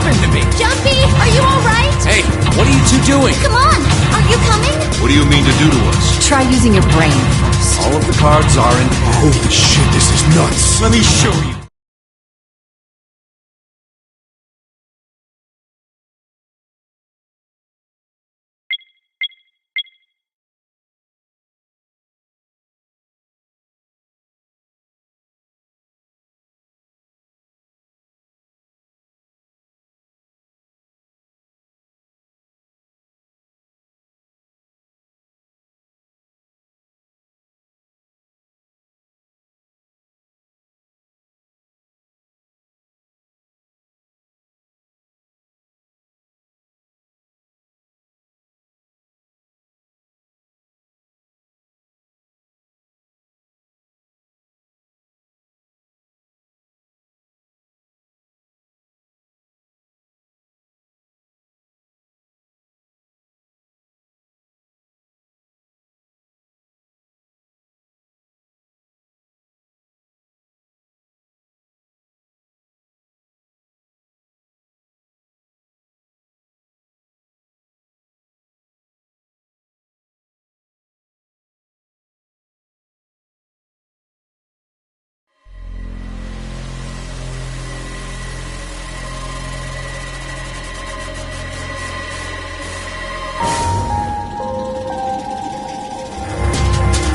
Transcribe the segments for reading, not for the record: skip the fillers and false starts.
happened to me? Jumpy, are you alright? Hey, what are you two doing? Come on, are you coming? What do you mean to do to us? Try using your brain first. All of the cards are in hand. Holy shit, this is nuts. Let me show you.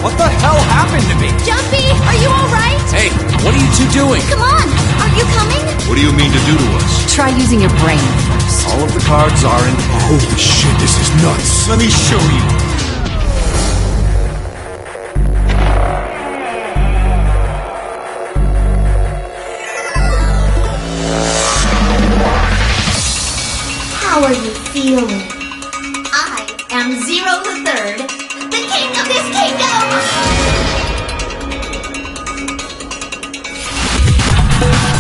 What the hell happened to me? Jumpy, are you alright? Hey, what are you two doing? Come on, are you coming? What do you mean to do to us? Try using your brain first. All of the cards are in hand. Holy shit, this is nuts. Let me show you. How are you feeling? I am Zero the Third, the king of this kingdom!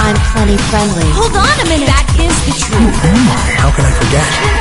I'm plenty friendly. Hold on a minute. That is the truth. Who am I? How can I forget?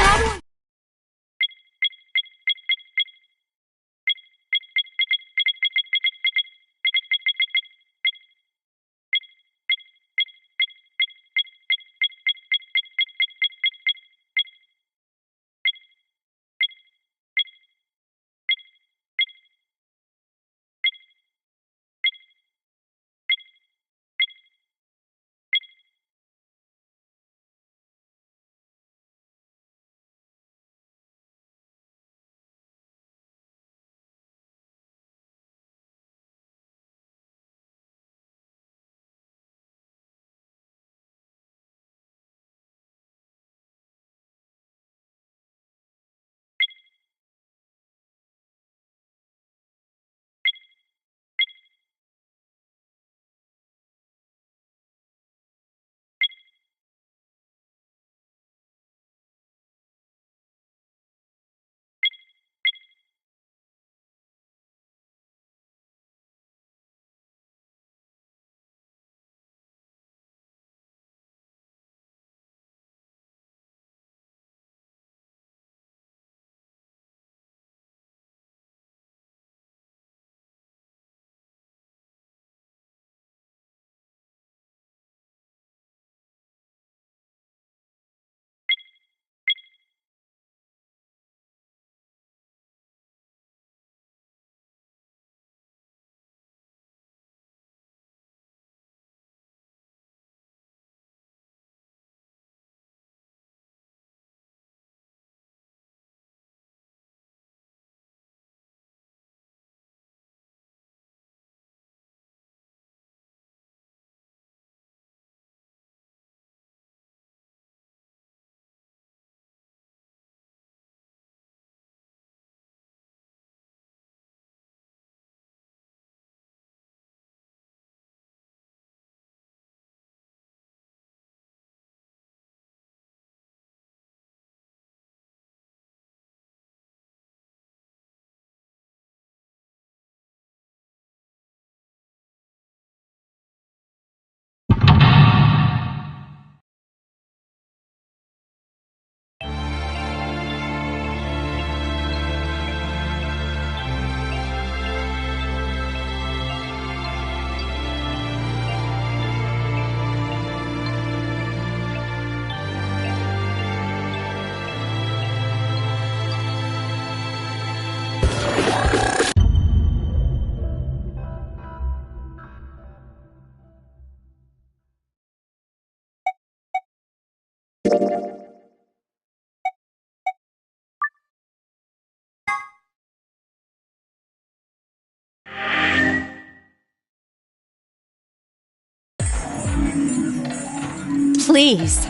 Please,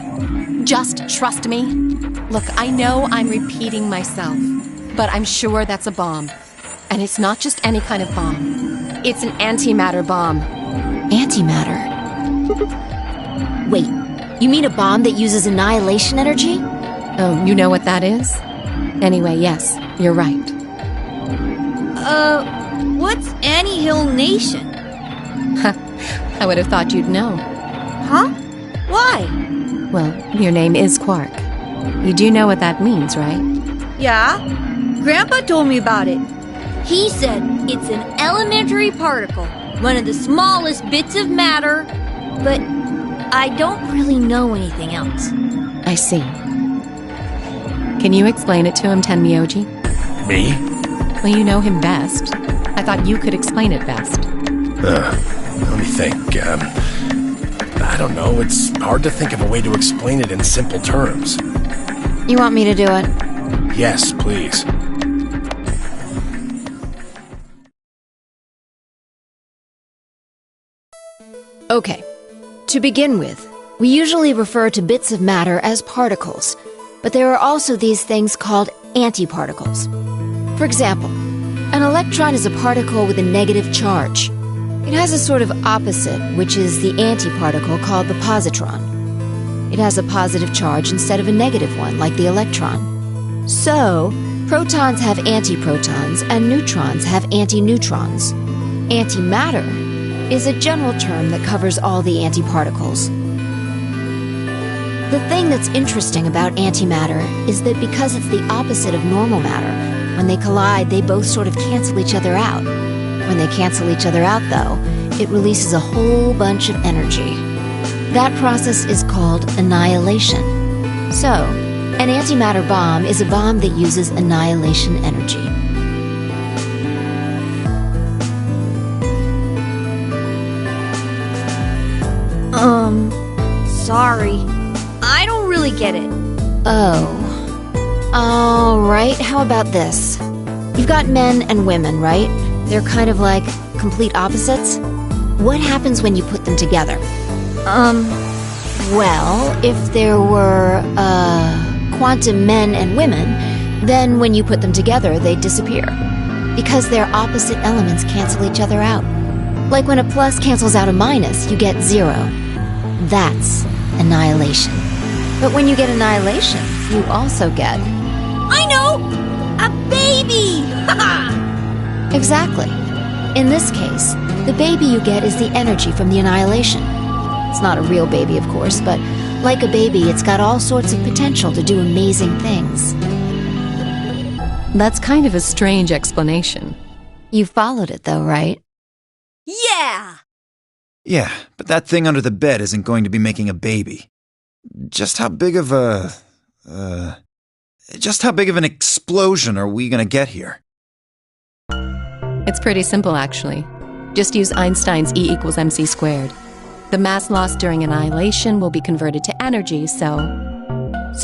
just trust me. Look, I know I'm repeating myself, but I'm sure that's a bomb. And it's not just any kind of bomb. It's an antimatter bomb. Antimatter? Wait, you mean a bomb that uses annihilation energy? Oh, you know what that is? Anyway, yes, you're right. What's Annie Hill Nation? I would have thought you'd know. Huh? Why? Well, your name is Quark. You do know what that means, right? Yeah? Grandpa told me about it. He said it's an elementary particle, one of the smallest bits of matter, but I don't really know anything else. I see. Can you explain it to him, Tenmyoji? Me? Well, you know him best. I thought you could explain it best. Let me think. I don't know. It's hard to think of a way to explain it in simple terms. You want me to do it? Yes, please. Okay. To begin with, we usually refer to bits of matter as particles, but there are also these things called antiparticles. For example, an electron is a particle with a negative charge. It has a sort of opposite, which is the antiparticle called the positron. It has a positive charge instead of a negative one, like the electron. So, protons have antiprotons and neutrons have antineutrons. Antimatter is a general term that covers all the antiparticles. The thing that's interesting about antimatter is that because it's the opposite of normal matter, when they collide, they both sort of cancel each other out. When they cancel each other out, though, it releases a whole bunch of energy. That process is called annihilation. So, an antimatter bomb is a bomb that uses annihilation energy. Sorry. I don't really get it. Oh. Alright, how about this? You've got men and women, right? They're kind of like complete opposites. What happens when you put them together? Well, if there were, quantum men and women, then when you put them together, they'd disappear. Because their opposite elements cancel each other out. Like when a plus cancels out a minus, you get 0. That's annihilation. But when you get annihilation, you also get... I know! A baby! Exactly. In this case, the baby you get is the energy from the annihilation. It's not a real baby, of course, but like a baby, it's got all sorts of potential to do amazing things. That's kind of a strange explanation. You followed it, though, right? Yeah! Yeah, but that thing under the bed isn't going to be making a baby. Just how big of an explosion are we gonna get here? It's pretty simple, actually. Just use Einstein's E equals mc squared. The mass lost during annihilation will be converted to energy, so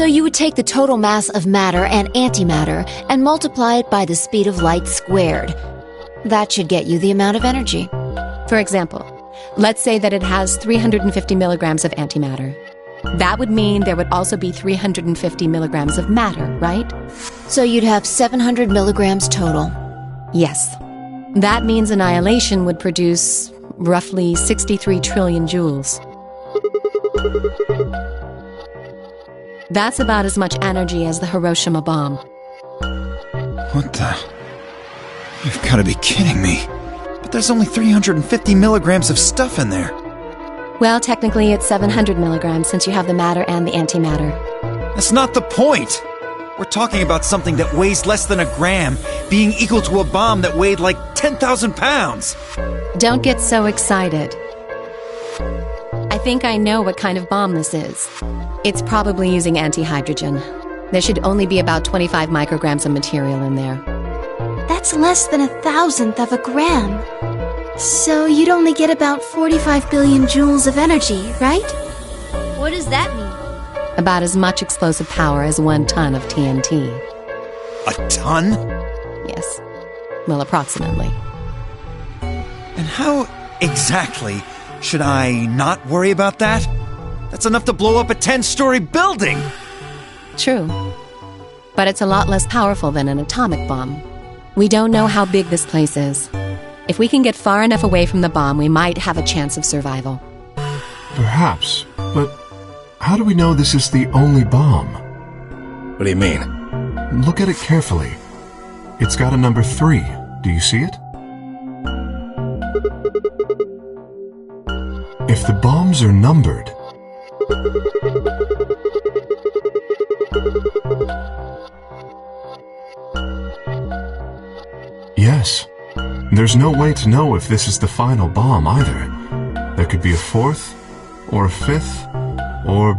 you would take the total mass of matter and antimatter and multiply it by the speed of light squared. That should get you the amount of energy. for example, let's say that it has 350 milligrams of antimatter. That would mean there would also be 350 milligrams of matter, right? So you'd have 700 milligrams total. Yes. That means annihilation would produce roughly 63 trillion joules. That's about as much energy as the Hiroshima bomb. What the? You've got to be kidding me. But there's only 350 milligrams of stuff in there. Well, technically it's 700 milligrams since you have the matter and the antimatter. That's not the point! We're talking about something that weighs less than a gram being equal to a bomb that weighed like 10,000 pounds! Don't get so excited. I think I know what kind of bomb this is. It's probably using antihydrogen. There should only be about 25 micrograms of material in there. That's less than 1,000th of a gram. So you'd only get about 45 billion joules of energy, right? What does that mean? About as much explosive power as 1 ton of TNT. A ton? Yes. Well, approximately. And how exactly should I not worry about that? That's enough to blow up a 10-story building! True. But it's a lot less powerful than an atomic bomb. We don't know how big this place is. If we can get far enough away from the bomb, we might have a chance of survival. Perhaps, but how do we know this is the only bomb? What do you mean? Look at it carefully. It's got a number 3. Do you see it? If the bombs are numbered, yes. There's no way to know if this is the final bomb either. There could be a 4th, or a 5th, or...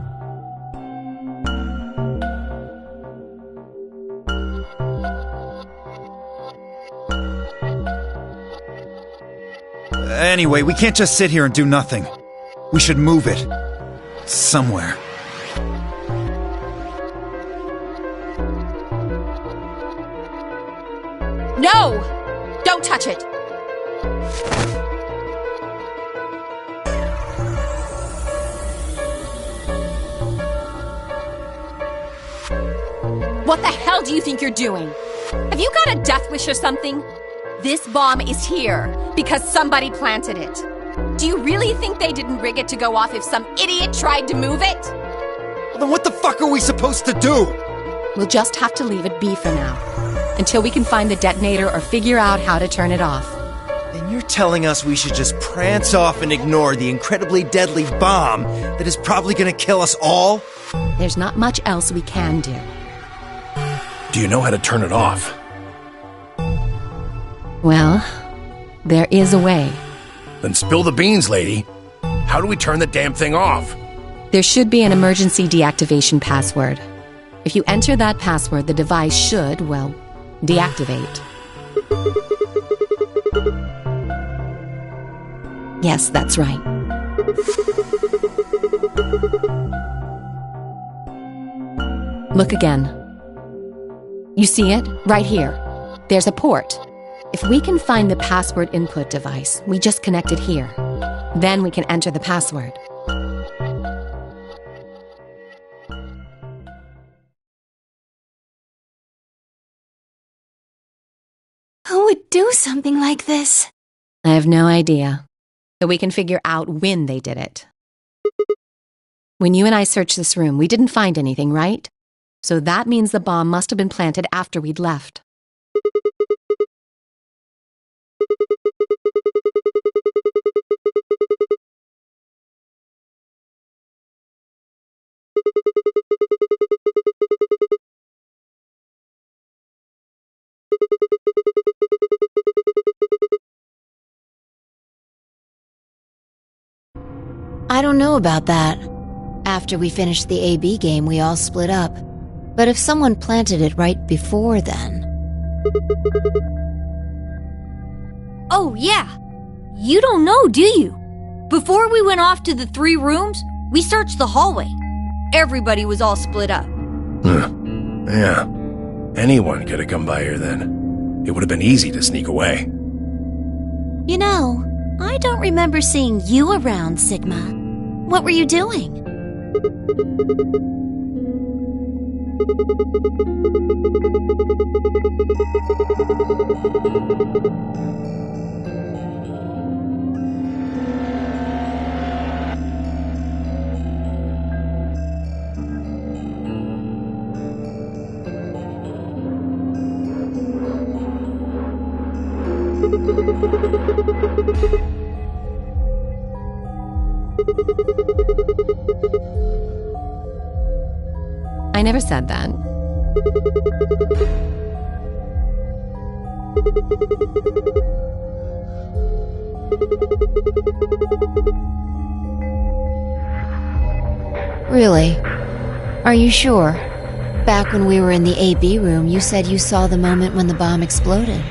Anyway, we can't just sit here and do nothing. We should move it. Somewhere. No! Don't touch it! What the hell do you think you're doing? Have you got a death wish or something? This bomb is here because somebody planted it. Do you really think they didn't rig it to go off if some idiot tried to move it? Well, then what the fuck are we supposed to do? We'll just have to leave it be for now, until we can find the detonator or figure out how to turn it off. Then you're telling us we should just prance off and ignore the incredibly deadly bomb that is probably gonna kill us all? There's not much else we can do. Do you know how to turn it off? Well, there is a way. Then spill the beans, lady. How do we turn the damn thing off? There should be an emergency deactivation password. If you enter that password, the device should, well, deactivate. Yes, that's right. Look again. You see it? Right here. There's a port. If we can find the password input device, we just connect it here. Then we can enter the password. Who would do something like this? I have no idea. But we can figure out when they did it. When you and I searched this room, we didn't find anything, right? So that means the bomb must have been planted after we'd left. I don't know about that. After we finished the AB game, we all split up. But if someone planted it right before then... Oh, yeah. You don't know, do you? Before we went off to the 3 rooms, we searched the hallway. Everybody was all split up. Yeah. Anyone could have come by here then. It would have been easy to sneak away. You know, I don't remember seeing you around, Sigma. What were you doing? I never said that. Really? Are you sure? Back when we were in the AB room, you said you saw the moment when the bomb exploded.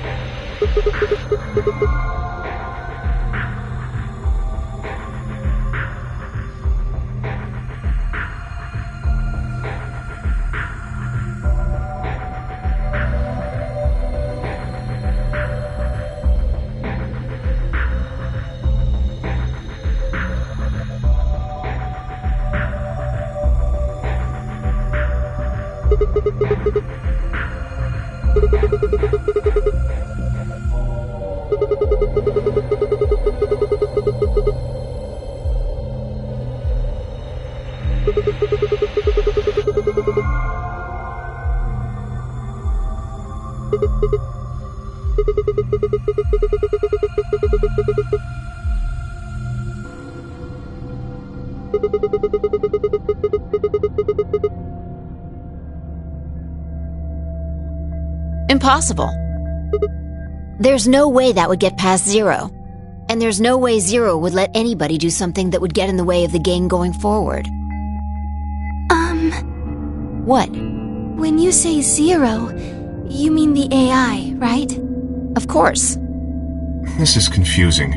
Impossible. There's no way that would get past Zero. And there's no way Zero would let anybody do something that would get in the way of the gang going forward. What? When you say Zero, you mean the AI, right? Of course. This is confusing.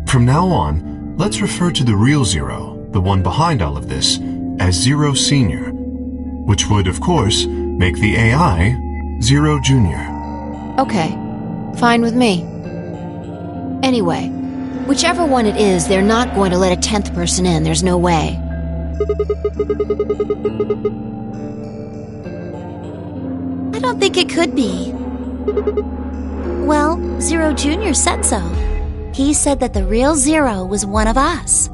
From now on, let's refer to the real Zero, the one behind all of this, as Zero Senior, which would, of course, make the AI Zero Junior. Okay. Fine with me. Anyway, whichever one it is, they're not going to let a 10th person in. There's no way. I don't think it could be. Well, Zero Jr. said so. He said that the real Zero was one of us.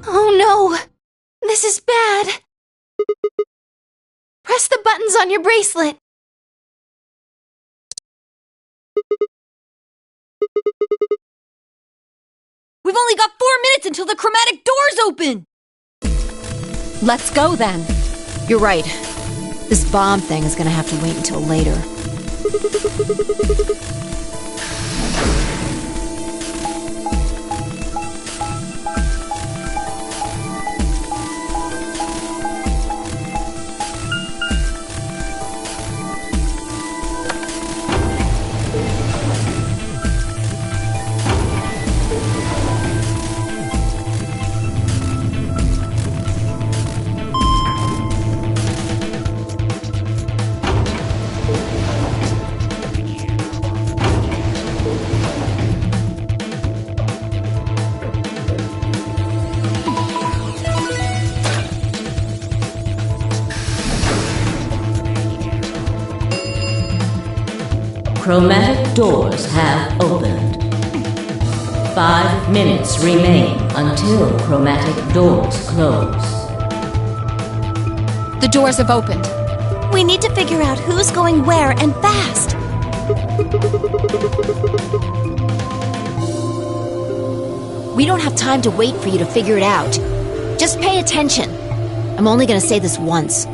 Oh no! This is bad! Press the buttons on your bracelet! We've only got 4 minutes until the chromatic doors open! Let's go then. You're right. This bomb thing is gonna have to wait until later. Chromatic doors have opened. 5 minutes remain until chromatic doors close. The doors have opened. We need to figure out who's going where and fast. We don't have time to wait for you to figure it out. Just pay attention. I'm only gonna say this once.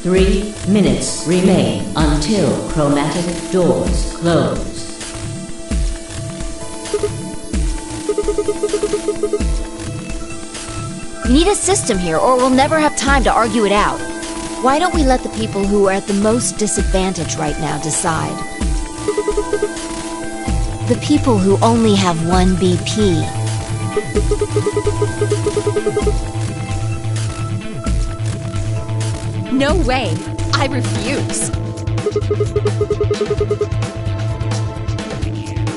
3 minutes remain until chromatic doors close. We need a system here, or we'll never have time to argue it out. Why don't we let the people who are at the most disadvantage right now decide? The people who only have 1 BP. No way! I refuse!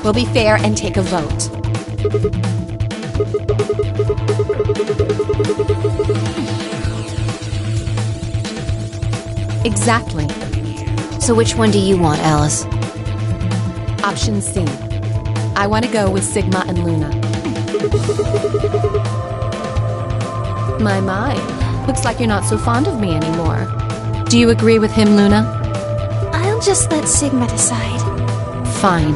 We'll be fair and take a vote. Exactly. So which one do you want, Alice? Option C. I want to go with Sigma and Luna. My. Looks like you're not so fond of me anymore. Do you agree with him, Luna? I'll just let Sigma decide. Fine.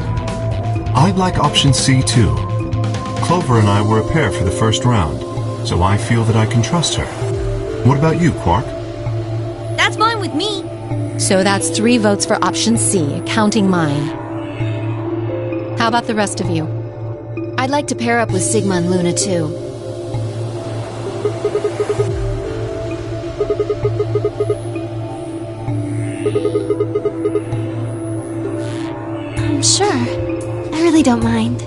I'd like option C too. Clover and I were a pair for the first round, so I feel that I can trust her. What about you, Quark? That's fine with me. So that's 3 votes for option C, counting mine. How about the rest of you? I'd like to pair up with Sigma and Luna too. I'm sure. I really don't mind.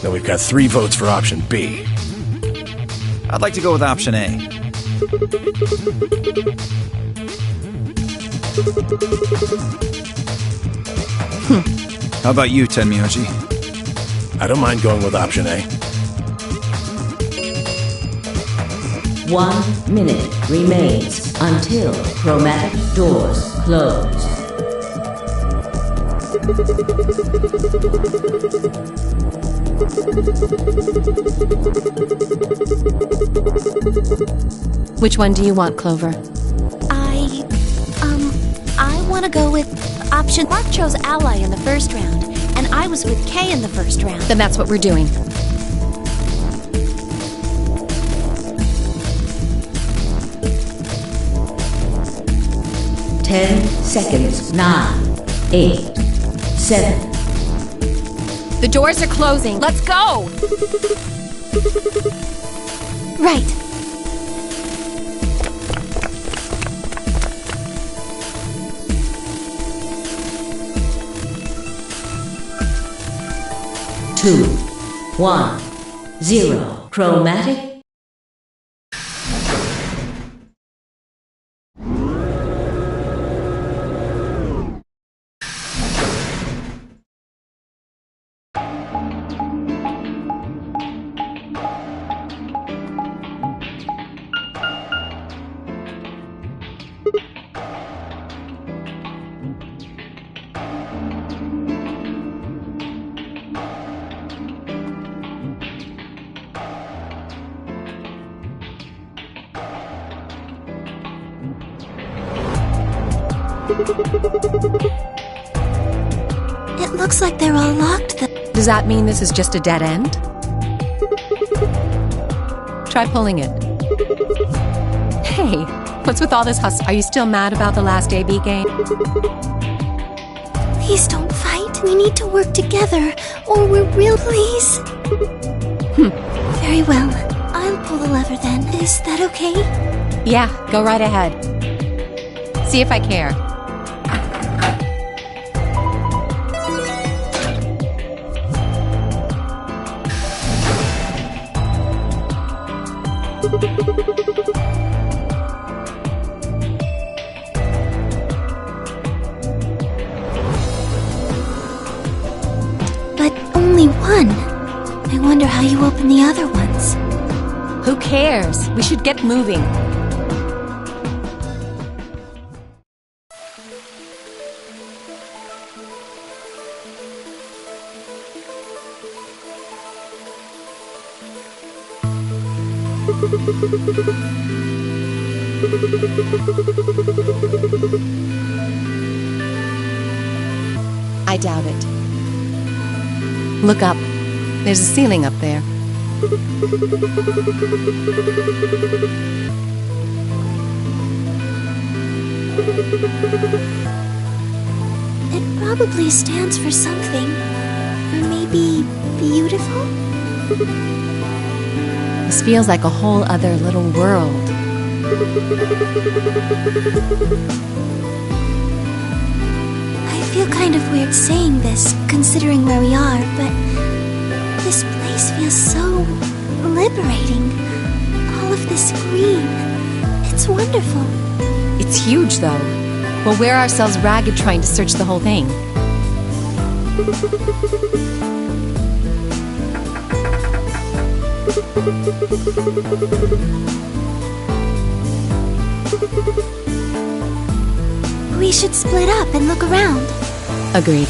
Now we've got 3 votes for option B. I'd like to go with option A. How about you, Tenmyoji? I don't mind going with option A. 1 minute remains until chromatic doors close. Which one do you want, Clover? I want to go with option. Mark chose Ally in the first round, and I was with Kay in the first round. Then that's what we're doing. Ten seconds. 9, 8, 7. The doors are closing. Let's go! Right. Two, 1, 0. Chromatic. It looks like they're all locked. Does that mean this is just a dead end? Try pulling it. Hey, what's with all this hustle? Are you still mad about the last AB game? Please don't fight. We need to work together, or we're real. Please. Very well. I'll pull the lever then. Is that okay? Yeah, go right ahead. See if I care. But only one. I wonder how you open the other ones. Who cares? We should get moving. I doubt it. Look up. There's a ceiling up there. It probably stands for something. Maybe beautiful? This feels like a whole other little world. I feel kind of weird saying this, considering where we are, but this place feels so liberating. All of this green. It's wonderful. It's huge, though. We'll wear ourselves ragged trying to search the whole thing. We should split up and look around. Agreed.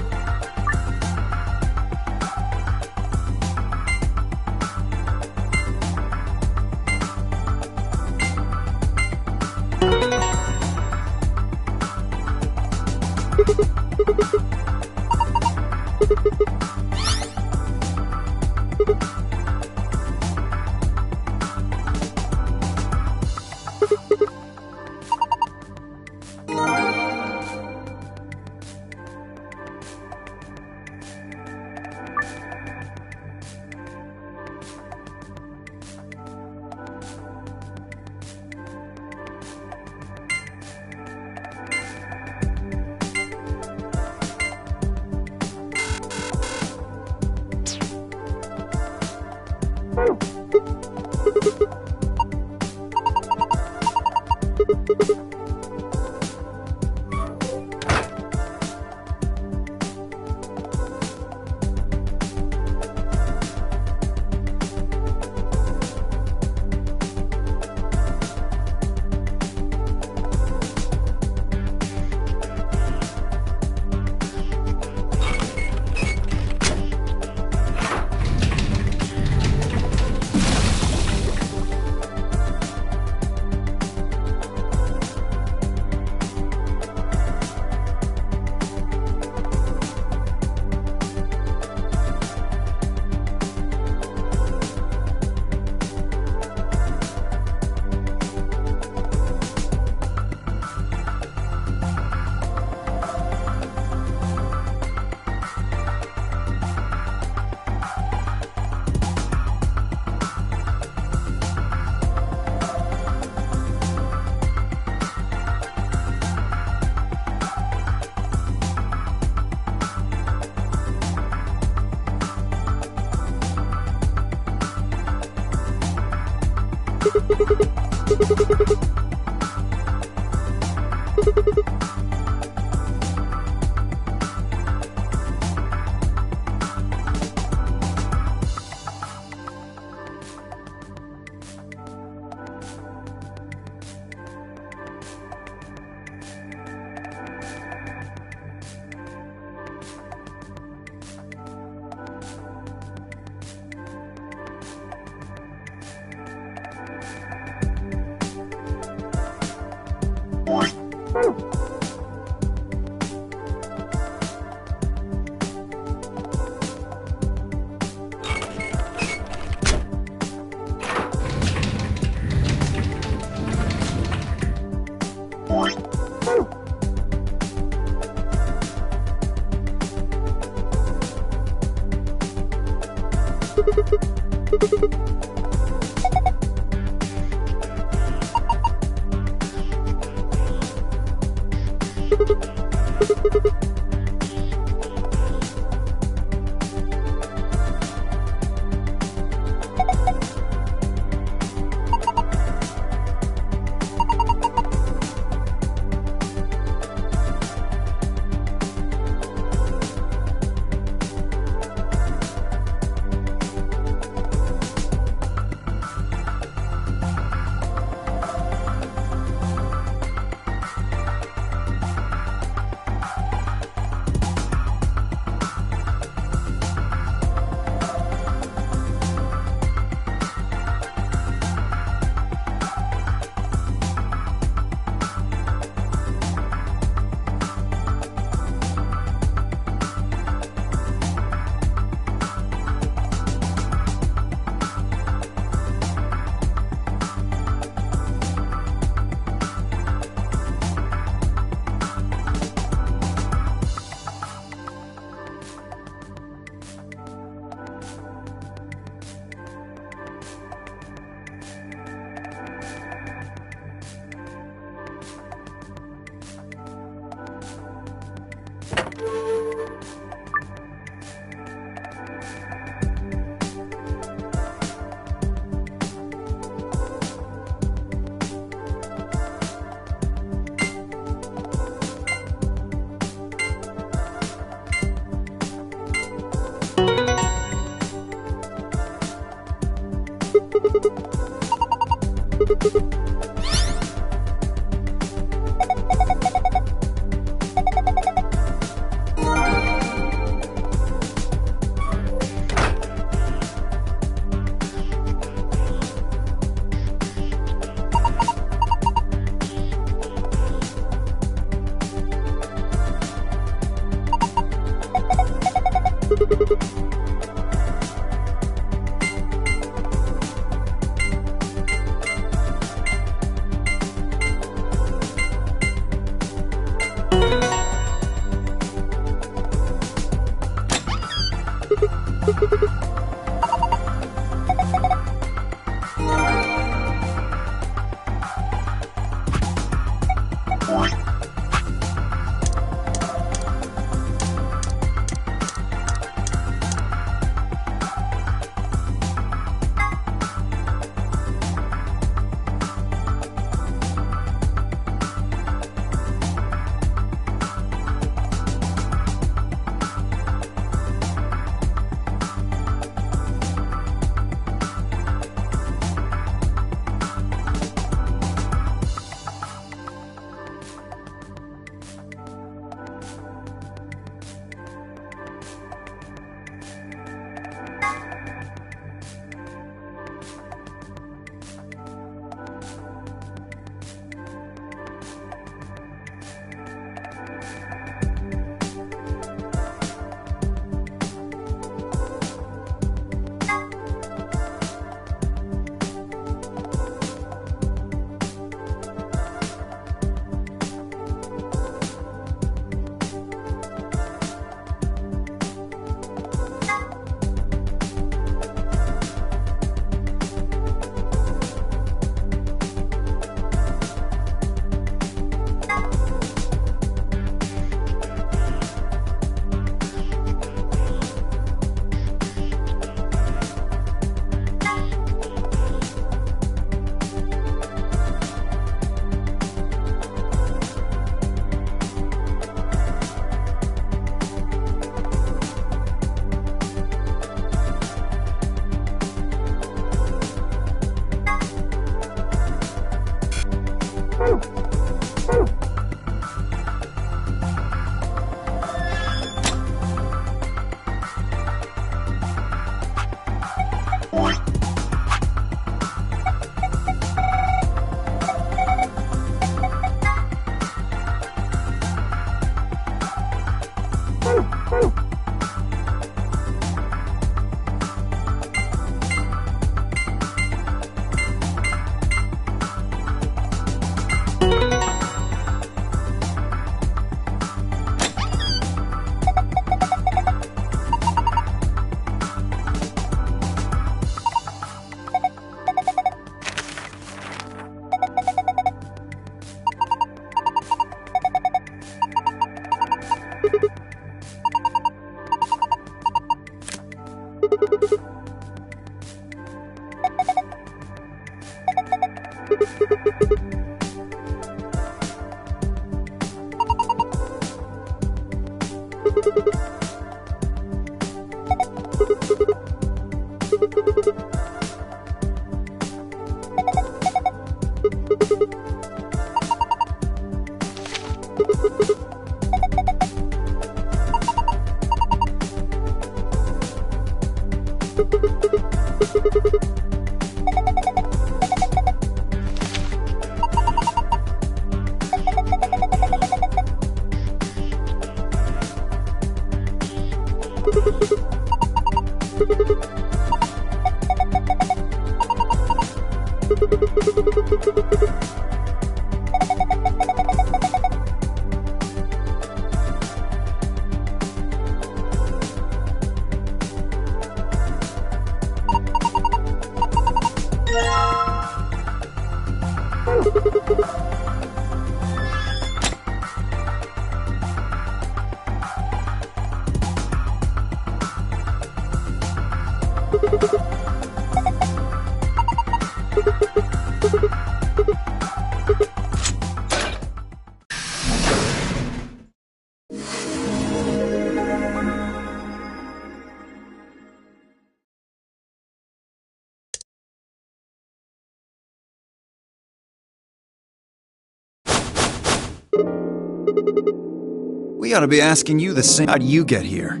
We ought to be asking you the same. How'd you get here?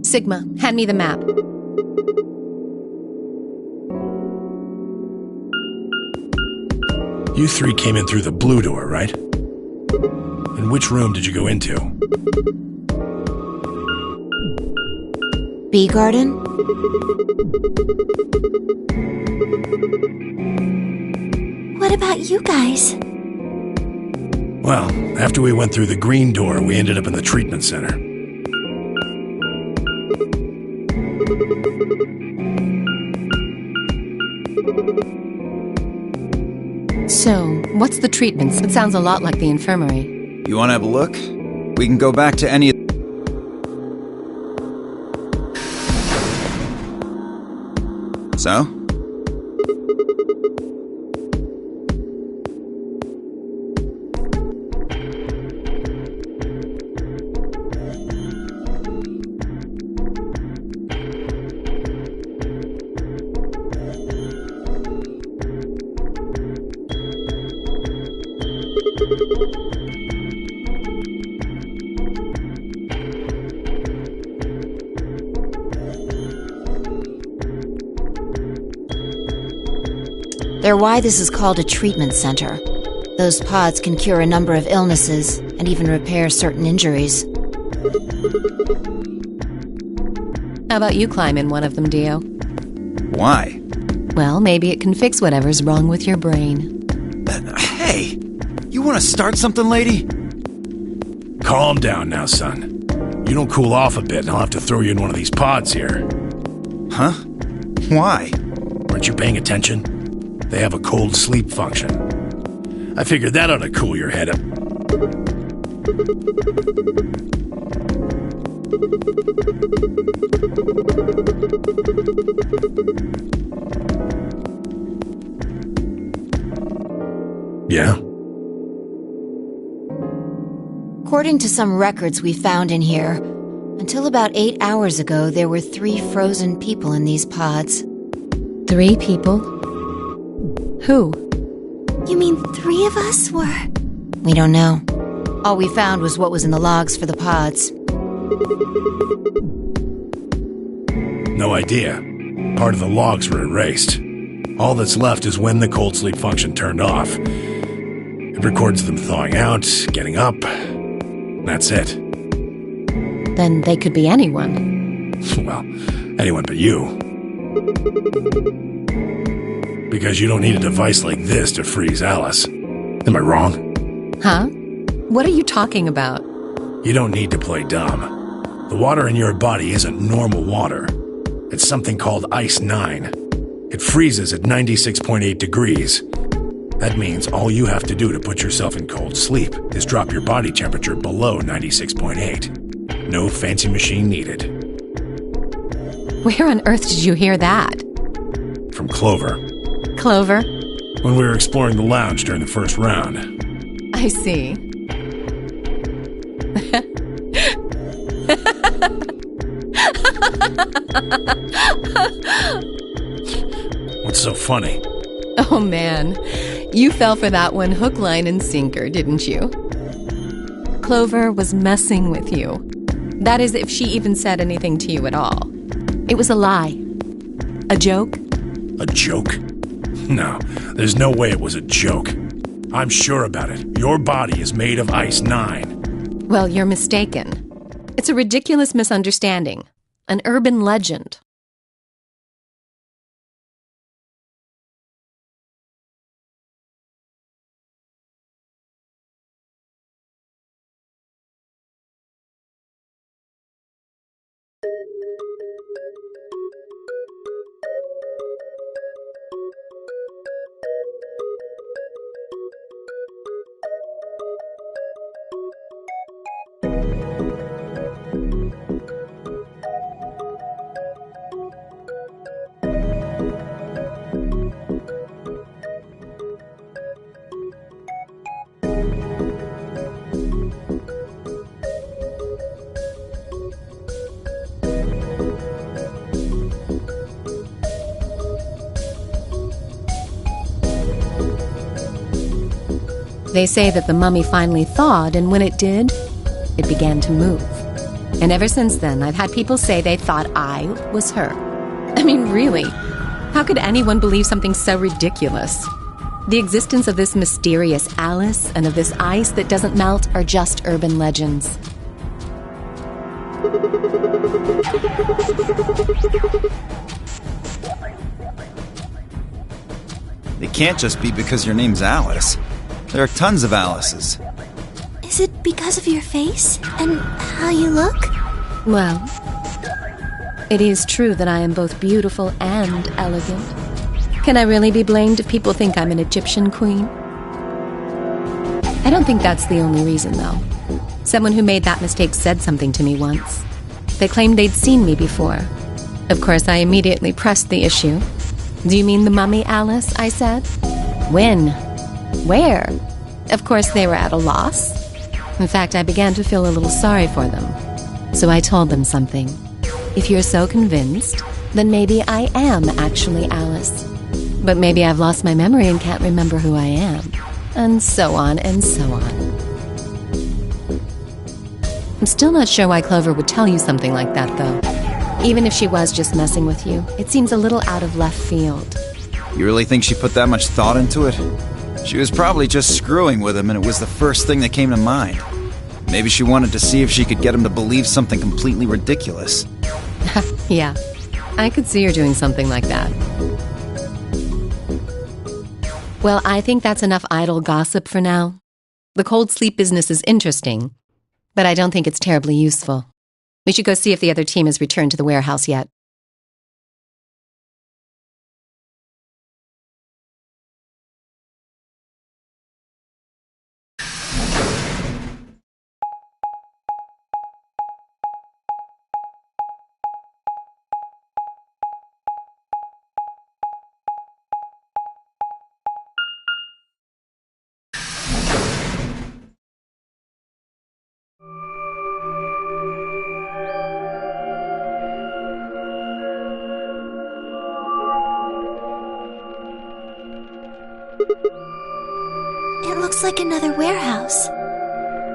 Sigma, hand me the map. You three came in through the blue door, right? And which room did you go into? Bee garden? What about you guys? Well, after we went through the green door, we ended up in the treatment center. So, what's the treatment? It sounds a lot like the infirmary. You want to have a look? We can go back to any... So? They're why this is called a treatment center. Those pods can cure a number of illnesses and even repair certain injuries. How about you climb in one of them, Dio? Why? Well, maybe it can fix whatever's wrong with your brain. Hey! You want to start something, lady? Calm down now, son. You don't cool off a bit and I'll have to throw you in one of these pods here. Huh? Why? Weren't you paying attention? They have a cold sleep function. I figured that ought to cool your head up. Yeah? According to some records we found in here, until about 8 hours ago, there were 3 frozen people in these pods. 3 people? Who? You mean 3 of us were... We don't know. All we found was what was in the logs for the pods. No idea. Part of the logs were erased. All that's left is when the cold sleep function turned off. It records them thawing out, getting up. That's it. Then they could be anyone. Well, anyone but you. Because you don't need a device like this to freeze Alice. Am I wrong? Huh? What are you talking about? You don't need to play dumb. The water in your body isn't normal water. It's something called Ice 9. It freezes at 96.8 degrees. That means all you have to do to put yourself in cold sleep is drop your body temperature below 96.8. No fancy machine needed. Where on earth did you hear that? From Clover. Clover? When we were exploring the lounge during the first round. I see. What's so funny? Oh man, you fell for that one hook, line, and sinker, didn't you? Clover was messing with you. That is, if she even said anything to you at all. It was a lie. A joke? A joke? No, there's no way it was a joke. I'm sure about it. Your body is made of Ice 9. Well, you're mistaken. It's a ridiculous misunderstanding. An urban legend. They say that the mummy finally thawed, and when it did, it began to move. And ever since then, I've had people say they thought I was her. I mean, really, how could anyone believe something so ridiculous? The existence of this mysterious Alice and of this ice that doesn't melt are just urban legends. It can't just be because your name's Alice. There are tons of Alices. Is it because of your face and how you look? Well, it is true that I am both beautiful and elegant. Can I really be blamed if people think I'm an Egyptian queen? I don't think that's the only reason, though. Someone who made that mistake said something to me once. They claimed they'd seen me before. Of course, I immediately pressed the issue. Do you mean the mummy, Alice? I said. When? Where? Of course, they were at a loss. In fact, I began to feel a little sorry for them. So I told them something. If you're so convinced, then maybe I am actually Alice. But maybe I've lost my memory and can't remember who I am. And so on and so on. I'm still not sure why Clover would tell you something like that, though. Even if she was just messing with you, it seems a little out of left field. You really think she put that much thought into it? She was probably just screwing with him, and it was the first thing that came to mind. Maybe she wanted to see if she could get him to believe something completely ridiculous. Yeah, I could see her doing something like that. Well, I think that's enough idle gossip for now. The cold sleep business is interesting, but I don't think it's terribly useful. We should go see if the other team has returned to the warehouse yet. It looks like another warehouse.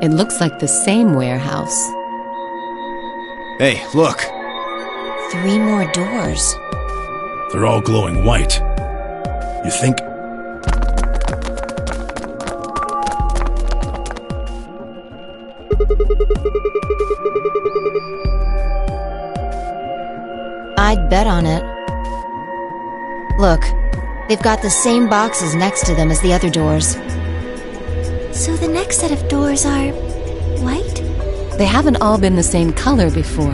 It looks like the same warehouse. Hey, look! 3 more doors. They're all glowing white. You think... I'd bet on it. Look, they've got the same boxes next to them as the other doors. So the next set of doors are white? They haven't all been the same color before.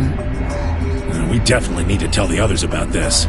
We definitely need to tell the others about this.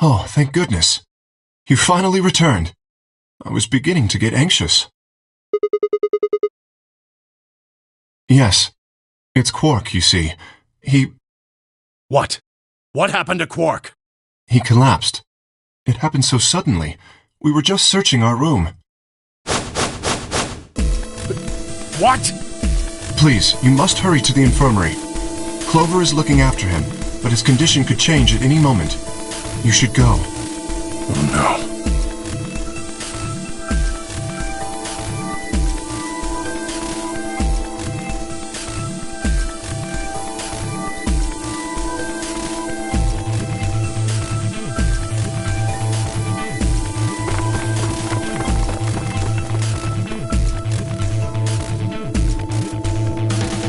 Oh, thank goodness. You finally returned. I was beginning to get anxious. Yes, it's Quark, you see. What? What happened to Quark? He collapsed. It happened so suddenly. We were just searching our room. What? Please, you must hurry to the infirmary. Clover is looking after him, but his condition could change at any moment. You should go. Oh no.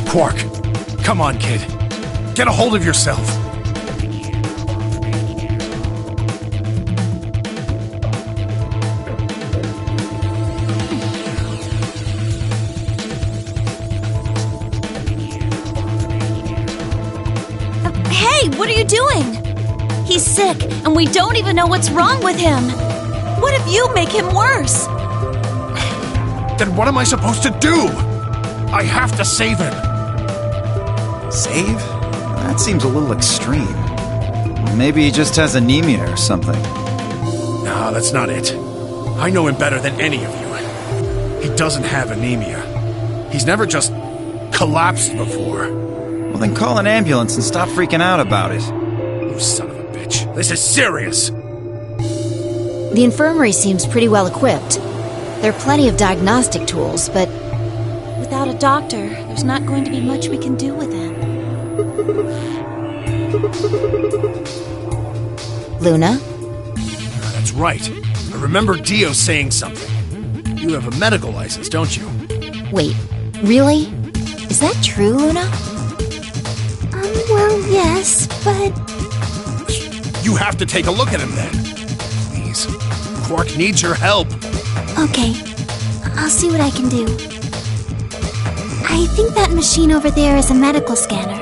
Quark, come on, kid. Get a hold of yourself. Hey, what are you doing? He's sick, and we don't even know what's wrong with him. What if you make him worse? Then what am I supposed to do? I have to save him. Save? That seems a little extreme. Maybe he just has anemia or something. No, that's not it. I know him better than any of you. He doesn't have anemia. He's never just collapsed before. Well, then call an ambulance and stop freaking out about it. You son of a bitch. This is serious. The infirmary seems pretty well equipped. There are plenty of diagnostic tools, but without a doctor, there's not going to be much we can do with him. Luna? That's right. I remember Dio saying something. You have a medical license, don't you? Wait, really? Is that true, Luna? Well, yes, but... You have to take a look at him then. Please. Quark needs your help. Okay, I'll see what I can do. I think that machine over there is a medical scanner.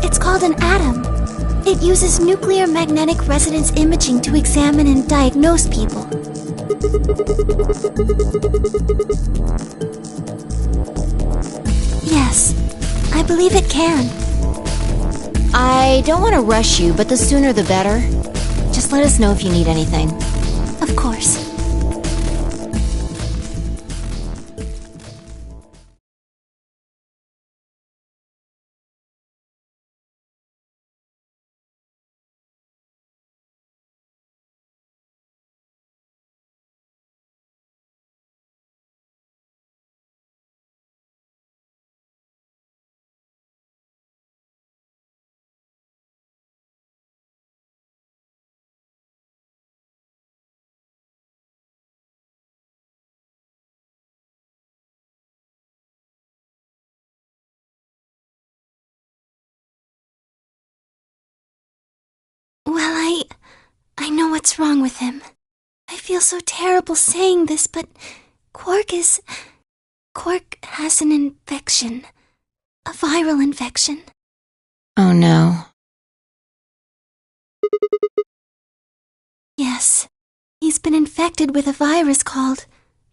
It's called an ATOM. It uses nuclear magnetic resonance imaging to examine and diagnose people. Yes, I believe it can. I don't want to rush you, but the sooner the better. Just let us know if you need anything. Of course. Well, I know what's wrong with him. I feel so terrible saying this, but Quark has an infection. A viral infection. Oh no. Yes. He's been infected with a virus called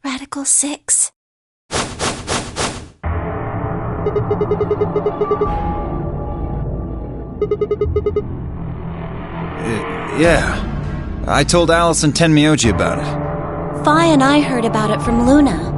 Radical 6. Yeah. I told Alice and Tenmyoji about it. Phi and I heard about it from Luna.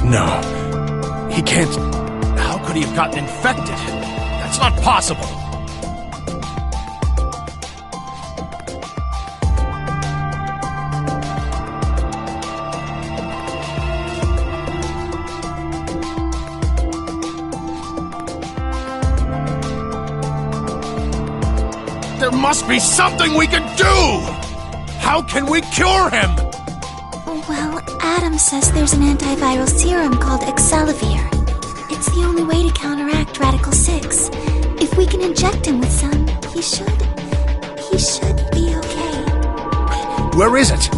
No. He can't... How could he have gotten infected? That's not possible. There must be something we can do! How can we cure him? Well, Adam says there's an antiviral serum called Excelivir. It's the only way to counteract Radical 6. If we can inject him with some, he should be okay. Where is it?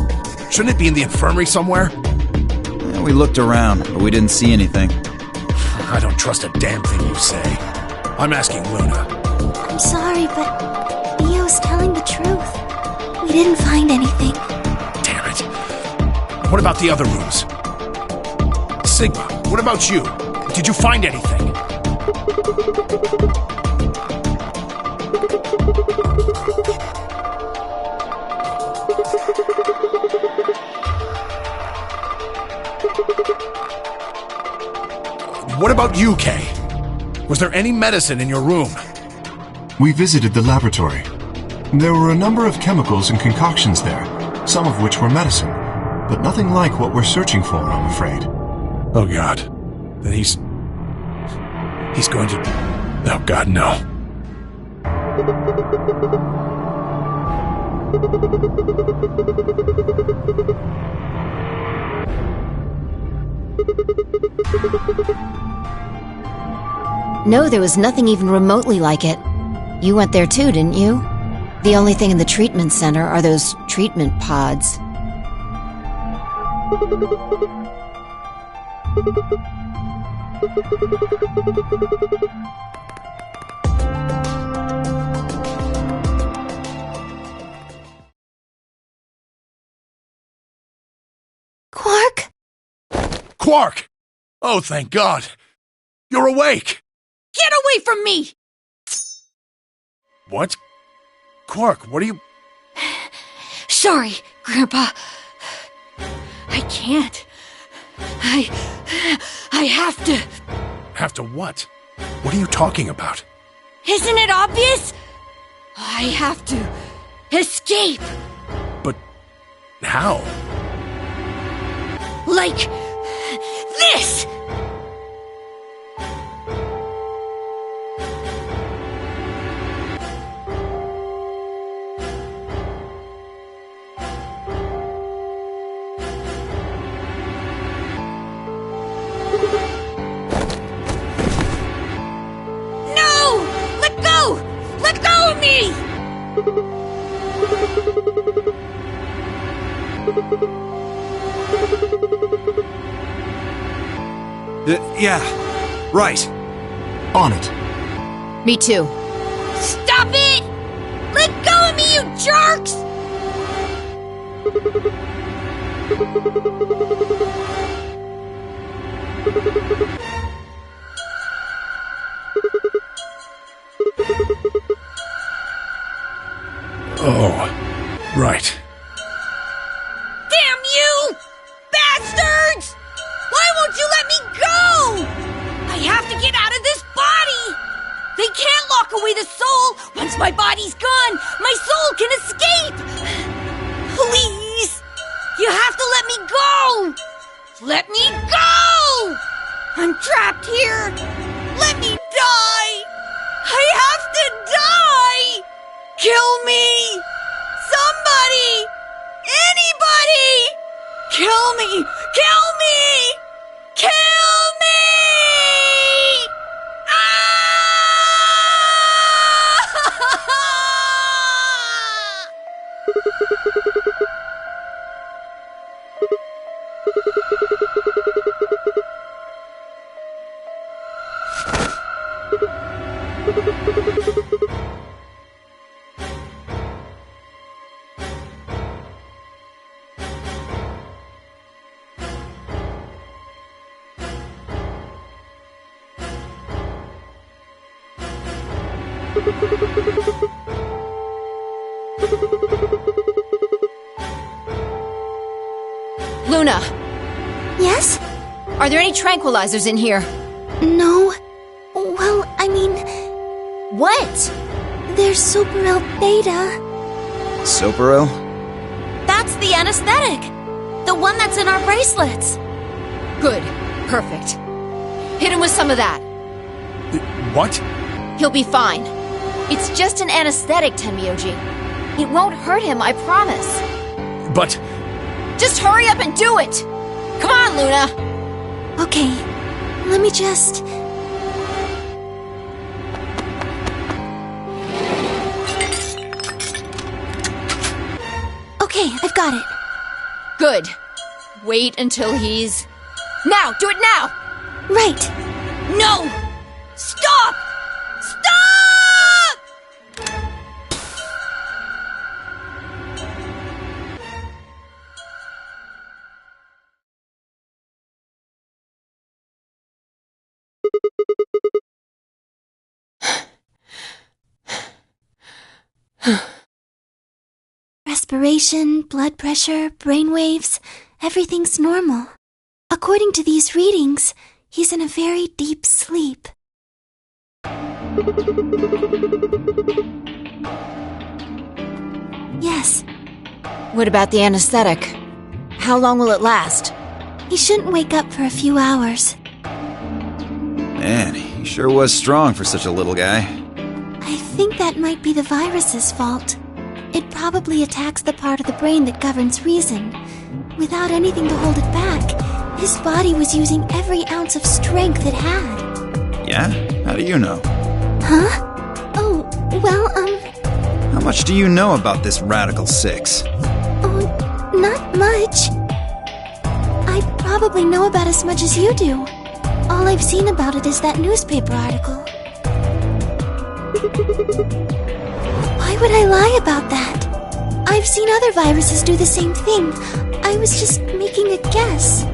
Shouldn't it be in the infirmary somewhere? Yeah, we looked around, but we didn't see anything. I don't trust a damn thing you say. I'm asking Luna. I'm sorry, but Theo's telling the truth. We didn't find anything. Damn it. What about the other rooms? Sigma, what about you? Did you find anything? What about you, Kay? Was there any medicine in your room? We visited the laboratory. There were a number of chemicals and concoctions there, some of which were medicine, but nothing like what we're searching for, I'm afraid. Oh, God. Then he's going to... Oh, God, no. No, there was nothing even remotely like it. You went there too, didn't you? The only thing in the treatment center are those treatment pods. Quark? Quark! Oh, thank God. You're awake! Get away from me! What? Quark, what are you... Sorry, Grandpa. I can't. I have to. Have to what? What are you talking about? Isn't it obvious? I have to escape. But how? Like this! Yeah, right. On it. Me too. Stop it! Let go of me, you jerks! Oh, right. Damn you! Bastards! Why won't you let me go? I have to get out of this body! They can't lock away the soul! Once my body's gone, my soul can escape! Please! You have to let me go! Let me go! I'm trapped here! Let me die! I have to die! Kill me! Somebody! Anybody! Kill me! Kill me! Kill me! Luna! Yes? Are there any tranquilizers in here? No. Well, I mean... What? There's Superel Beta. Soperil? That's the anesthetic. The one that's in our bracelets. Good. Perfect. Hit him with some of that. What? He'll be fine. It's just an anesthetic, Tenmyoji. It won't hurt him, I promise. But... Just hurry up and do it! Come on, Luna! Okay, let me just... Okay, I've got it. Good. Wait until he's... Now! Do it now! Right. No! Stop! Stop! Respiration, blood pressure, brain waves, everything's normal. According to these readings, He's in a very deep sleep. Yes. What about the anesthetic? How long will it last? He shouldn't wake up for a few hours. Man, he sure was strong for such a little guy. I think that might be the virus's fault. It probably attacks the part of the brain that governs reason. Without anything to hold it back, his body was using every ounce of strength it had. Yeah? How do you know? Huh? Oh, well, How much do you know about this Radical 6? Oh, not much. I probably know about as much as you do. All I've seen about it is that newspaper article. Why would I lie about that? I've seen other viruses do the same thing. I was just making a guess.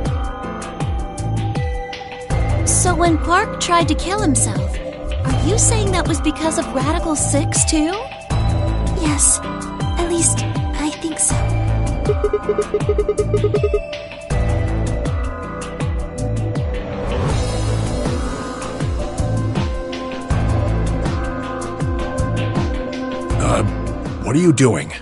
So when Quark tried to kill himself, are you saying that was because of Radical 6 too? Yes. At least, I think so. What are you doing?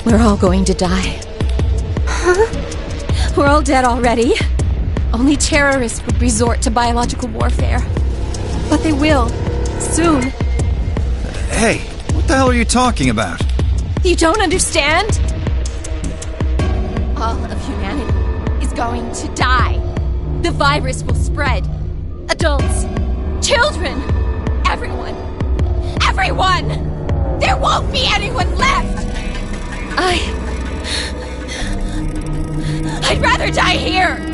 We're all going to die. Huh? We're all dead already. Only terrorists would resort to biological warfare. But they will. Soon. Hey, what the hell are you talking about? You don't understand? All of humanity is going to die. The virus will spread. Adults. Children. Everyone. Everyone! There won't be anyone left! I'd rather die here!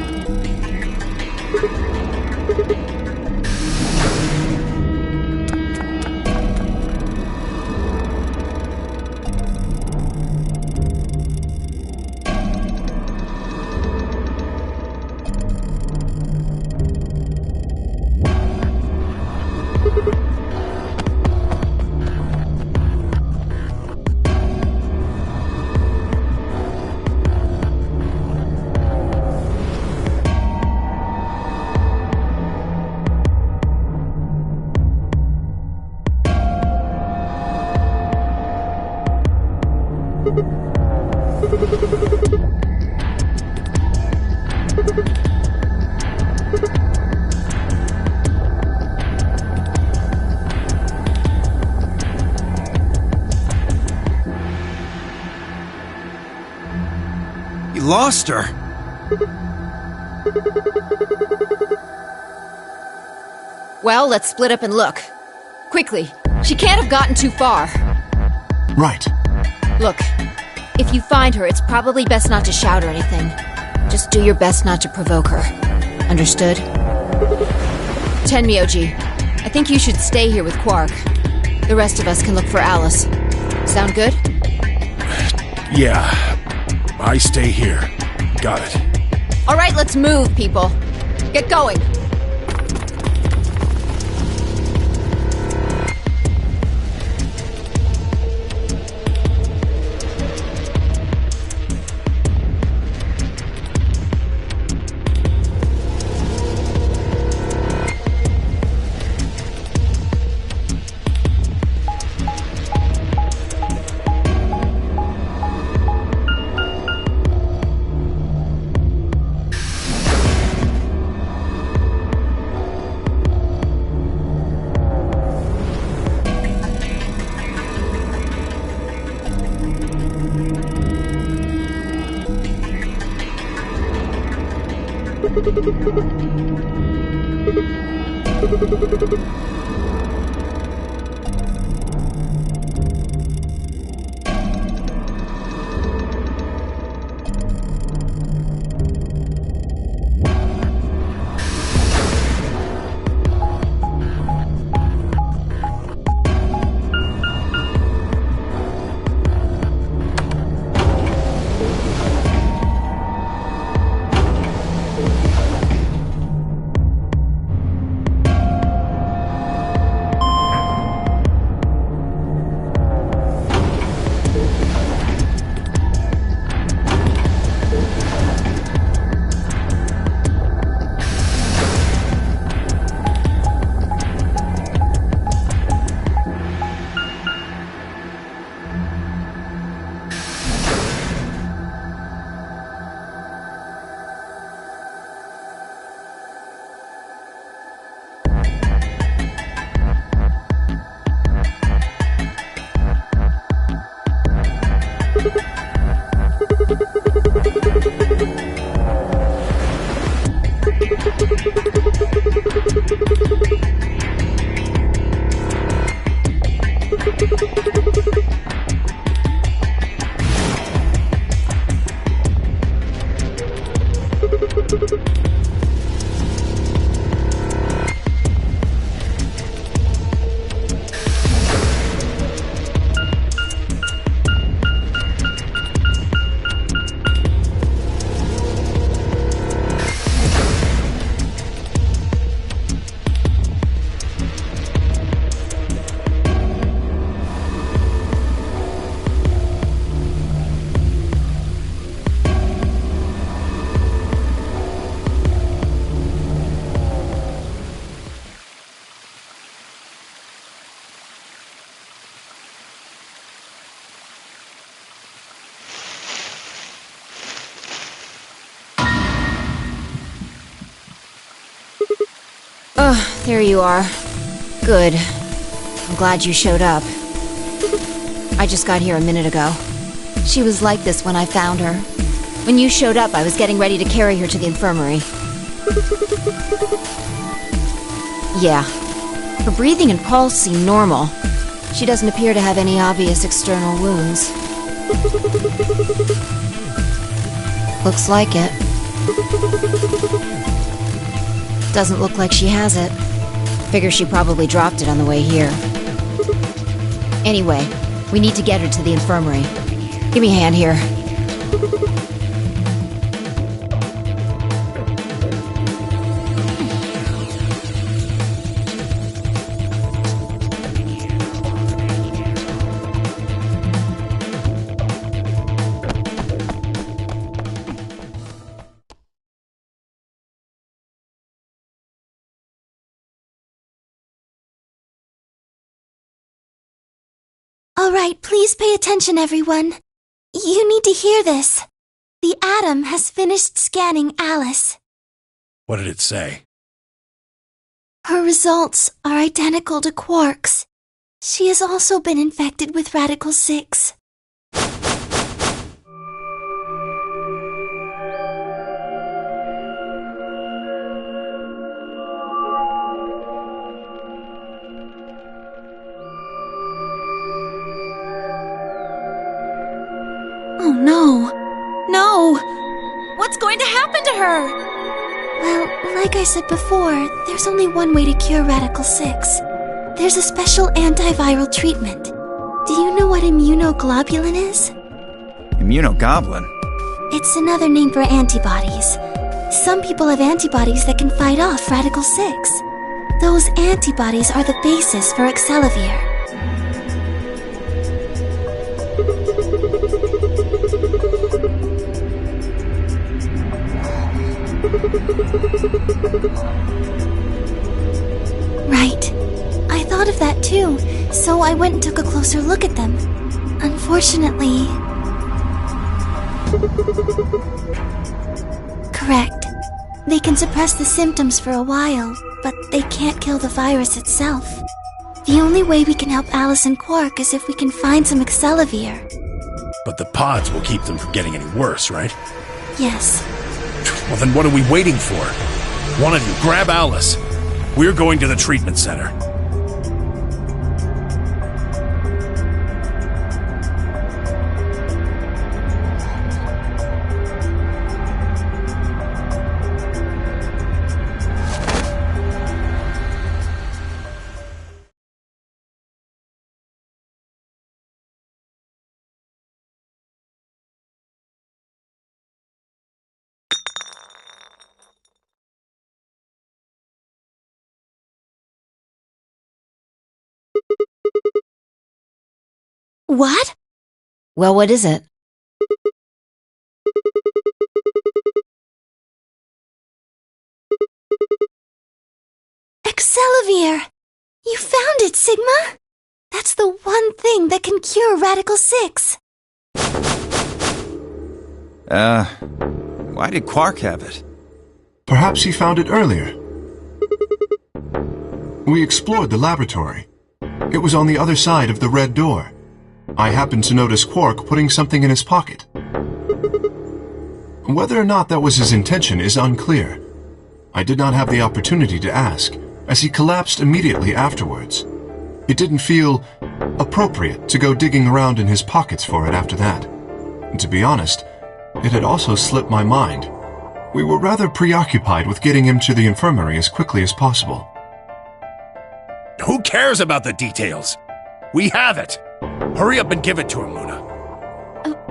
You lost her. Well, let's split up and look. Quickly. She can't have gotten too far. Right. Look, if you find her, it's probably best not to shout or anything. Just do your best not to provoke her. Understood? Tenmyoji, I think you should stay here with Quark. The rest of us can look for Alice. Sound good? Yeah. I stay here. Got it. Alright, let's move, people. Get going. Oh, there you are. Good. I'm glad you showed up. I just got here a minute ago. She was like this when I found her. When you showed up, I was getting ready to carry her to the infirmary. Yeah. Her breathing and pulse seem normal. She doesn't appear to have any obvious external wounds. Looks like it. Doesn't look like she has it. Figure she probably dropped it on the way here. Anyway, we need to get her to the infirmary. Give me a hand here. All right, please pay attention, everyone. You need to hear this. The Atom has finished scanning Alice. What did it say? Her results are identical to Quark's. She has also been infected with Radical 6. Oh no! No! What's going to happen to her? Well, like I said before, there's only one way to cure Radical 6. There's a special antiviral treatment. Do you know what immunoglobulin is? Immunogoblin? It's another name for antibodies. Some people have antibodies that can fight off Radical 6. Those antibodies are the basis for Excelivir. Right. I thought of that too, so I went and took a closer look at them. Unfortunately... Correct. They can suppress the symptoms for a while, but they can't kill the virus itself. The only way we can help Alice and Quark is if we can find some Excelivir. But the pods will keep them from getting any worse, right? Yes. Well, then what are we waiting for? One of you, grab Alice. We're going to the treatment center. What? Well, what is it? Excelivir! You found it, Sigma! That's the one thing that can cure Radical 6. Why did Quark have it? Perhaps he found it earlier. We explored the laboratory. It was on the other side of the red door. I happened to notice Quark putting something in his pocket. Whether or not that was his intention is unclear. I did not have the opportunity to ask, as he collapsed immediately afterwards. It didn't feel appropriate to go digging around in his pockets for it after that. And to be honest, it had also slipped my mind. We were rather preoccupied with getting him to the infirmary as quickly as possible. Who cares about the details? We have it! Hurry up and give it to him, Luna.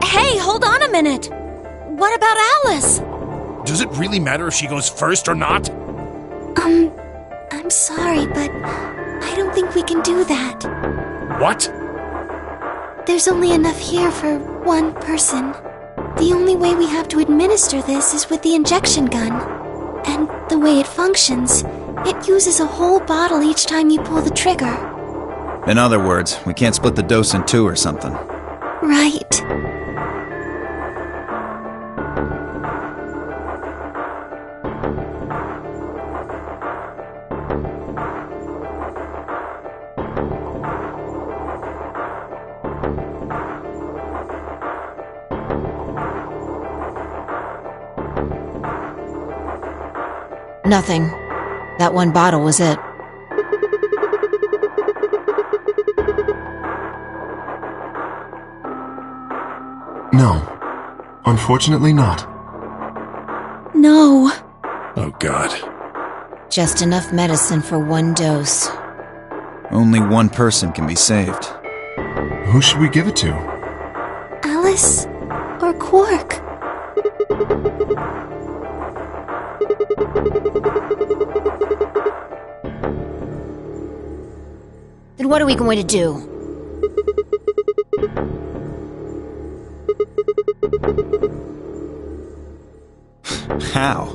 Hey, hold on a minute. What about Alice? Does it really matter if she goes first or not? I'm sorry, but I don't think we can do that. What? There's only enough here for one person. The only way we have to administer this is with the injection gun. And the way it functions, it uses a whole bottle each time you pull the trigger. In other words, we can't split the dose in two or something. Right. Nothing. That one bottle was it. No. Unfortunately not. No. Oh, God. Just enough medicine for one dose. Only one person can be saved. Who should we give it to? Alice or Quark? Then what are we going to do? How?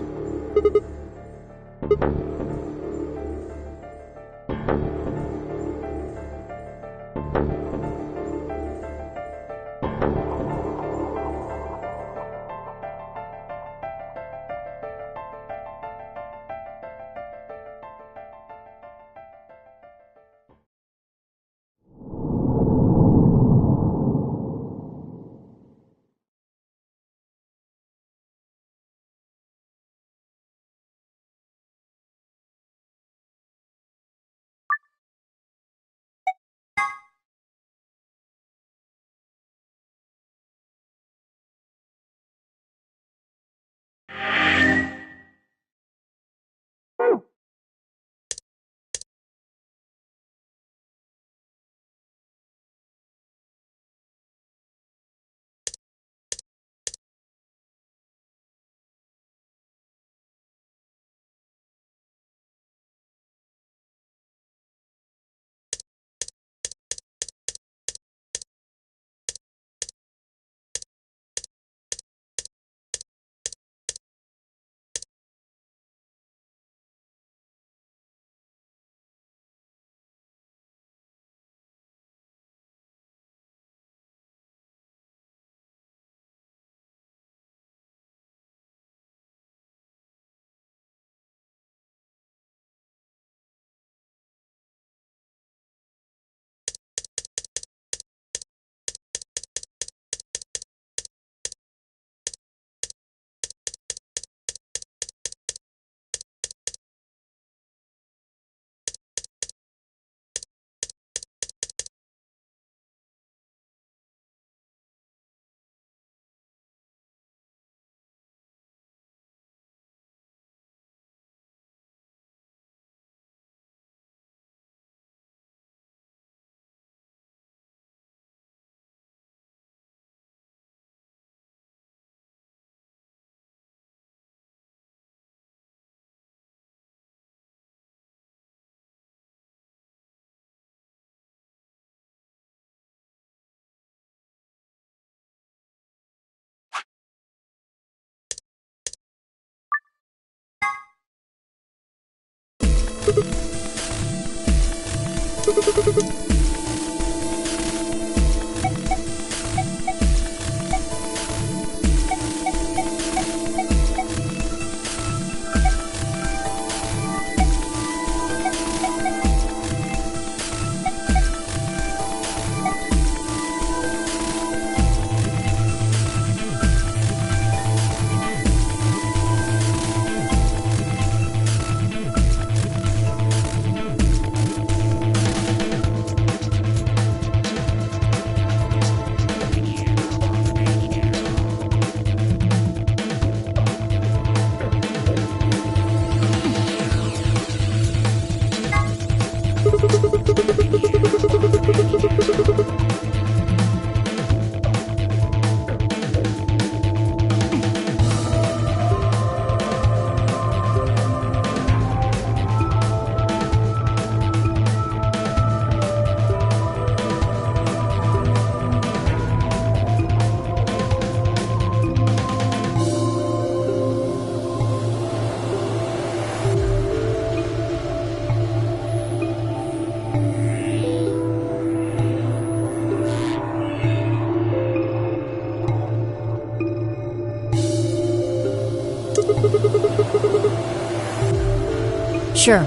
Sure.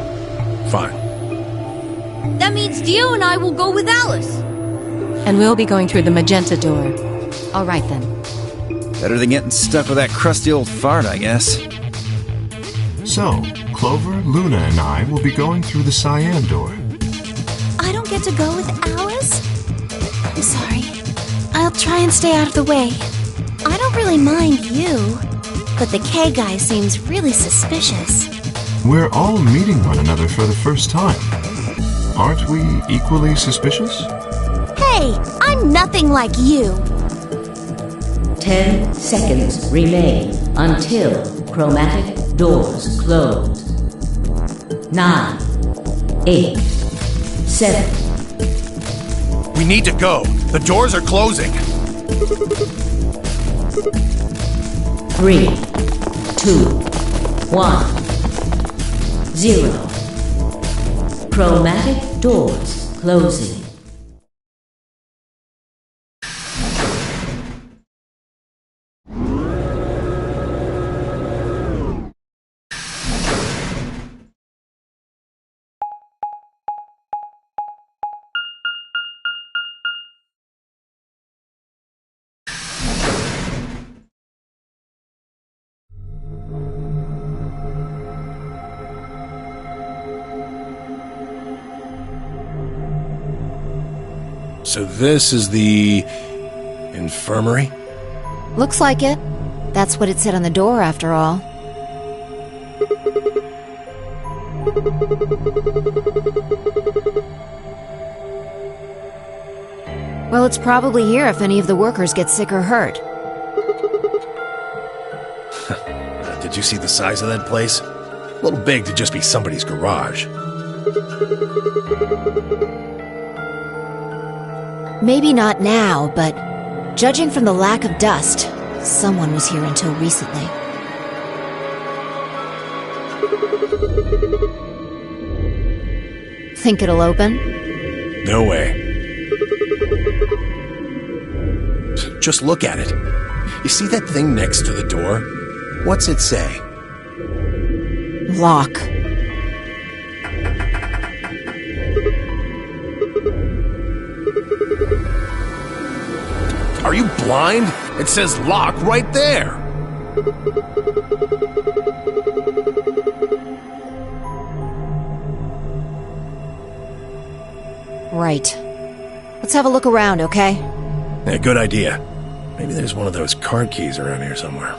Fine. That means Dio and I will go with Alice. And we'll be going through the magenta door. All right, then. Better than getting stuck with that crusty old fart, I guess. So, Clover, Luna, and I will be going through the cyan door. I don't get to go with Alice? I'm sorry. I'll try and stay out of the way. I don't really mind you, but the K guy seems really suspicious. We're all meeting one another for the first time. Aren't we equally suspicious? Hey, I'm nothing like you. 10 seconds remain until chromatic doors close. 9, 8, 7. We need to go. The doors are closing. 3, 2, 1, 0. Chromatic doors closing. So this is the infirmary? Looks like it. That's what it said on the door, after all. Well, it's probably here if any of the workers get sick or hurt. Did you see the size of that place? A little big to just be somebody's garage. Maybe not now, but judging from the lack of dust, someone was here until recently. Think it'll open? No way. Just look at it. You see that thing next to the door? What's it say? Lock. Are you blind? It says lock right there. Right. Let's have a look around, okay? Yeah, good idea. Maybe there's one of those card keys around here somewhere.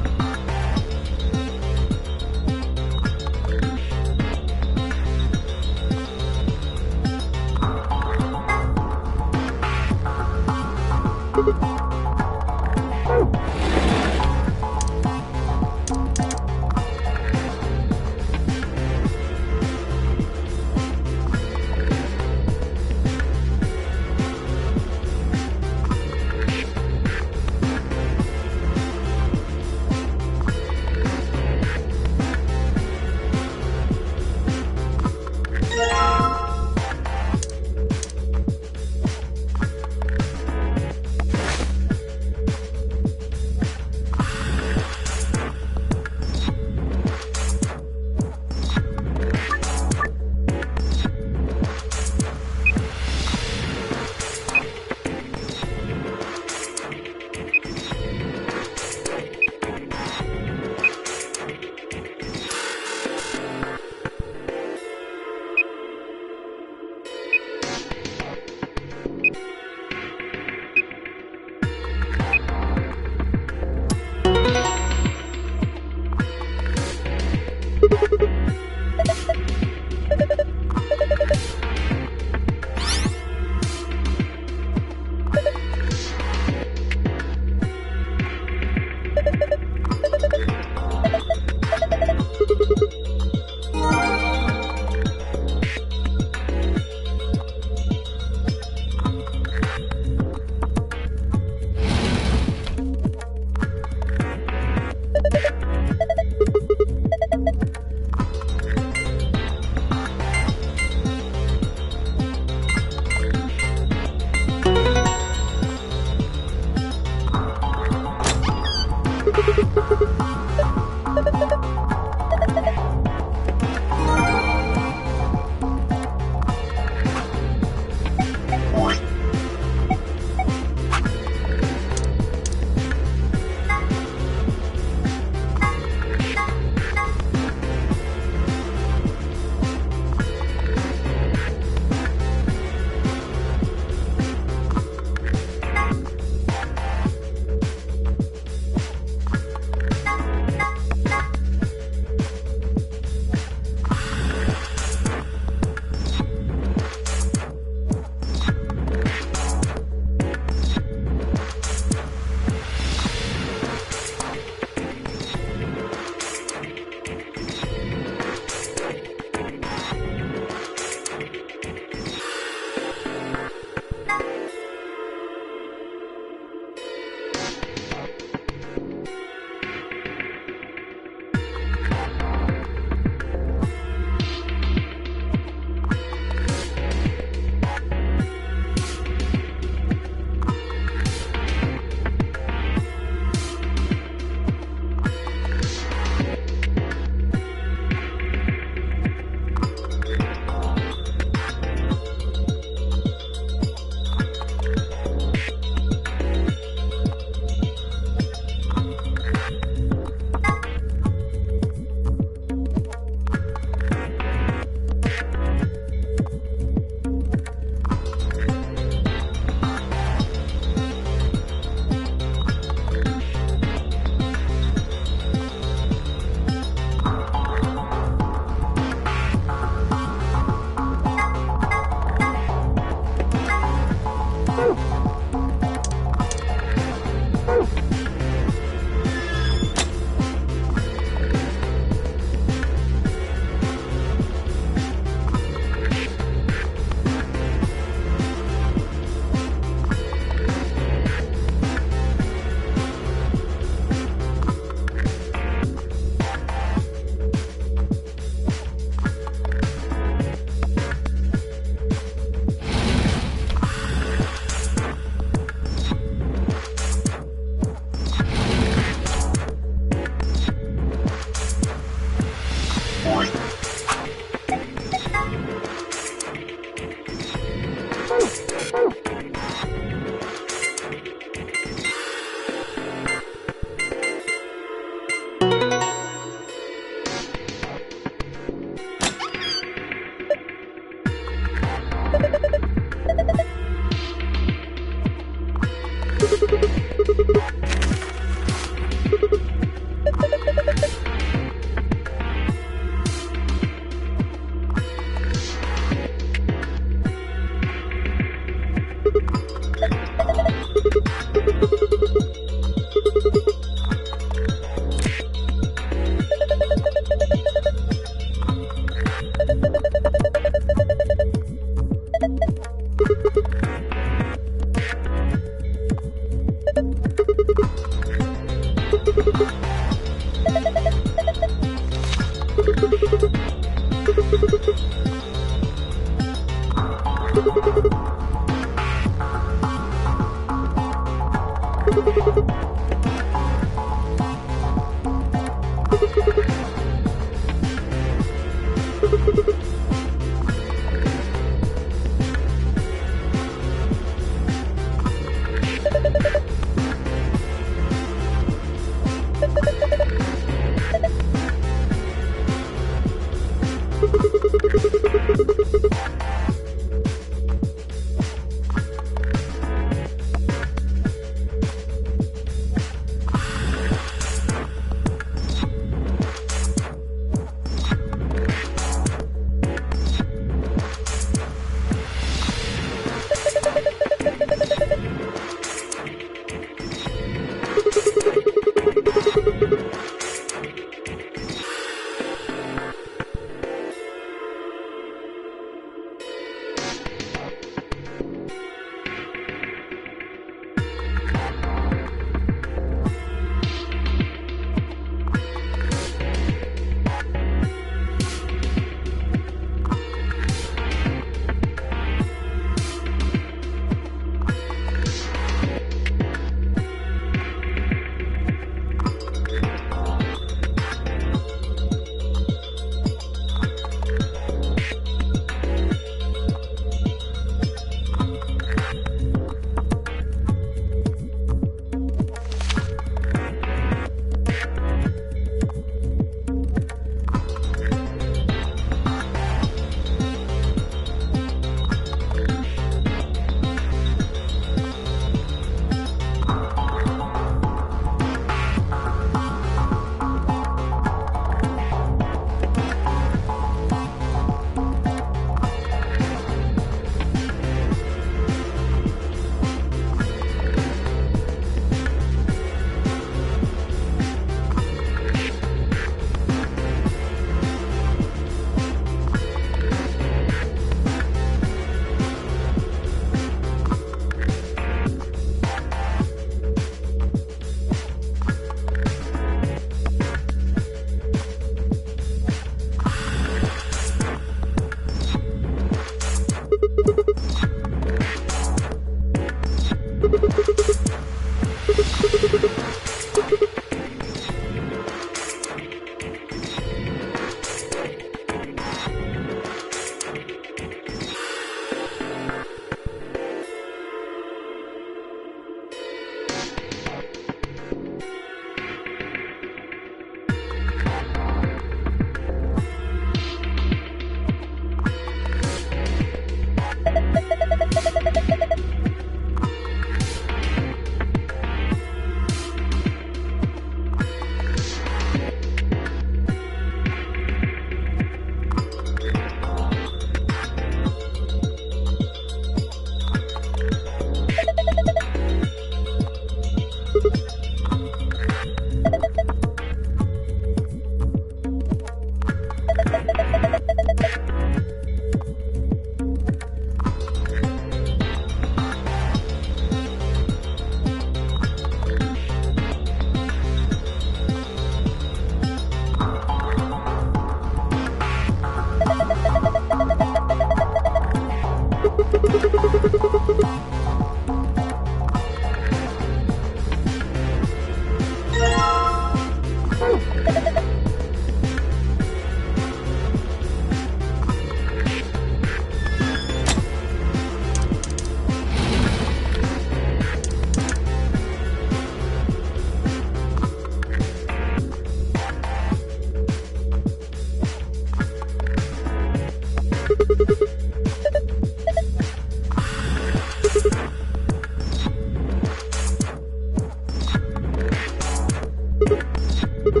You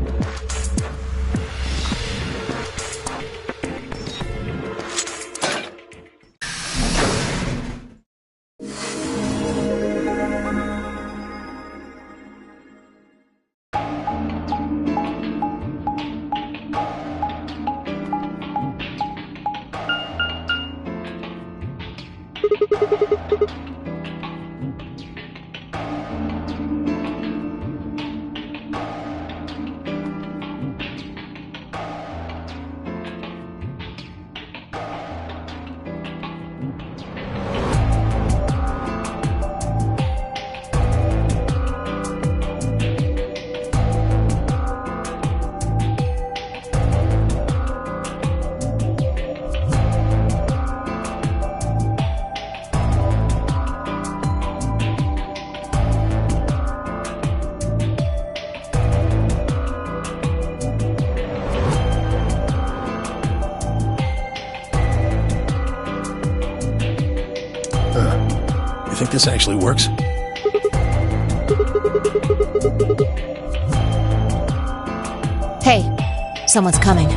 think this actually works? Hey, someone's coming.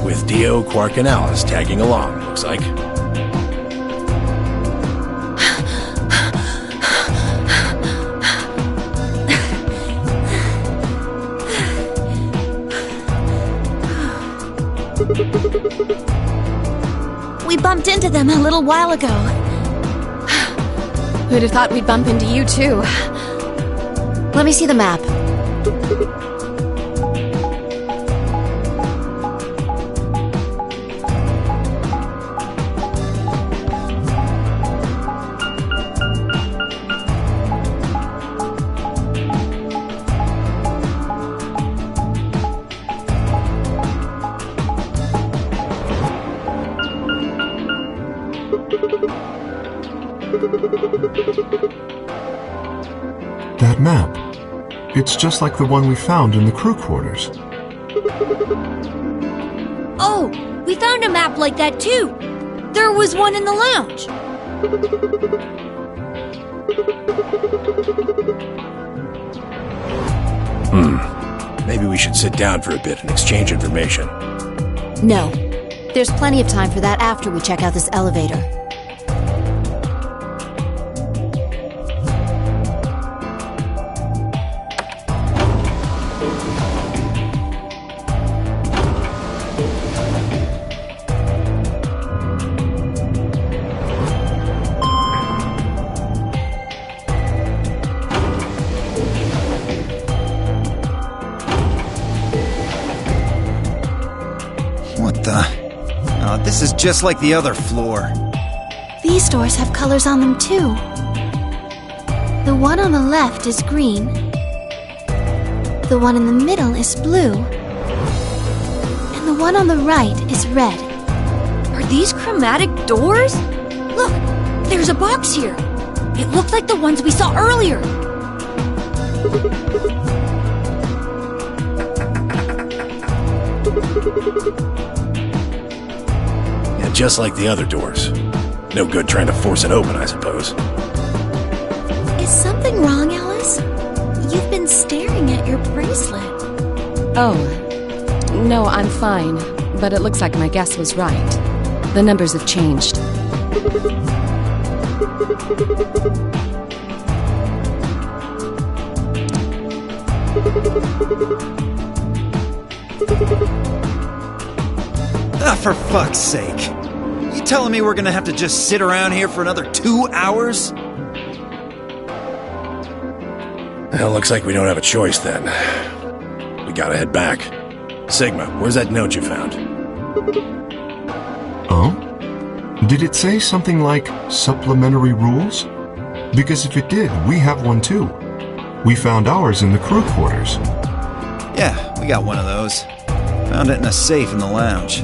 With Dio, Quark, and Alice tagging along, looks like. We bumped into them a little while ago. Who'd have thought we'd bump into you, too? Let me see the map. That map. It's just like the one we found in the crew quarters. Oh, we found a map like that too. There was one in the lounge. Maybe we should sit down for a bit and exchange information. No. There's plenty of time for that after we check out this elevator. What the? Oh, this is just like the other floor. These doors have colors on them too. The one on the left is green. The one in the middle is blue. And the one on the right is red. Are these chromatic doors? Look, there's a box here. It looked like the ones we saw earlier. Yeah, just like the other doors. No good trying to force it open, I suppose. Is something wrong, Alice? You've been staring at your bracelet. Oh, no, I'm fine. But it looks like my guess was right. The numbers have changed. Ah, for fuck's sake. You telling me we're gonna have to just sit around here for another 2 hours? Well, looks like we don't have a choice then. We gotta head back. Sigma, where's that note you found? Oh? Did it say something like supplementary rules? Because if it did, we have one too. We found ours in the crew quarters. Yeah, we got one of those. Found it in a safe in the lounge.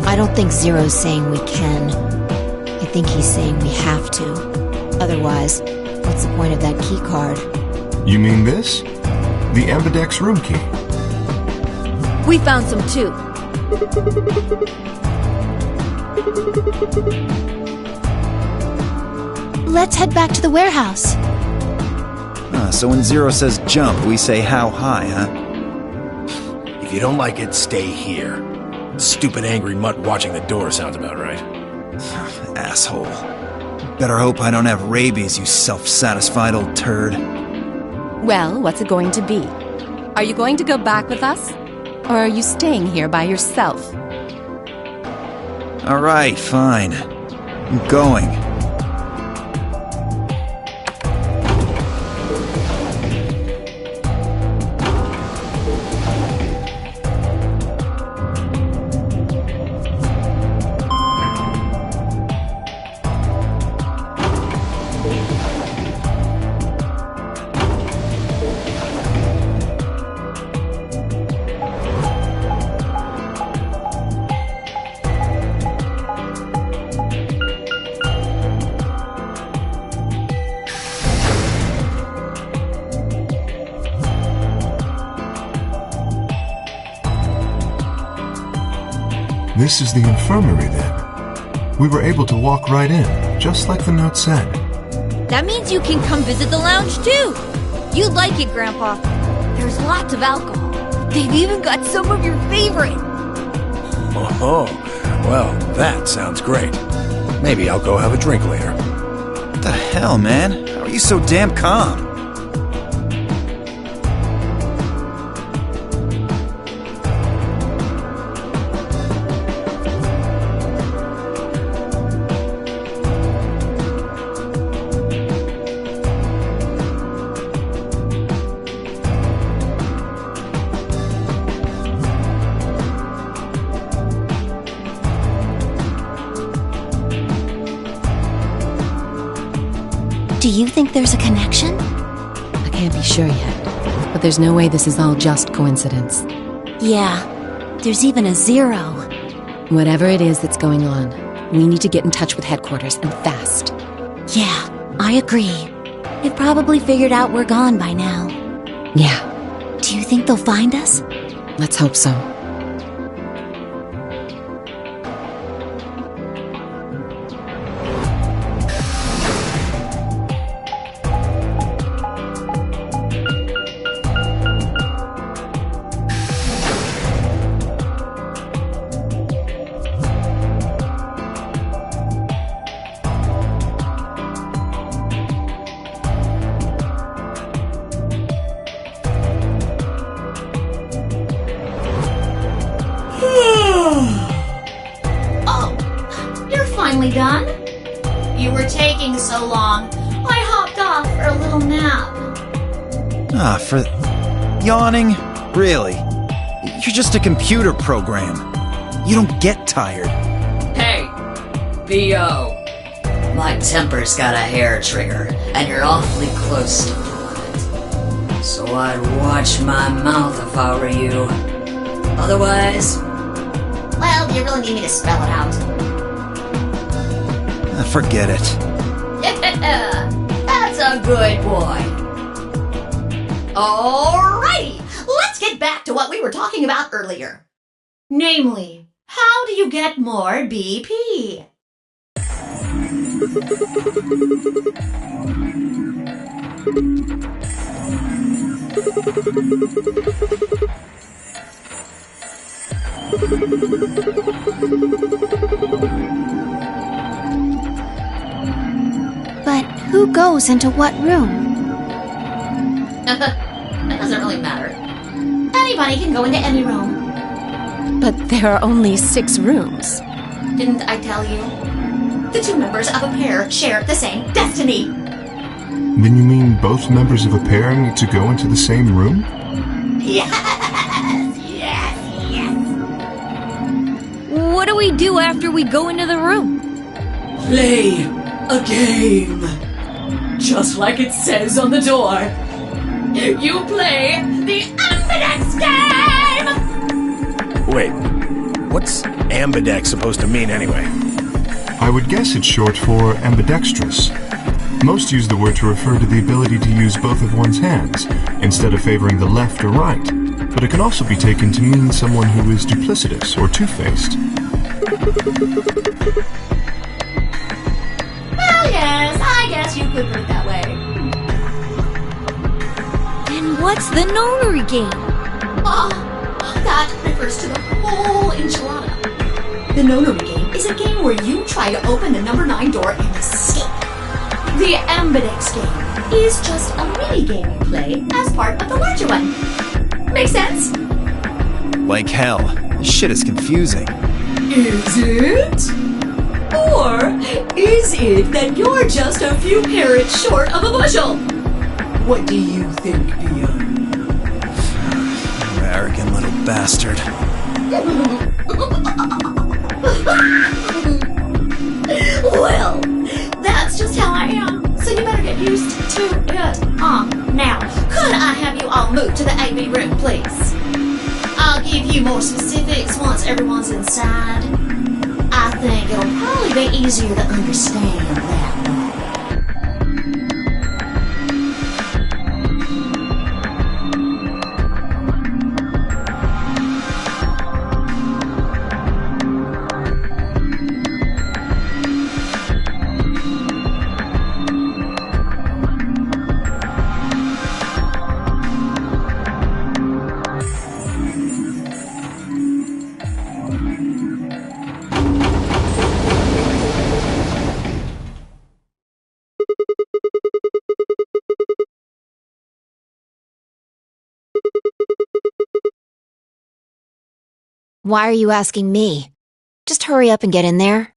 I don't think Zero's saying we can. I think he's saying we have to. Otherwise, what's the point of that key card? You mean this? The Ambidex room key. We found some too. Let's head back to the warehouse. So when Zero says jump, we say how high, huh? If you don't like it, stay here. Stupid angry mutt watching the door sounds about right. Asshole. Better hope I don't have rabies, you self-satisfied old turd. Well, what's it going to be? Are you going to go back with us? Or are you staying here by yourself? Alright, fine. I'm going. This is the infirmary then. We were able to walk right in, just like the note said. That means you can come visit the lounge too. You'd like it, Grandpa. There's lots of alcohol. They've even got some of your favorite. Oh, well, that sounds great. Maybe I'll go have a drink later. What the hell, man? How are you so damn calm? Do you think there's a connection? I can't be sure yet, but there's no way this is all just coincidence. Yeah, there's even a zero. Whatever it is that's going on, we need to get in touch with headquarters, and fast. Yeah, I agree. They've probably figured out we're gone by now. Yeah. Do you think they'll find us? Let's hope so. Done? You were taking so long. I hopped off for a little nap. For yawning? Really? You're just a computer program. You don't get tired. Hey, B.O. My temper's got a hair trigger, and you're awfully close to pulling it. So I'd watch my mouth if I were you. Otherwise... Well, do you really need me to spell it out? Forget it. Yeah, that's a good boy. Alrighty, let's get back to what we were talking about earlier. Namely, how do you get more BP? But who goes into what room? That doesn't really matter. Anybody can go into any room. But there are only 6 rooms. Didn't I tell you? The 2 members of a pair share the same destiny. Then you mean both members of a pair need to go into the same room? Yes. What do we do after we go into the room? Play a game. Just like it says on the door. You play the Ambidex game! Wait, what's ambidex supposed to mean anyway? I would guess it's short for ambidextrous. Most use the word to refer to the ability to use both of one's hands, instead of favoring the left or right. But it can also be taken to mean someone who is duplicitous or two-faced. Well, yes, I guess you could put it that way. And what's the nonary game? Oh, that refers to the whole enchilada. The nonary game is a game where you try to open the number 9 door and escape. The Ambidex game is just a mini game you play as part of the larger one. Make sense? Like hell. This shit is confusing. Is it? Or is it that you're just a few carrots short of a bushel? What do you think, Pia? You arrogant little bastard. Well, that's just how I am. So you better get used to it. Now, could I have you all move to the AB room, please? I'll give you more specifics once everyone's inside. I think it'll probably be easier to understand that way. Why are you asking me? Just hurry up and get in there.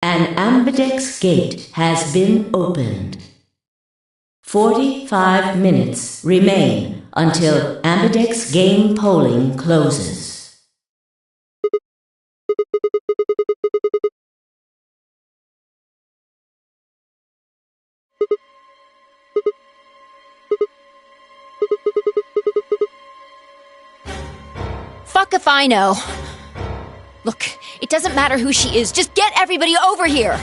An ambidex gate has been opened. 45 minutes remain until ambidex game polling closes. Fuck if I know. Look, it doesn't matter who she is. Just get everybody over here.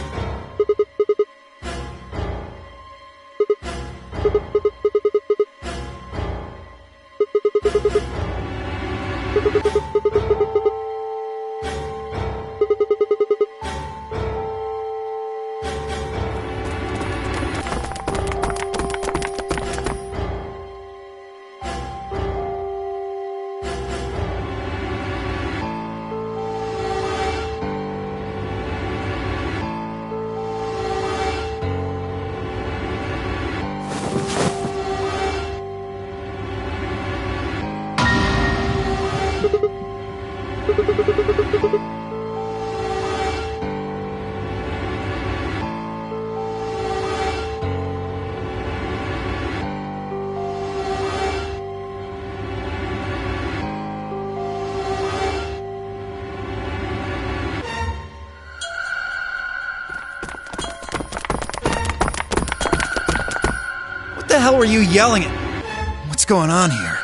What the hell were you yelling at? What's going on here?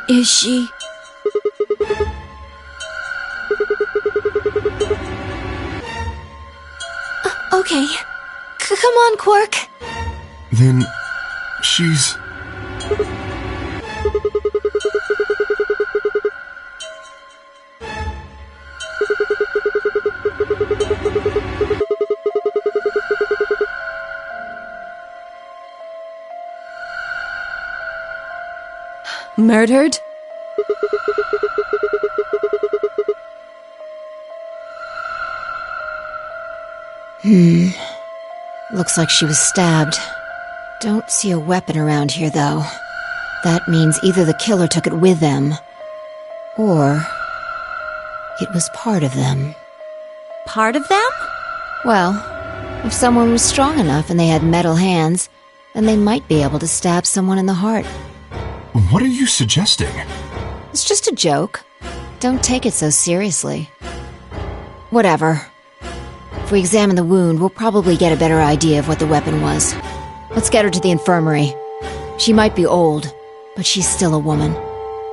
Is she? Okay. Come on, Quark. Then she's... Murdered? Looks like she was stabbed. Don't see a weapon around here, though. That means either the killer took it with them, or it was part of them. Part of them? Well, if someone was strong enough and they had metal hands, then they might be able to stab someone in the heart. What are you suggesting? It's just a joke. Don't take it so seriously. Whatever. If we examine the wound, we'll probably get a better idea of what the weapon was. Let's get her to the infirmary. She might be old, but she's still a woman.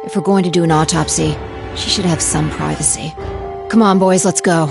If we're going to do an autopsy, she should have some privacy. Come on, boys, let's go.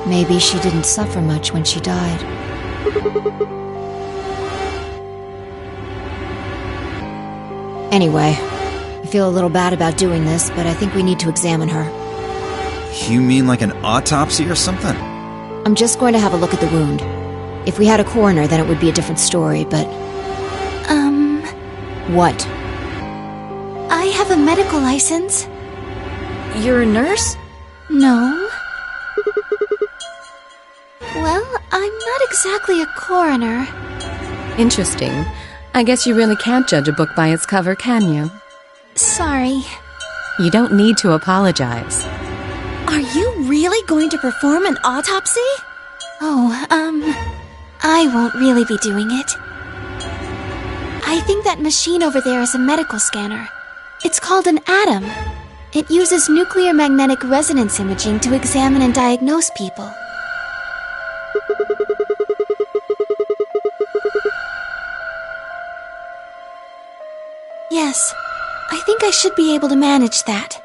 Maybe she didn't suffer much when she died. Anyway, I feel a little bad about doing this, but I think we need to examine her. You mean like an autopsy or something? I'm just going to have a look at the wound. If we had a coroner, then it would be a different story, but... What? I have a medical license. You're a nurse? No. Well, I'm not exactly a coroner. Interesting. I guess you really can't judge a book by its cover, can you? Sorry. You don't need to apologize. Are you really going to perform an autopsy? Oh, I won't really be doing it. I think that machine over there is a medical scanner. It's called an ATOM. It uses nuclear magnetic resonance imaging to examine and diagnose people. Yes, I think I should be able to manage that.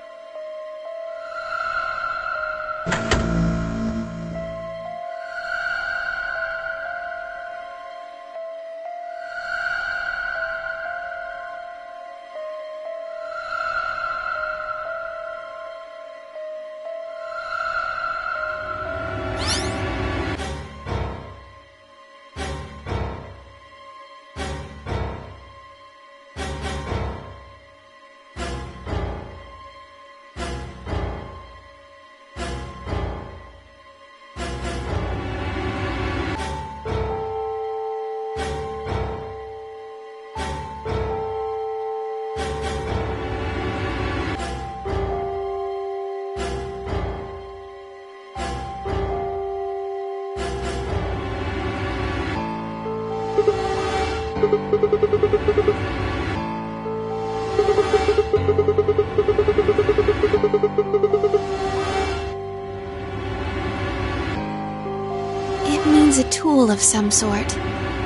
It means a tool of some sort.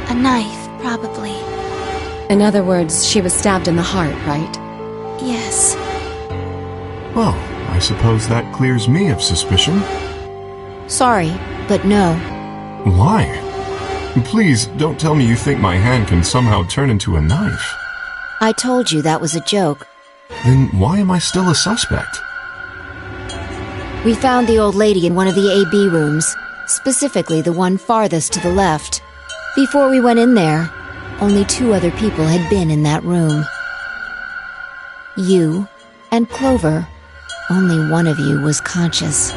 A knife, probably. In other words, she was stabbed in the heart, right? Yes. Well, I suppose that clears me of suspicion. Sorry, but no. Why? Please, don't tell me you think my hand can somehow turn into a knife. I told you that was a joke. Then why am I still a suspect? We found the old lady in one of the AB rooms, specifically the one farthest to the left. Before we went in there, only 2 other people had been in that room. You and Clover. Only one of you was conscious.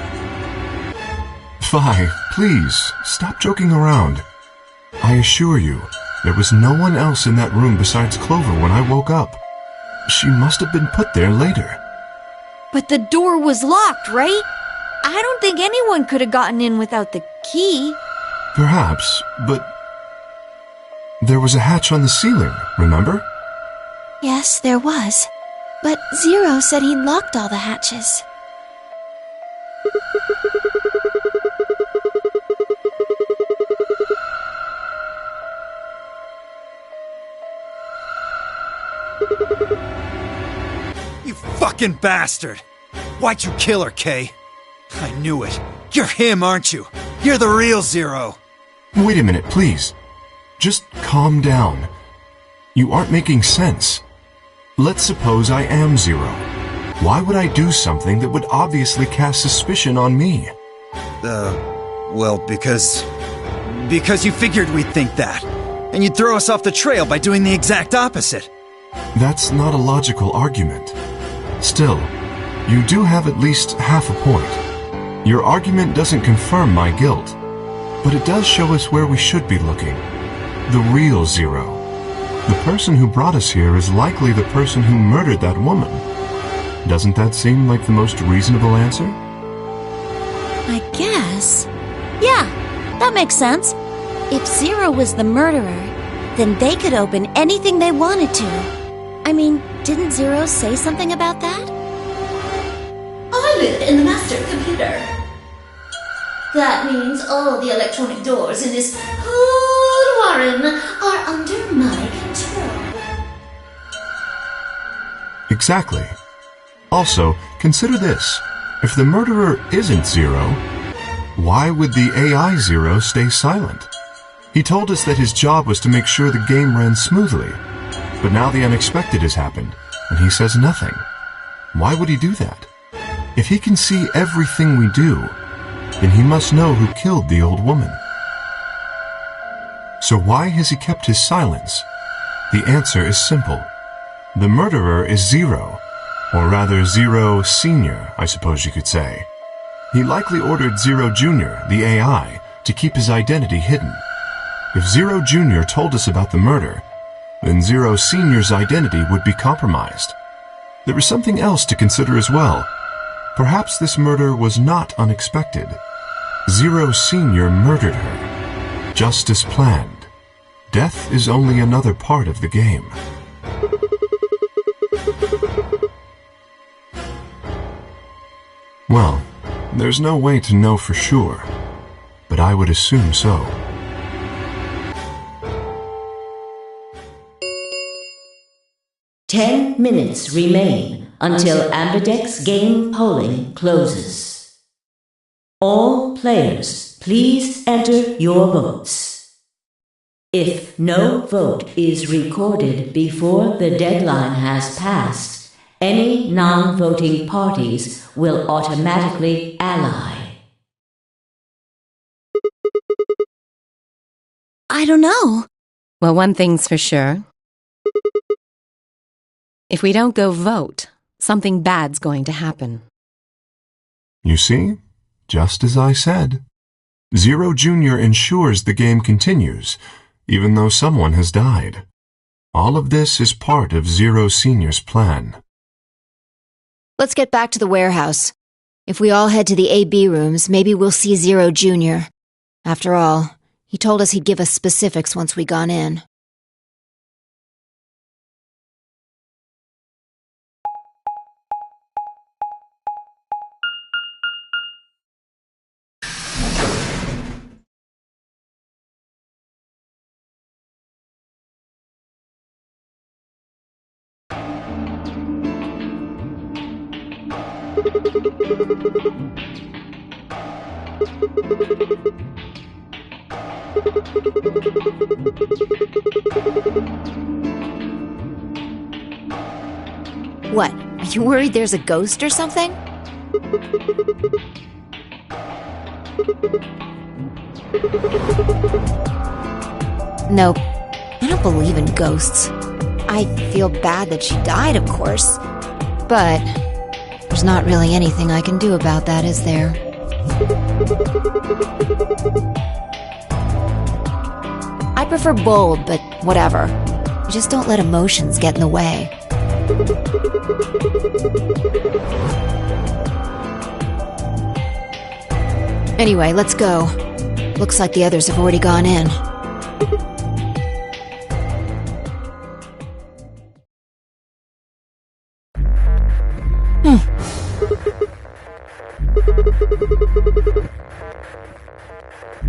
Fi, please, stop joking around. I assure you, there was no one else in that room besides Clover when I woke up. She must have been put there later. But the door was locked, right? I don't think anyone could have gotten in without the key. Perhaps, but there was a hatch on the ceiling, remember? Yes, there was. But Zero said he'd locked all the hatches. You fucking bastard! Why'd you kill her, Kay? I knew it. You're him, aren't you? You're the real Zero. Wait a minute, please. Just calm down. You aren't making sense. Let's suppose I am Zero. Why would I do something that would obviously cast suspicion on me? Well, because you figured we'd think that. And you'd throw us off the trail by doing the exact opposite. That's not a logical argument. Still, you do have at least half a point. Your argument doesn't confirm my guilt, but it does show us where we should be looking. The real Zero. The person who brought us here is likely the person who murdered that woman. Doesn't that seem like the most reasonable answer? I guess. Yeah, that makes sense. If Zero was the murderer, then they could open anything they wanted to. I mean, didn't Zero say something about that? I live in the master computer. That means all the electronic doors in this whole warren are under my control. Exactly. Also, consider this. If the murderer isn't Zero, why would the AI Zero stay silent? He told us that his job was to make sure the game ran smoothly. But now the unexpected has happened, and he says nothing. Why would he do that? If he can see everything we do, then he must know who killed the old woman. So why has he kept his silence? The answer is simple. The murderer is Zero, or rather Zero Senior, I suppose you could say. He likely ordered Zero Junior, the AI, to keep his identity hidden. If Zero Junior told us about the murder, then Zero Senior's identity would be compromised. There is something else to consider as well. Perhaps this murder was not unexpected. Zero Senior murdered her, just as planned. Death is only another part of the game. Well, there's no way to know for sure, but I would assume so. Ten minutes remain until Ambidex game polling closes. All players, please enter your votes. If no vote is recorded before the deadline has passed, any non-voting parties will automatically ally. I don't know. Well, one thing's for sure. If we don't go vote, something bad's going to happen. You see? Just as I said. Zero Junior ensures the game continues, even though someone has died. All of this is part of Zero Senior's plan. Let's get back to the warehouse. If we all head to the AB rooms, maybe we'll see Zero Junior. After all, he told us he'd give us specifics once we got in. What? Are you worried there's a ghost or something? Nope. I don't believe in ghosts. I feel bad that she died, of course. But there's not really anything I can do about that, is there? I prefer bold, but whatever. Just don't let emotions get in the way. Anyway, let's go. Looks like the others have already gone in.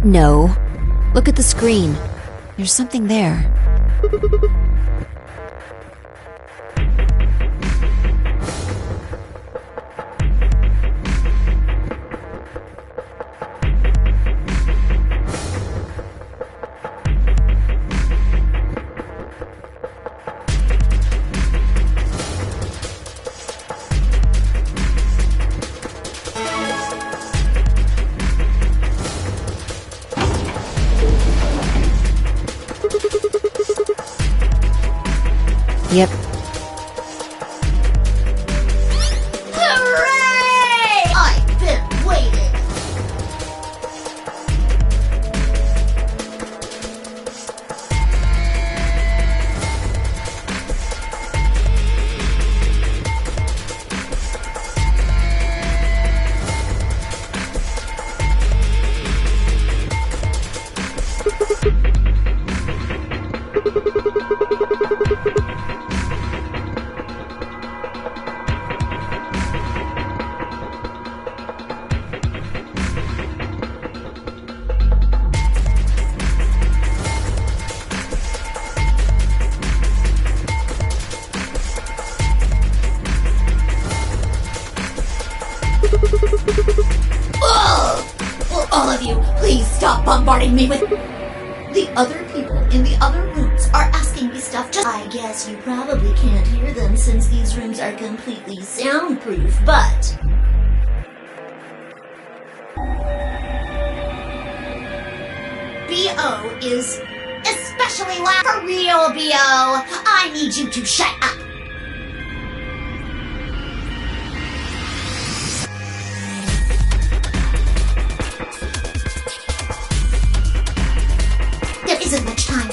No. Look at the screen. There's something there. Yep. Hooray! I've been waiting. Will all of you please stop bombarding me with... The other people in the other rooms are asking me stuff just... I guess you probably can't hear them since these rooms are completely soundproof, but... B.O. is especially loud. For real, B.O. I need you to shut up. There isn't much time.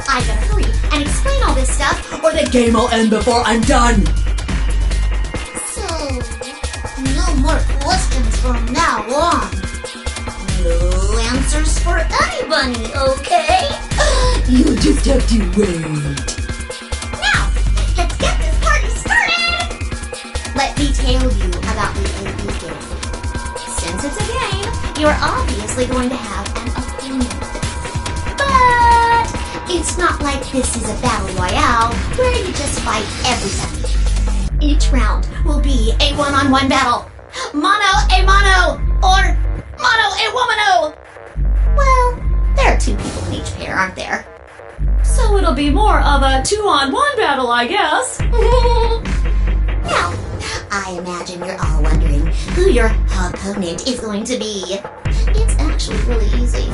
I gotta hurry and explain all this stuff, or the game will end before I'm done. So, no more questions from now on. No answers for anybody, okay? You just have to wait. Now, let's get this party started! Let me tell you about the AB game. Since it's a game, you're obviously going to have an opinion. But it's not like this is a battle royale where you just fight everybody. Each round will be a one-on-one battle. Mono a mono, or mono a womano. Well, there are two people in each pair, aren't there? So it'll be more of a 2-on-1 battle, I guess. Now, I imagine you're all wondering who your opponent is going to be. It's actually really easy.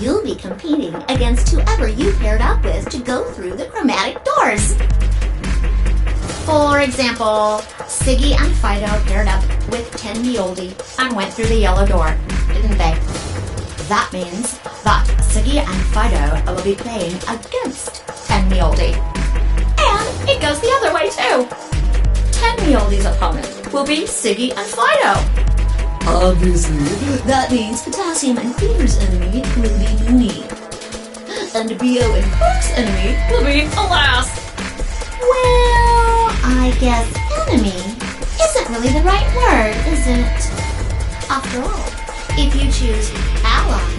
You'll be competing against whoever you paired up with to go through the chromatic doors. For example, Siggy and Fido paired up with Tenmioldi and went through the yellow door, didn't they? That means that Siggy and Fido will be playing against Tenmioldi. And it goes the other way too. Tenmioldi's opponent will be Siggy and Fido. Obviously, that means Potassium and Cleaver's enemy will be Mooney. And B.O. and Hook's enemy will be Alas. Well, I guess enemy isn't really the right word, is it? After all, if you choose ally,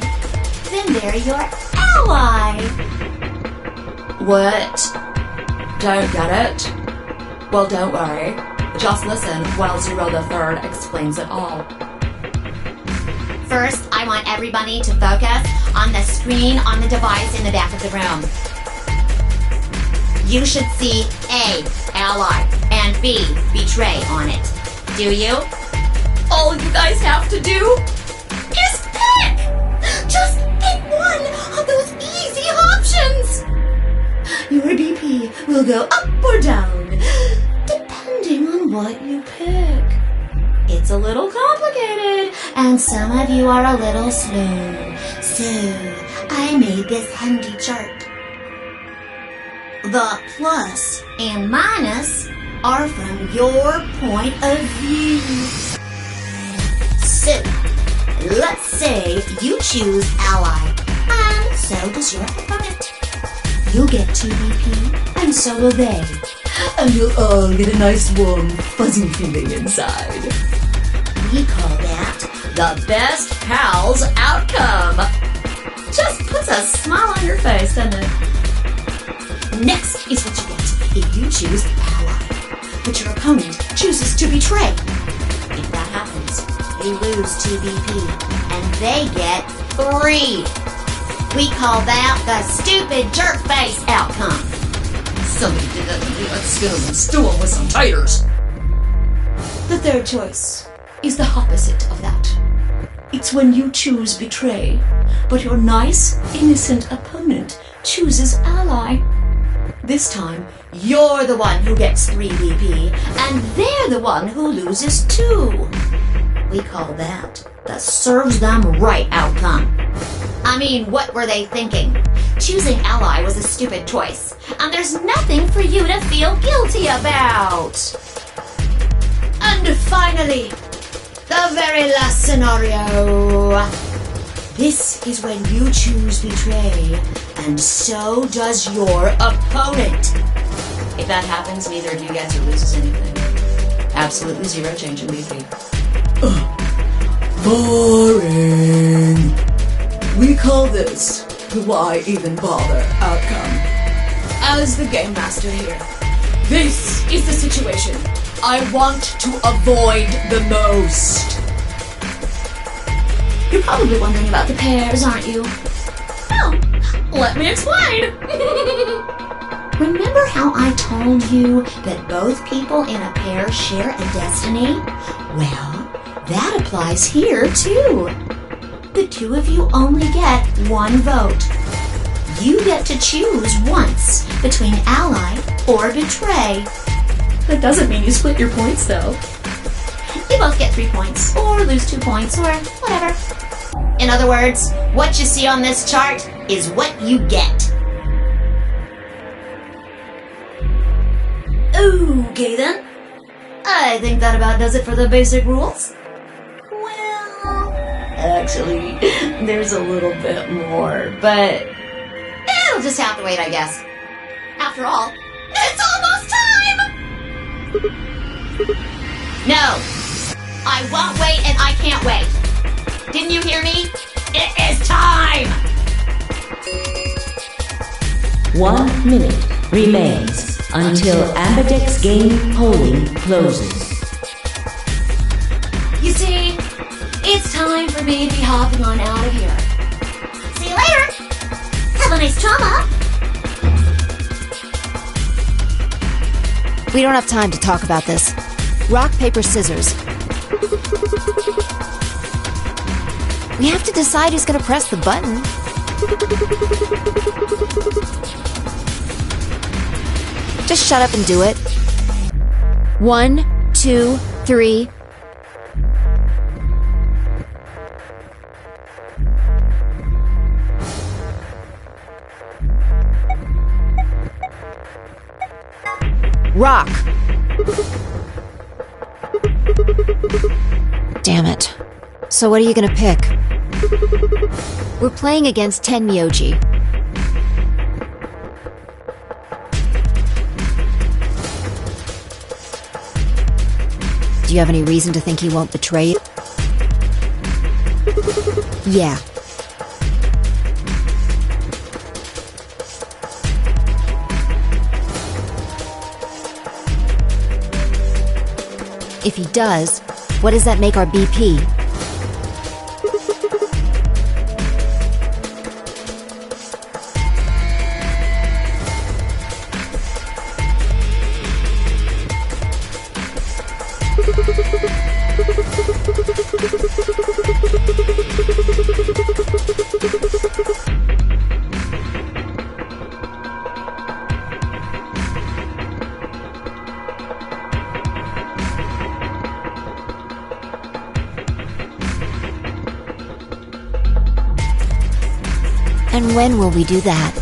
then they're your ally. What? Don't get it? Well, don't worry. Just listen while Zero the Third explains it all. First, I want everybody to focus on the screen on the device in the back of the room. You should see A, ally, and B, betray on it. Do you? All you guys have to do is pick! Just pick one of those easy options! Your BP will go up or down, depending on what you pick. It's a little complicated, and some of you are a little slow. So, I made this handy chart. The plus and minus are from your point of view. So, let's say you choose ally, and so does your opponent. You'll get 2 BP, and so will they. And you'll all get a nice warm, fuzzy feeling inside. We call that the best pals outcome. Just puts a smile on your face, doesn't it? Next is what you get if you choose ally, but your opponent chooses to betray. If that happens, they lose 2 BP, and they get 3. We call that the stupid jerk face outcome. Somebody did that to me. Let's skin him and stew him with some taters. The third choice is the opposite of that. It's when you choose betray, but your nice, innocent opponent chooses ally. This time, you're the one who gets 3 BP, and they're the one who loses 2. We call that the serves them right outcome. I mean, what were they thinking? Choosing ally was a stupid choice, and there's nothing for you to feel guilty about. And finally, the very last scenario. This is when you choose betray, and so does your opponent. If that happens, neither of you gets or loses anything. Absolutely 0 change in BP. Boring. We call this the why even bother outcome. As the game master here, this is the situation I want to avoid the most. You're probably wondering about the pairs, aren't you? Well, let me explain. Remember how I told you that both people in a pair share a destiny? Well, that applies here too. The 2 of you only get 1 vote. You get to choose once between ally or betray. That doesn't mean you split your points, though. You both get 3 points, or lose 2 points, or whatever. In other words, what you see on this chart is what you get. Okay then. I think that about does it for the basic rules. Actually, there's a little bit more, but it'll just have to wait, I guess. After all, it's almost time! No, I won't wait and I can't wait. Didn't you hear me? It is time! 1 minute remains until Ambidex game polling closes. You see, it's time for me to be hopping on out of here. See you later! Have a nice trauma! We don't have time to talk about this. Rock, paper, scissors. We have to decide who's gonna press the button. Just shut up and do it. 1, 2, 3... Rock! Damn it. So what are you gonna pick? We're playing against Tenmyoji. Do you have any reason to think he won't betray you? Yeah. If he does, what does that make our BP? And when will we do that?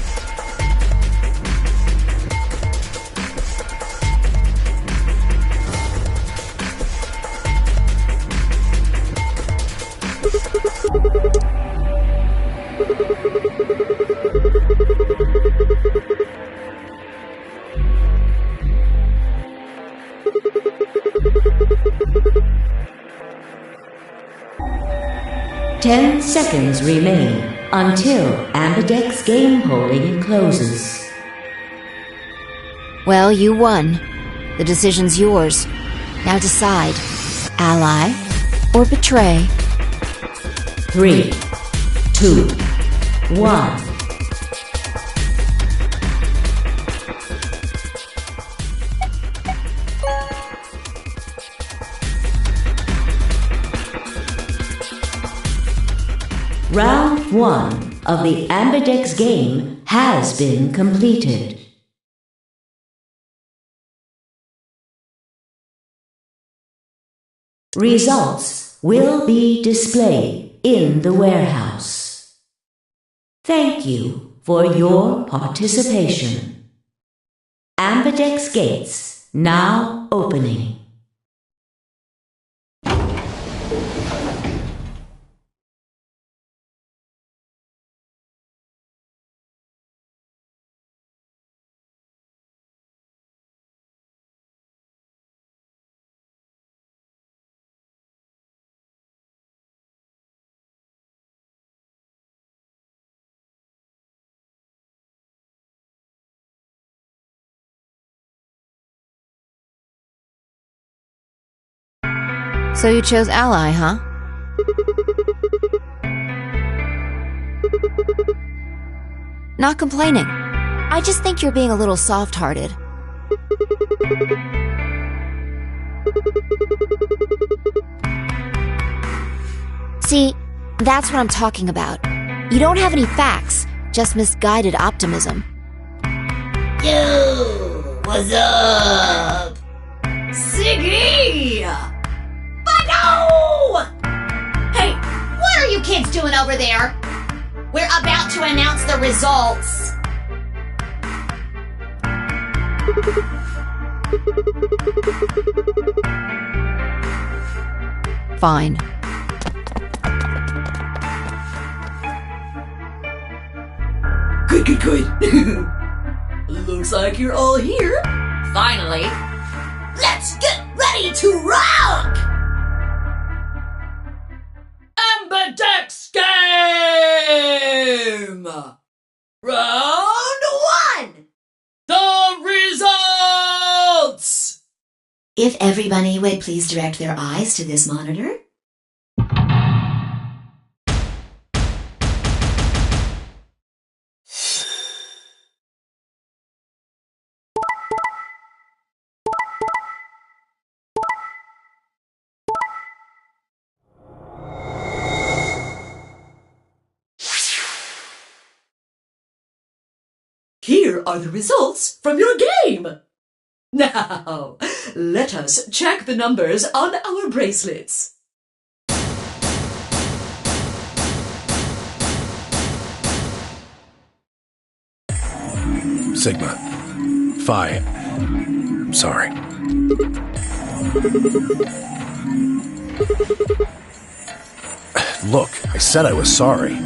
Ten seconds remain until Ambidex game polling closes. Well, you won. The decision's yours. Now decide. Ally or betray? 3, 2, 1. Round 1 of the Ambidex game has been completed. Results will be displayed in the warehouse. Thank you for your participation. Ambidex gates now opening. So you chose Ally, huh? Not complaining. I just think you're being a little soft-hearted. See, that's what I'm talking about. You don't have any facts, just misguided optimism. Yo, what's up? Siggy! No! Hey, what are you kids doing over there? We're about to announce the results. Fine. Good. Looks like you're all here. Finally. Let's get ready to rock! Ambidex game! Round 1! The results! If everybody would please direct their eyes to this monitor. Here are the results from your game. Now, let us check the numbers on our bracelets. Sigma. Phi. Sorry. Look, I said I was sorry.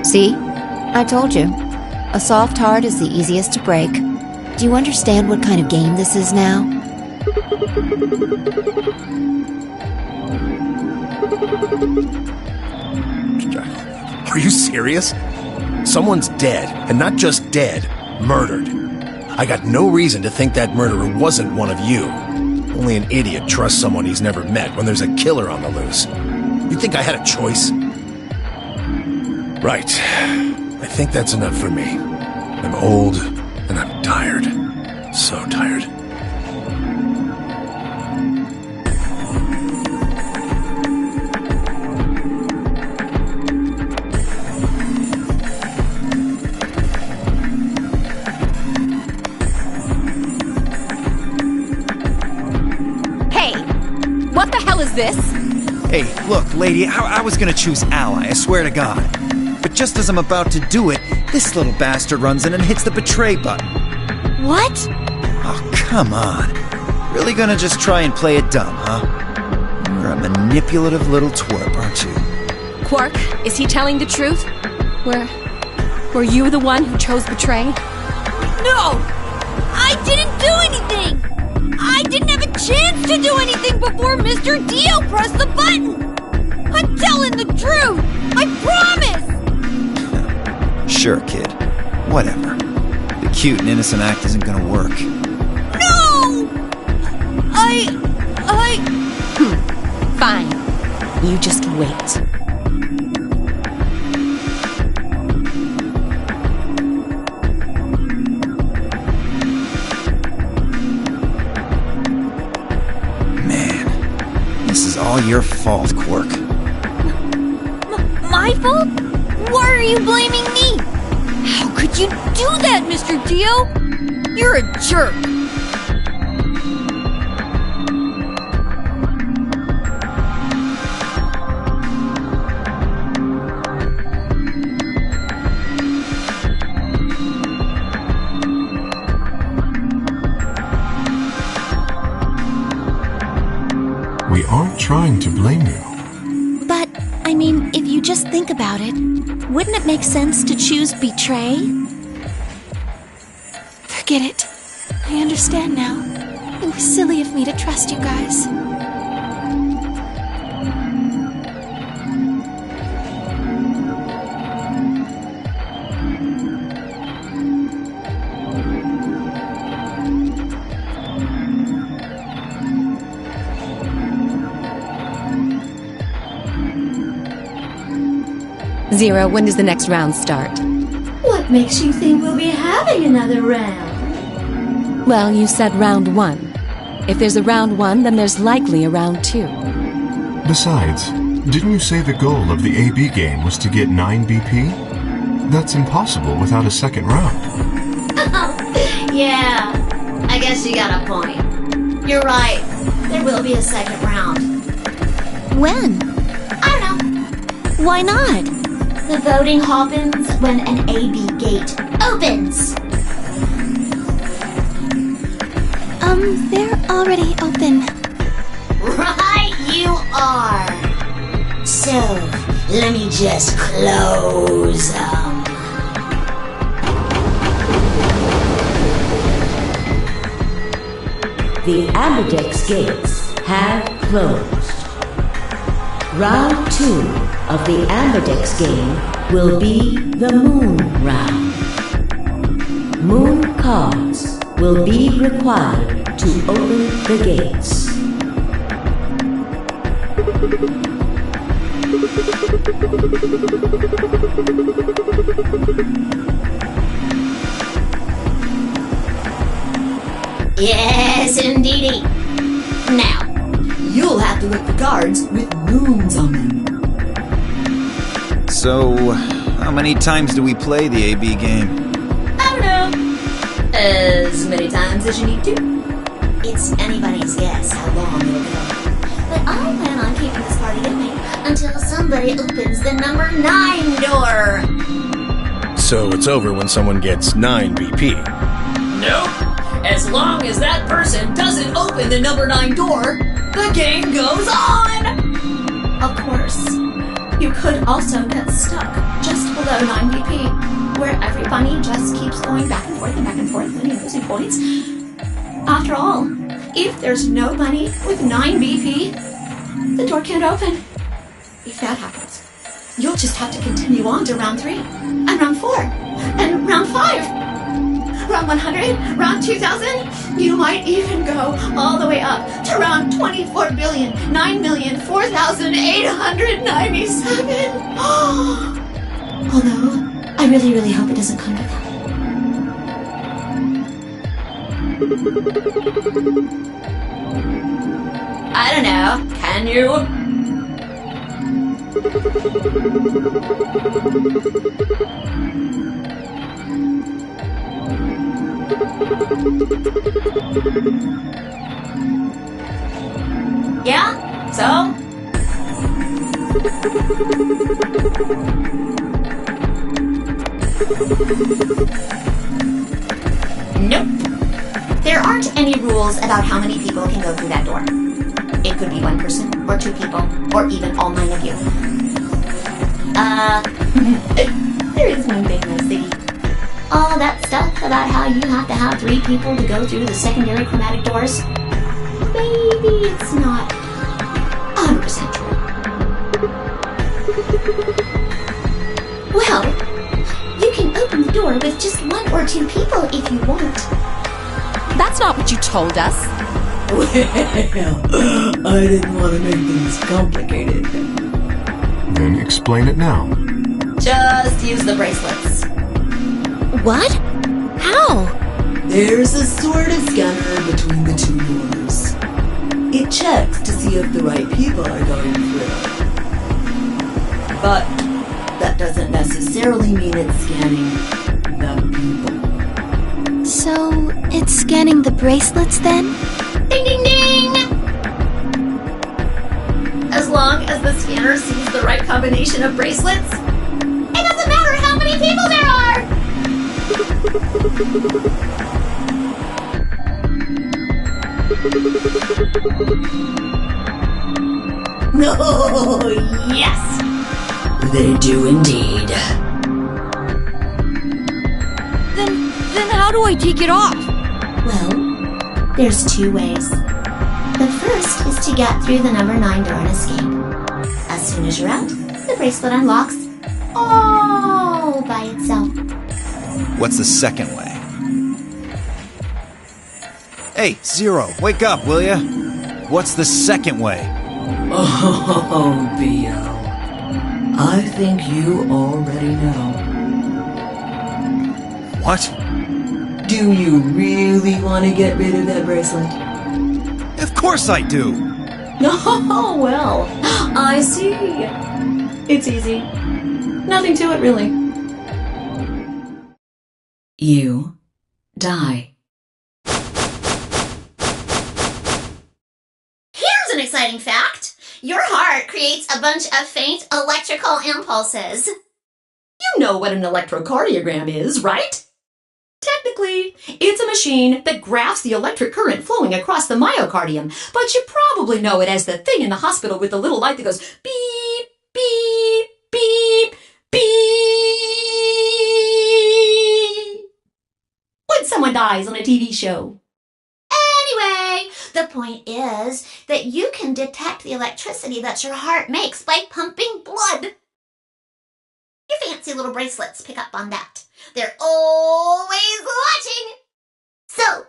See? I told you. A soft heart is the easiest to break. Do you understand what kind of game this is now? Are you serious? Someone's dead, and not just dead, murdered. I got no reason to think that murderer wasn't one of you. Only an idiot trusts someone he's never met when there's a killer on the loose. You think I had a choice? Right. I think that's enough for me. I'm old, and I'm tired. So tired. What the hell is this? Hey, look, lady, I was gonna choose Ally, I swear to God. But just as I'm about to do it, this little bastard runs in and hits the betray button. What? Oh, come on. Really gonna just try and play it dumb, huh? You're a manipulative little twerp, aren't you? Quark, is he telling the truth? Were you the one who chose betray? No! I didn't do anything! I didn't have a chance to do anything before Mr. Dio pressed the button! I'm telling the truth! I promise! Sure, kid. Whatever. The cute and innocent act isn't gonna work. No! Fine. You just wait. This is all your fault, Quark. My fault? Why are you blaming me? How could you do that, Mr. Dio? You're a jerk. We aren't trying to blame you. But, I mean, if you just think about it, wouldn't it make sense to choose betray? Forget it. I understand now. It was silly of me to trust you guys. Zero, when does the next round start? What makes you think we'll be having another round? Well, you said round 1. If there's a round 1, then there's likely a round 2. Besides, didn't you say the goal of the AB game was to get 9 BP? That's impossible without a second round. Yeah, I guess you got a point. You're right. There will be a second round. When? I don't know. Why not? The voting happens when an AB gate opens. They're already open. Right you are. So, let me just close them. The Ambidex gates have closed. Round 2 of the Ambidex game will be the Moon Round. Moon cards will be required to open the gates. Yes, indeedy. Now, you'll have to look for cards with moons on them. So, how many times do we play the AB game? I don't know. As many times as you need to. It's anybody's guess how long it'll go. But I plan on keeping this party going until somebody opens the number 9 door. So it's over when someone gets 9 BP. Nope. As long as that person doesn't open the number 9 door, the game goes on! Of course, you could also get stuck just below 9 BP, where every bunny just keeps going back and forth, winning and losing points. After all, if there's no bunny with 9 BP, the door can't open. If that happens, you'll just have to continue on to round 3, and round 4, and round 5. round 100, round 2000. You might even go all the way up to round 24,009,004,897. Although, I really, really hope it doesn't come to that. I don't know. Can you? Yeah? So? Nope. There aren't any rules about how many people can go through that door. It could be one person, or two people, or even all 9 of you. There is one thing though, Siggy. All that stuff about how you have to have 3 people to go through the secondary chromatic doors, maybe it's not 100% true. Well, you can open the door with just 1 or 2 people if you want. That's not what you told us. Well, I didn't want to make things complicated. Then explain it now. Just use the bracelets. What? How? There's a sort of scanner between the 2 doors. It checks to see if the right people are going through. But that doesn't necessarily mean it's scanning the people. So, it's scanning the bracelets then? Ding ding ding! As long as the scanner sees the right combination of bracelets, it doesn't matter how many people there are! No, Yes! they do indeed. Then how do I take it off? Well, there's 2 ways. The first is to get through the number 9 door and escape. As soon as you're out, the bracelet unlocks all by itself. What's the second way? Hey, Zero, wake up, will ya? What's the second way? Oh, B.O. I think you already know. What? Do you really want to get rid of that bracelet? Of course I do! Oh, well, I see. It's easy. Nothing to it, really. You die. Here's an exciting fact. Your heart creates a bunch of faint electrical impulses. You know what an electrocardiogram is, right? Technically, it's a machine that graphs the electric current flowing across the myocardium, but you probably know it as the thing in the hospital with the little light that goes beep, beep, beep, beep when someone dies on a TV show. Anyway, the point is that you can detect the electricity that your heart makes by pumping blood. Your fancy little bracelets pick up on that. They're always watching. So,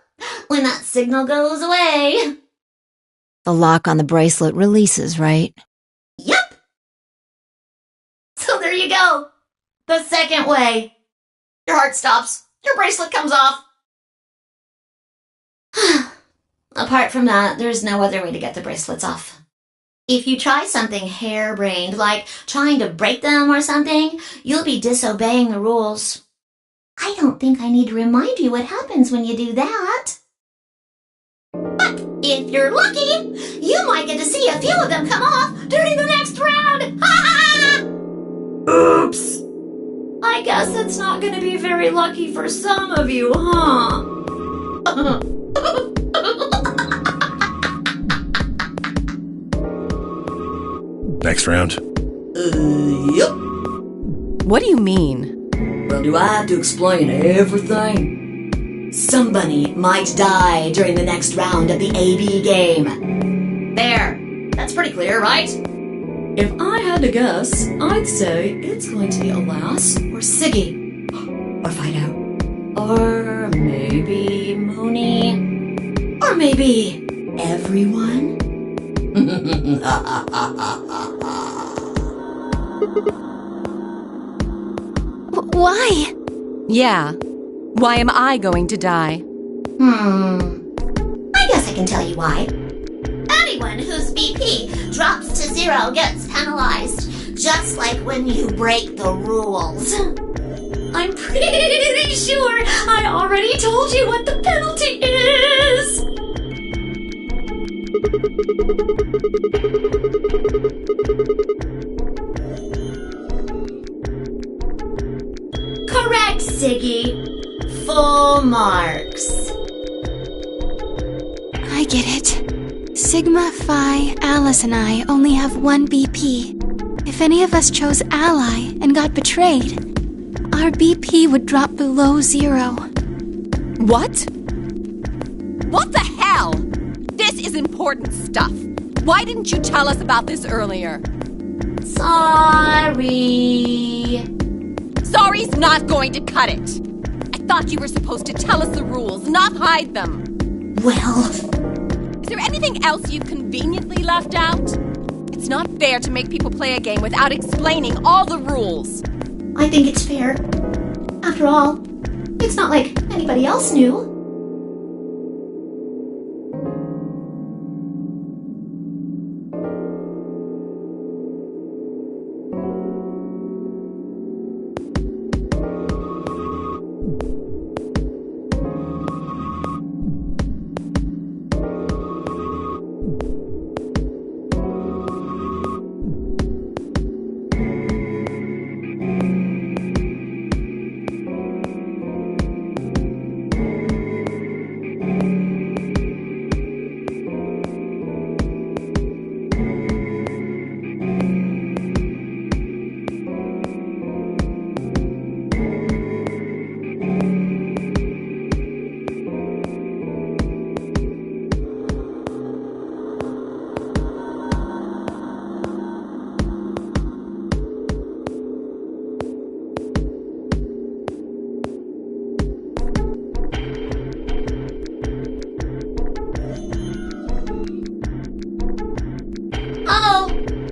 when that signal goes away... The lock on the bracelet releases, right? Yep. So there you go. The second way. Your heart stops. Your bracelet comes off. Apart from that, there's no other way to get the bracelets off. If you try something harebrained, like trying to break them or something, you'll be disobeying the rules. I don't think I need to remind you what happens when you do that. But if you're lucky, you might get to see a few of them come off during the next round. Ha ha! Oops. I guess it's not going to be very lucky for some of you, huh? Next round. Yep. What do you mean? Well, do I have to explain everything? Somebody might die during the next round of the AB game. There. That's pretty clear, right? If I had to guess, I'd say it's going to be Alas or Siggy. Or Fido. Or maybe Mooney? Or maybe everyone? Why? Yeah. Why am I going to die? I guess I can tell you why. Anyone whose BP drops to 0 gets penalized, just like when you break the rules. I'm pretty sure I already told you what the penalty is. Correct, Siggy. Full marks. I get it. Sigma, Phi, Alice, and I only have 1 BP. If any of us chose Ally and got betrayed, our BP would drop below 0. What? What the hell? This is important stuff. Why didn't you tell us about this earlier? Sorry. Sorry's not going to cut it. I thought you were supposed to tell us the rules, not hide them. Well, is there anything else you've conveniently left out? It's not fair to make people play a game without explaining all the rules. I think it's fair. After all, it's not like anybody else knew.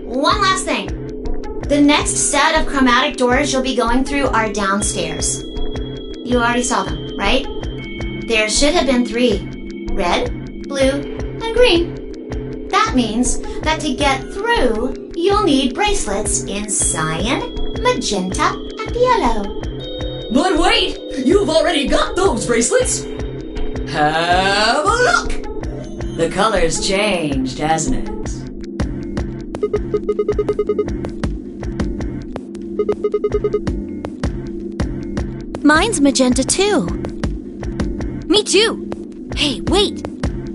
One last thing. The next set of chromatic doors you'll be going through are downstairs. You already saw them, right? There should have been 3. Red, blue, and green. That means that to get through, you'll need bracelets in cyan, magenta, and yellow. But wait! You've already got those bracelets! Have a look! The color's changed, hasn't it? Mine's magenta too. Me too. Hey, wait.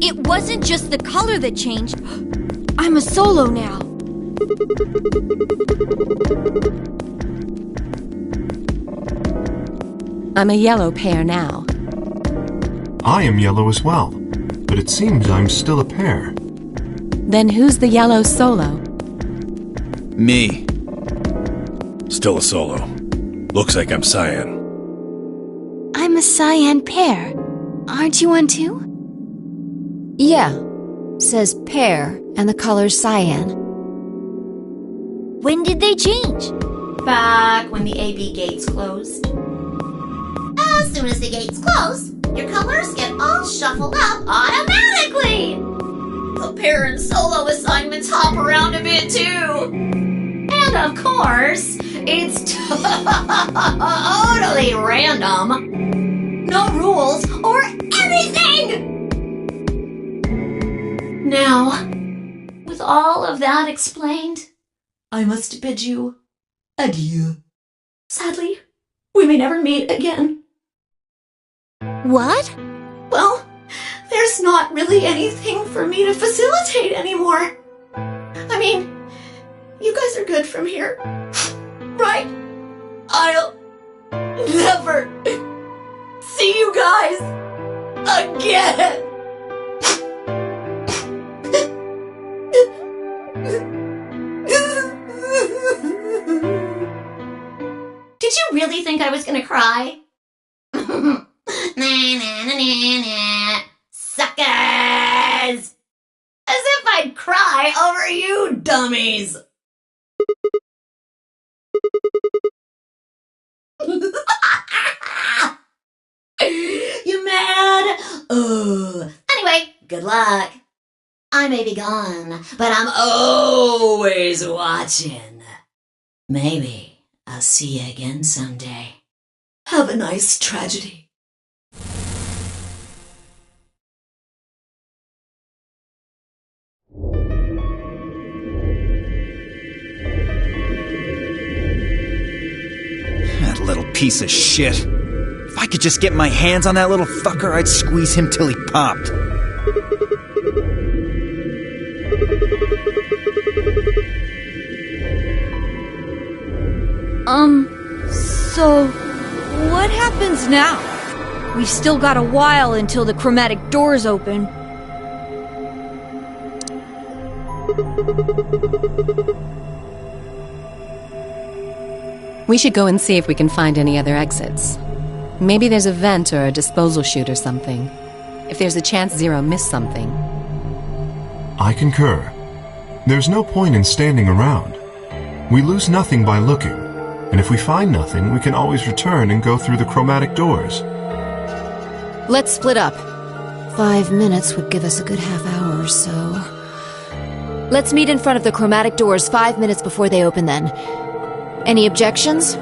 It wasn't just the color that changed. I'm a solo now. I'm a yellow pair now. I am yellow as well, but it seems I'm still a pair. Then who's the yellow solo? Me. Still a solo. Looks like I'm cyan. I'm a cyan pair. Aren't you one too? Yeah. Says pear, and the color's cyan. When did they change? Back when the AB gates closed. As soon as the gates close, your colors get all shuffled up automatically. The pair and solo assignments hop around a bit too. And of course, it's totally random. No rules or anything! Now, with all of that explained, I must bid you adieu. Sadly, we may never meet again. What? Well, there's not really anything for me to facilitate anymore. I mean, you guys are good from here, right? I'll never see you guys again. Did you really think I was gonna cry? dummies! You mad? Anyway, good luck. I may be gone, but I'm always watching. Maybe I'll see you again someday. Have a nice tragedy. That little piece of shit. If I could just get my hands on that little fucker, I'd squeeze him till he popped. So what happens now? We've still got a while until the chromatic doors open. We should go and see if we can find any other exits. Maybe there's a vent or a disposal chute or something. If there's a chance Zero missed something. I concur. There's no point in standing around. We lose nothing by looking, and if we find nothing, we can always return and go through the chromatic doors. Let's split up. 5 minutes would give us a good half hour or so. Let's meet in front of the chromatic doors 5 minutes before they open then. Any objections?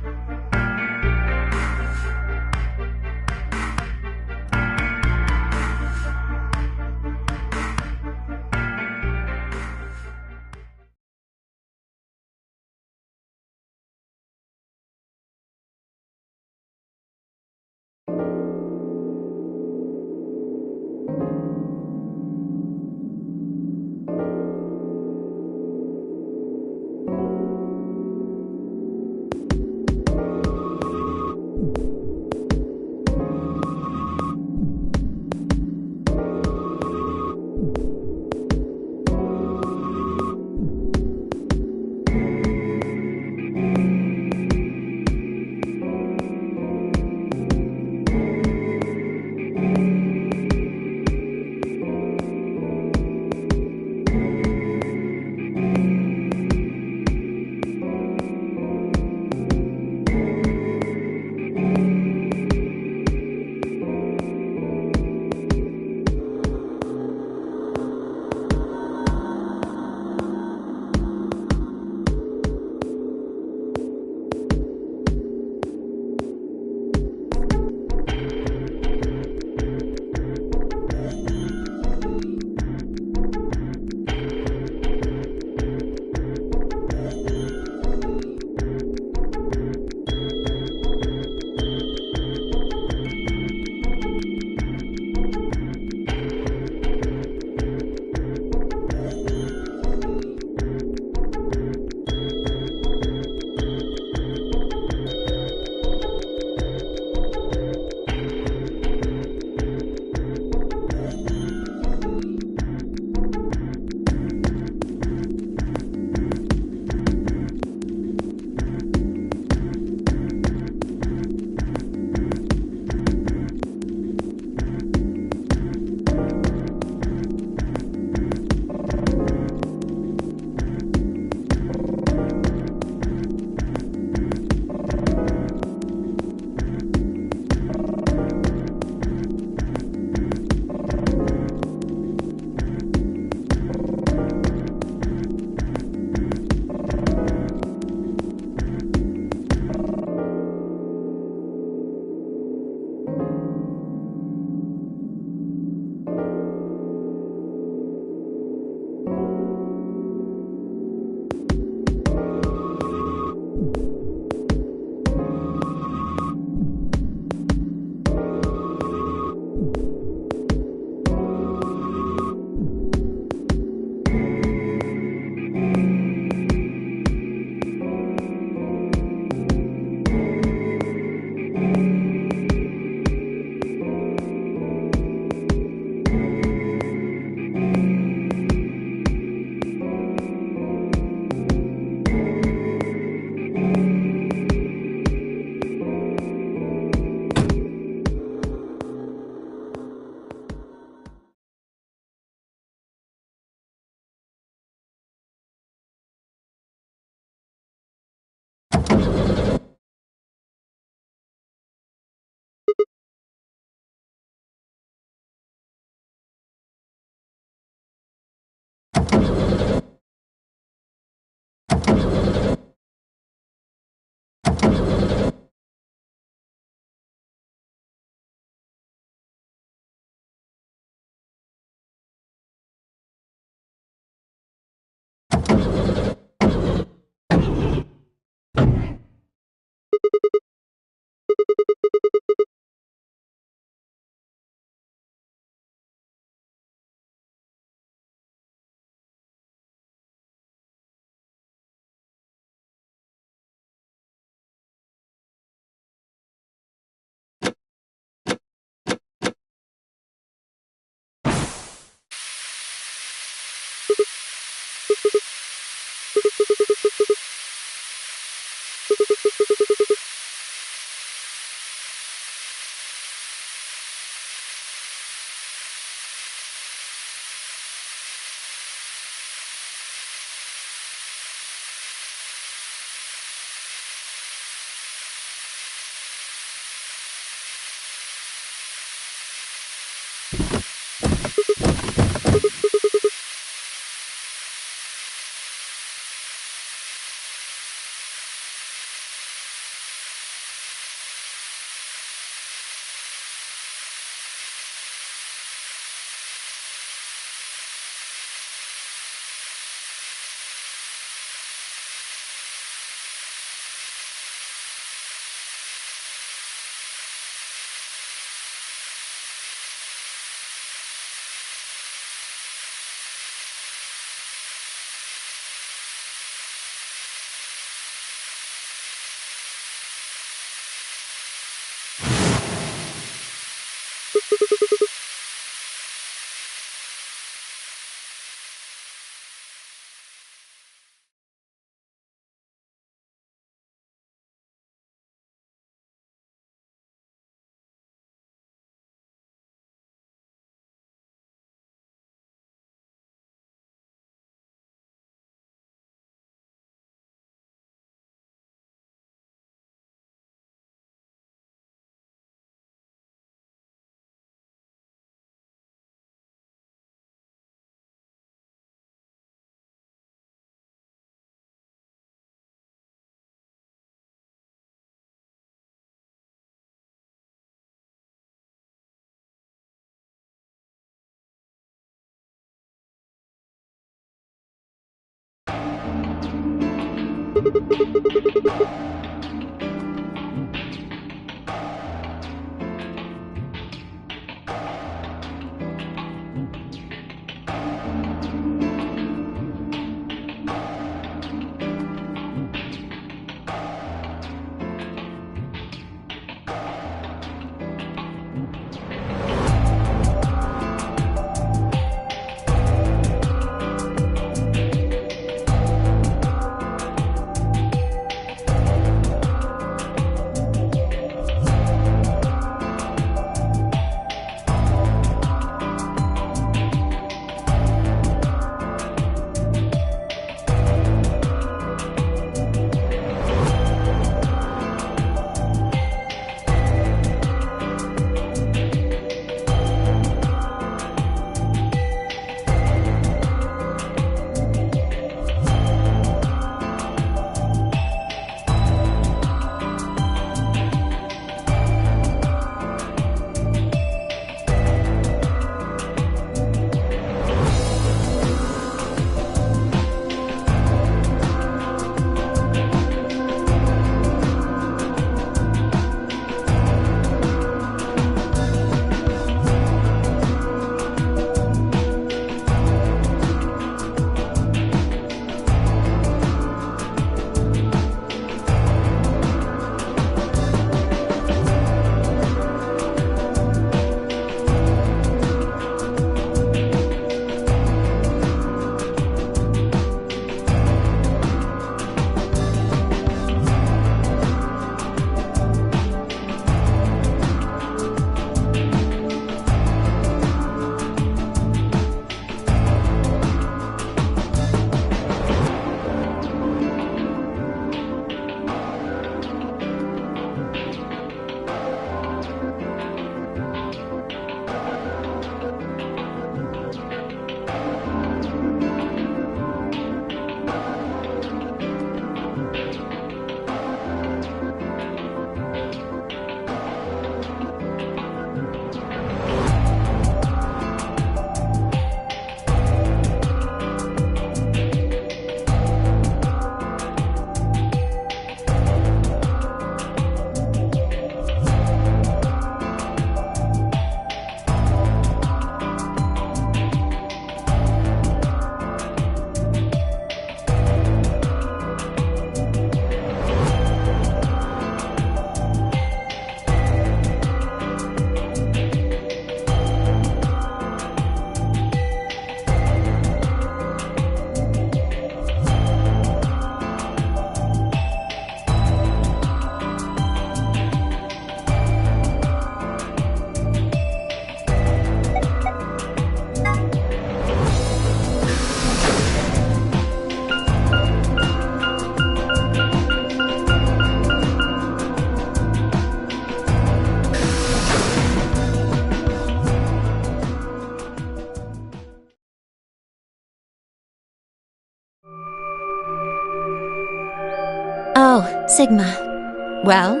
Oh, Sigma. Well,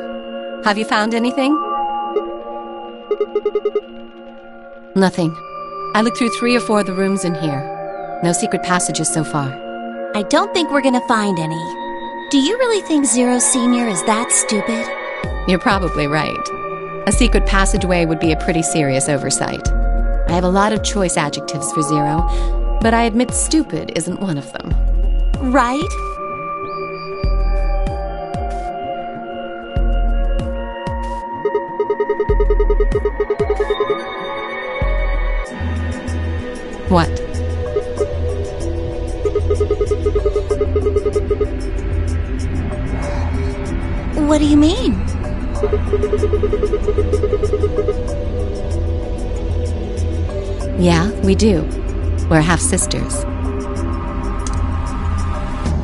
have you found anything? Nothing. I looked through 3 or 4 of the rooms in here. No secret passages so far. I don't think we're gonna find any. Do you really think Zero Senior is that stupid? You're probably right. A secret passageway would be a pretty serious oversight. I have a lot of choice adjectives for Zero, but I admit stupid isn't one of them. Right? What? What do you mean? Yeah, we do. We're half-sisters.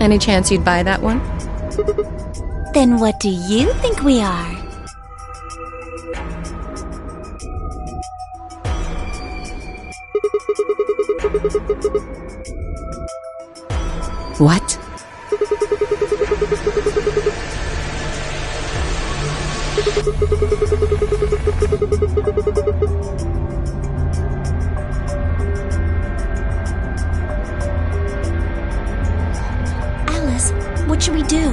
Any chance you'd buy that one? Then what do you think we are? What? Alice, what should we do?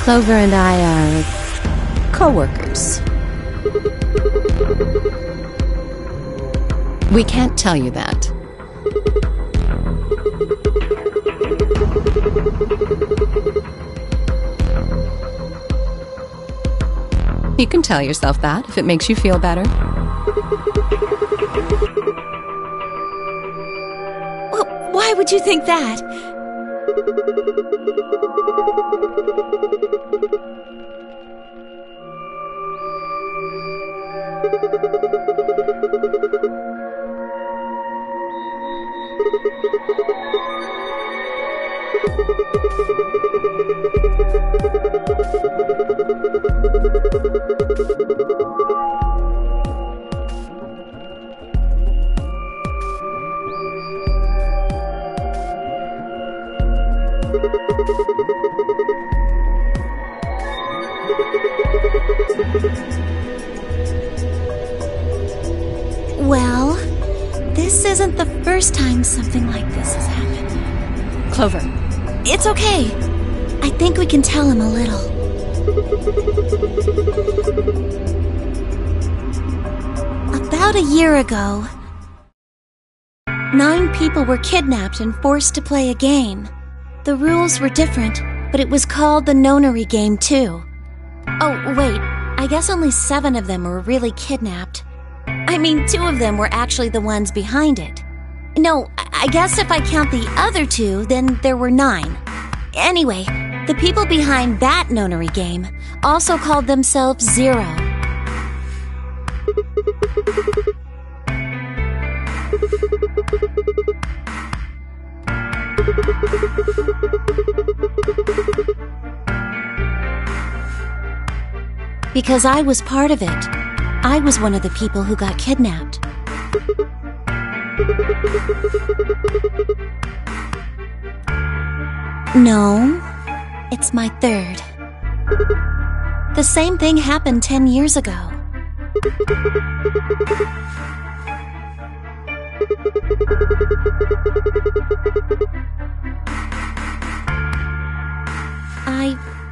Clover and I are co-workers. We can't tell you that. You can tell yourself that if it makes you feel better. Well, why would you think that? Well, this isn't the first time something like this has happened. Clover. It's okay. I think we can tell him a little. About a year ago, 9 people were kidnapped and forced to play a game. The rules were different, but it was called the Nonary Game too. Oh, wait, I guess only 7 of them were really kidnapped. I mean, 2 of them were actually the ones behind it. No, I guess if I count the other 2, then there were 9. Anyway, the people behind that Nonary Game also called themselves Zero. Because I was part of it. I was one of the people who got kidnapped. No, it's my 3rd. The same thing happened 10 years ago.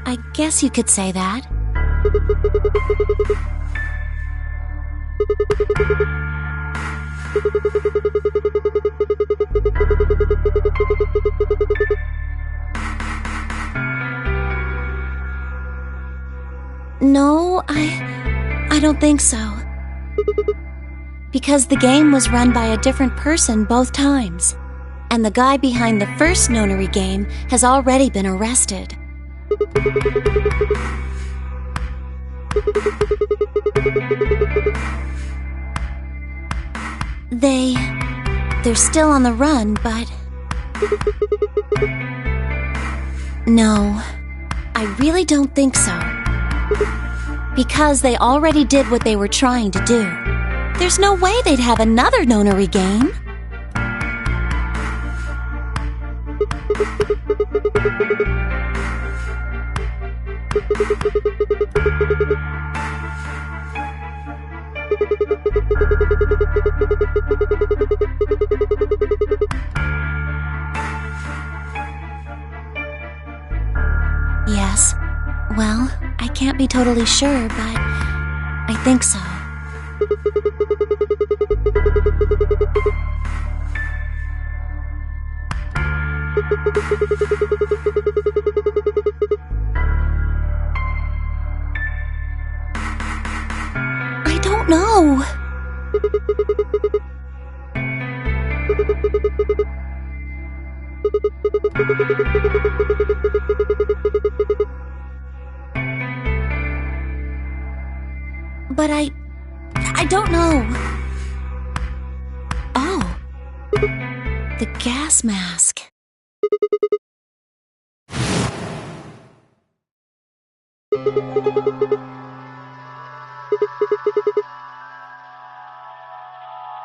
I guess you could say that. No, I don't think so. Because the game was run by a different person both times. And the guy behind the first Nonary Game has already been arrested. They're still on the run, but... No, I really don't think so. Because they already did what they were trying to do. There's no way they'd have another Nonary Game. Yes. Well, I can't be totally sure, but I think so. I don't know. But I don't know. Oh, the gas mask.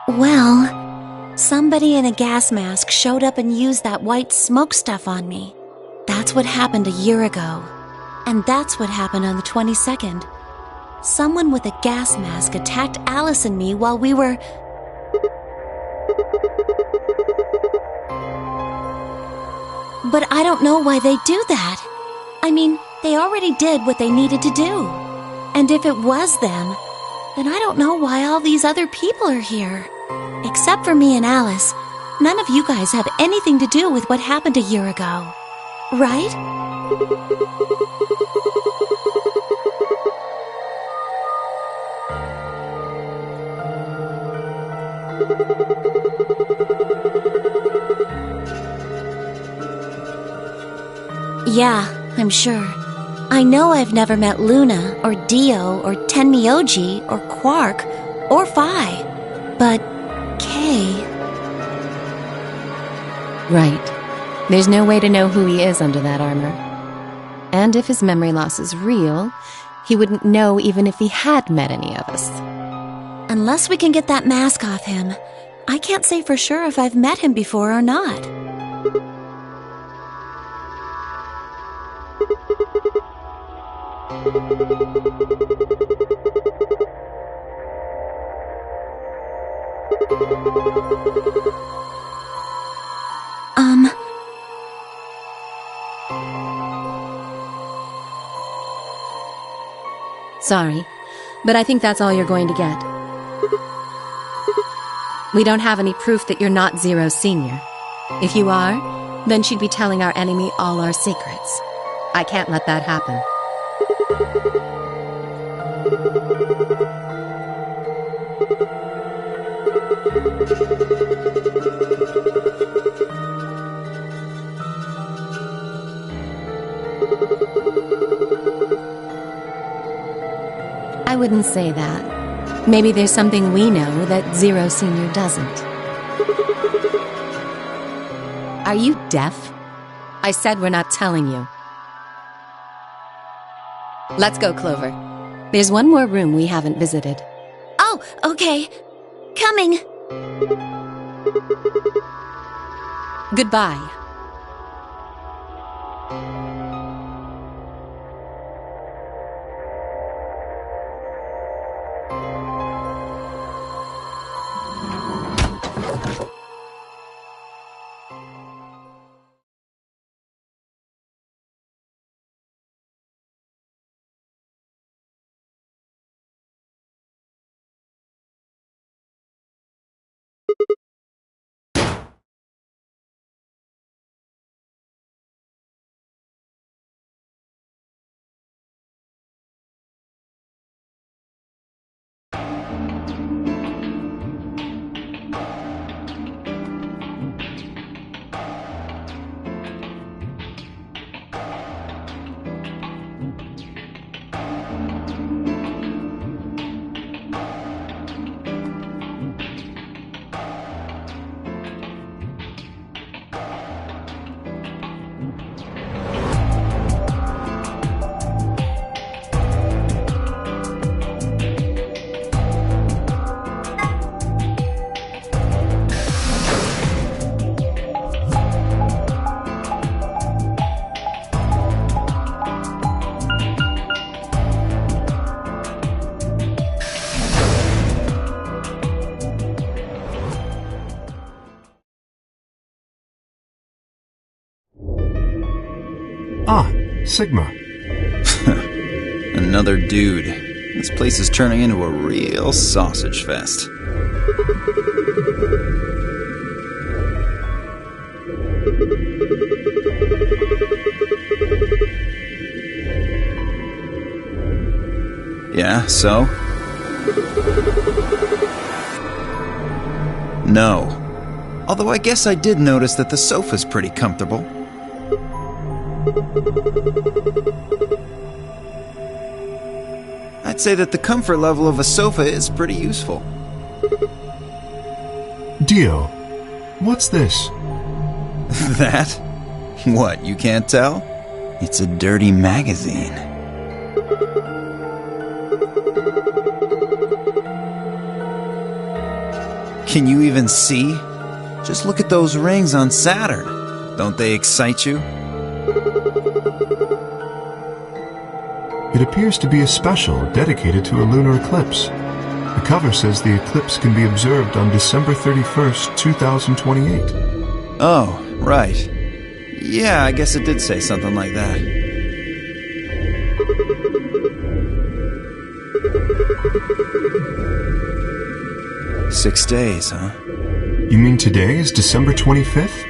Well, somebody in a gas mask showed up and used that white smoke stuff on me. That's what happened a year ago. And that's what happened on the 22nd. Someone with a gas mask attacked Alice and me while we were... But I don't know why they do that. I mean, They already did what they needed to do. And if it was them, then I don't know why all these other people are here. Except for me and Alice, none of you guys have anything to do with what happened a year ago. Right? Yeah, I'm sure. I know I've never met Luna, or Dio, or Tenmyoji, or Quark, or Phi. But Kay... Right. There's no way to know who he is under that armor. And if his memory loss is real, he wouldn't know even if he had met any of us. Unless we can get that mask off him, I can't say for sure if I've met him before or not. Sorry, but I think that's all you're going to get. We don't have any proof that you're not Zero Senior. If you are, then she'd be telling our enemy all our secrets. I can't let that happen. I wouldn't say that. Maybe there's something we know that Zero Senior doesn't. Are you deaf? I said we're not telling you. Let's go, Clover. There's one more room we haven't visited. Oh, okay. Coming. Goodbye. Ah, Sigma. Another dude. This place is turning into a real sausage fest. Yeah, so? No. Although I guess I did notice that the sofa's pretty comfortable. I'd say that the comfort level of a sofa is pretty useful. Dio, what's this? That? What, you can't tell? It's a dirty magazine. Can you even see? Just look at those rings on Saturn. Don't they excite you? It appears to be a special dedicated to a lunar eclipse. The cover says the eclipse can be observed on December 31st, 2028. Oh, right. Yeah, I guess it did say something like that. 6 days, huh? You mean today is December 25th?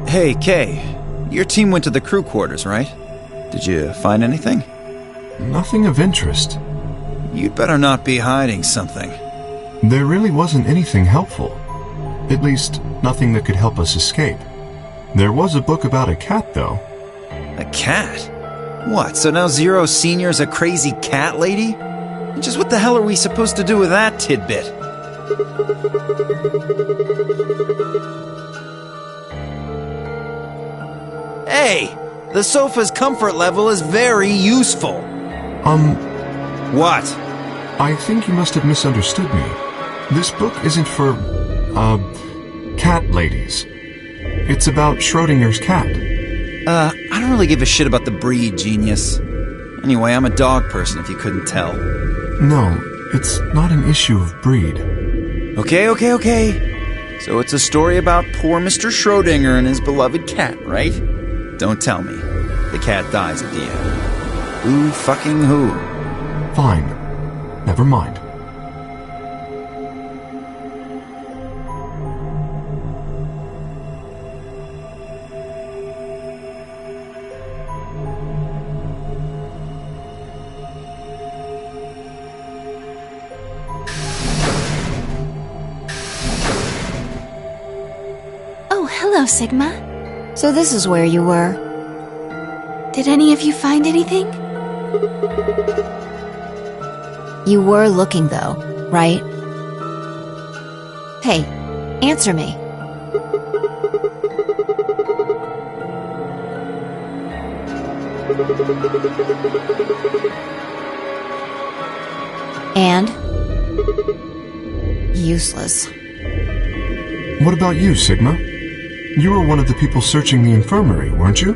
Hey, Kay. Your team went to the crew quarters, right? Did you find anything? Nothing of interest. You'd better not be hiding something. There really wasn't anything helpful. At least, nothing that could help us escape. There was a book about a cat, though. A cat? What, so now Zero Senior's a crazy cat lady? Just what the hell are we supposed to do with that tidbit? Hey! The sofa's comfort level is very useful. What? I think you must have misunderstood me. This book isn't for, cat ladies. It's about Schrodinger's cat. I don't really give a shit about the breed, genius. Anyway, I'm a dog person, if you couldn't tell. No, it's not an issue of breed. Okay. So it's a story about poor Mr. Schrodinger and his beloved cat, right? Don't tell me. The cat dies at the end. Who fucking who? Fine. Never mind. Oh, hello, Sigma. So this is where you were. Did any of you find anything? You were looking, though, right? Hey, answer me. And? Useless. What about you, Sigma? You were one of the people searching the infirmary, weren't you?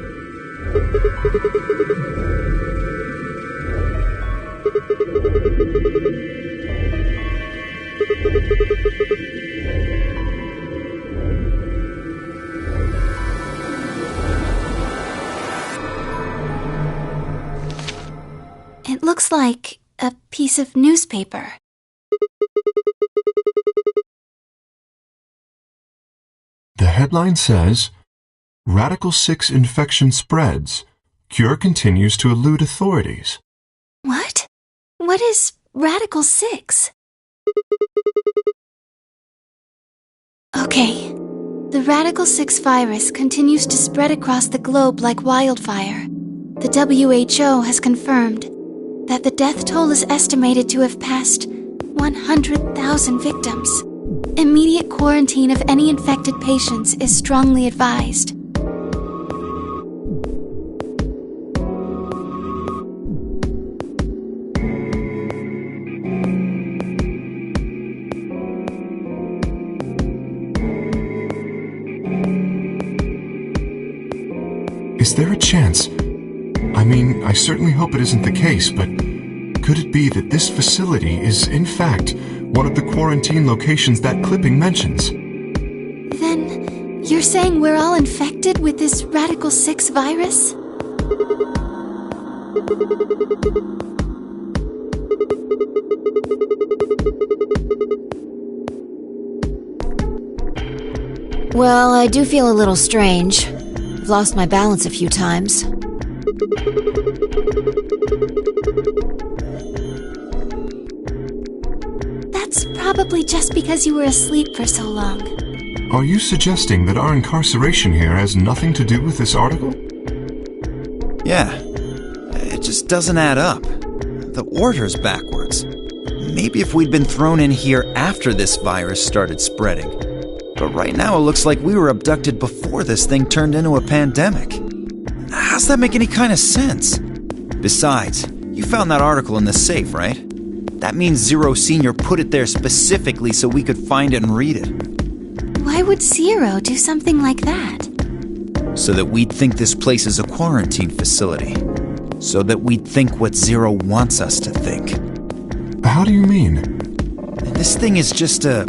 It looks like a piece of newspaper. The headline says, Radical 6 infection spreads. Cure continues to elude authorities. What? What is Radical 6? Okay. The Radical 6 virus continues to spread across the globe like wildfire. The WHO has confirmed that the death toll is estimated to have passed 100,000 victims. Immediate quarantine of any infected patients is strongly advised. Is there a chance? I mean, I certainly hope it isn't the case, but could it be that this facility is, in fact, one of the quarantine locations that clipping mentions? Then, you're saying we're all infected with this Radical 6 virus? Well, I do feel a little strange. I've lost my balance a few times. That's probably just because you were asleep for so long. Are you suggesting that our incarceration here has nothing to do with this article? Yeah. It just doesn't add up. The order's backwards. Maybe if we'd been thrown in here after this virus started spreading. But right now it looks like we were abducted before this thing turned into a pandemic. How's that make any kind of sense? Besides, you found that article in the safe, right? That means Zero Senior put it there specifically so we could find it and read it. Why would Zero do something like that? So that we'd think this place is a quarantine facility. So that we'd think what Zero wants us to think. How do you mean? This thing is just a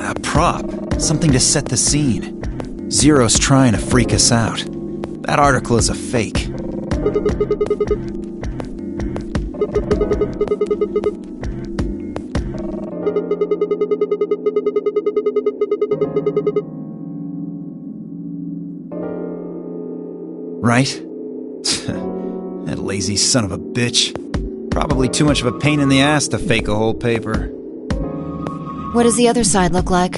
A prop. Something to set the scene. Zero's trying to freak us out. That article is a fake. Right? That lazy son of a bitch. Probably too much of a pain in the ass to fake a whole paper. What does the other side look like?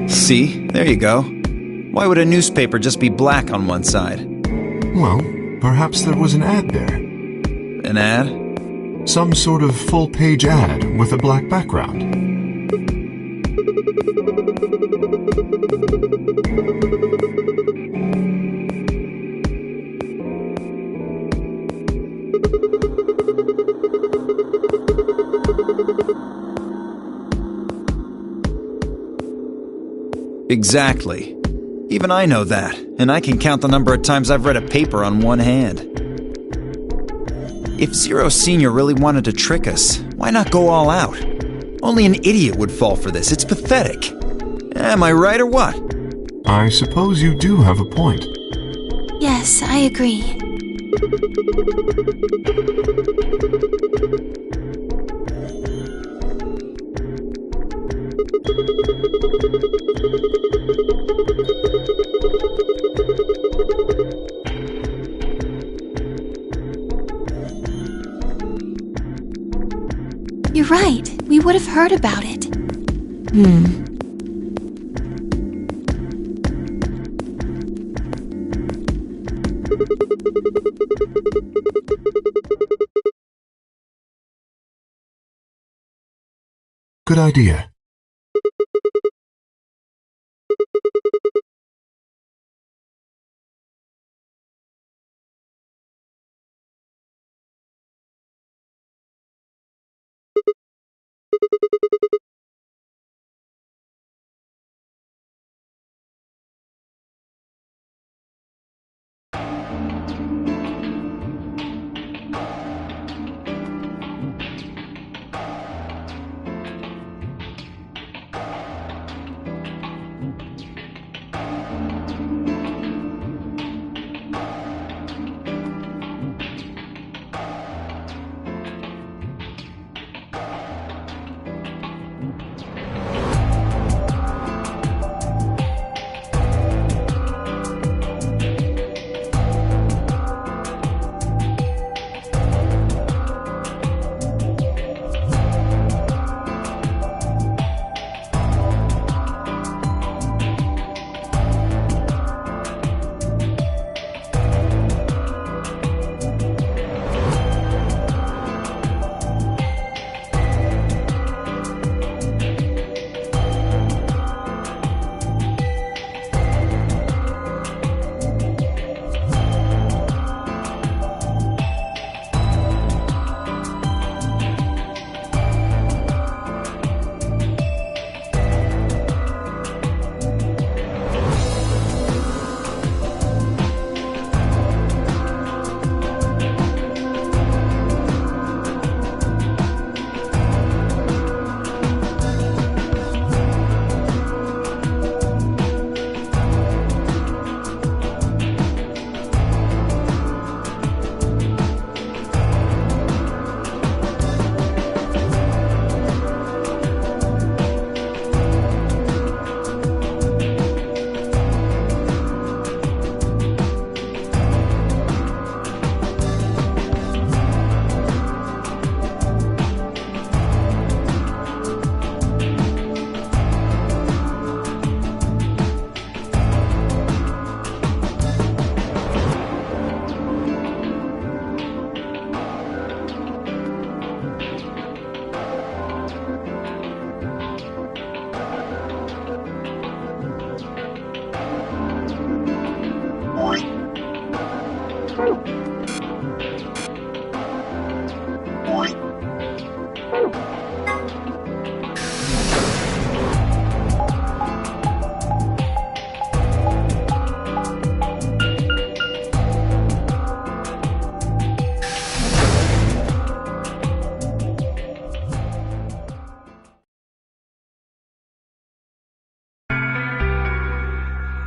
See? There you go. Why would a newspaper just be black on one side? Well, perhaps there was an ad there. An ad? Some sort of full-page ad with a black background. Exactly. Even I know that, and I can count the number of times I've read a paper on one hand. If Zero Senior really wanted to trick us, why not go all out? Only an idiot would fall for this. It's pathetic. Am I right or what? I suppose you do have a point. Yes, I agree. You're right. We would have heard about it. Good idea.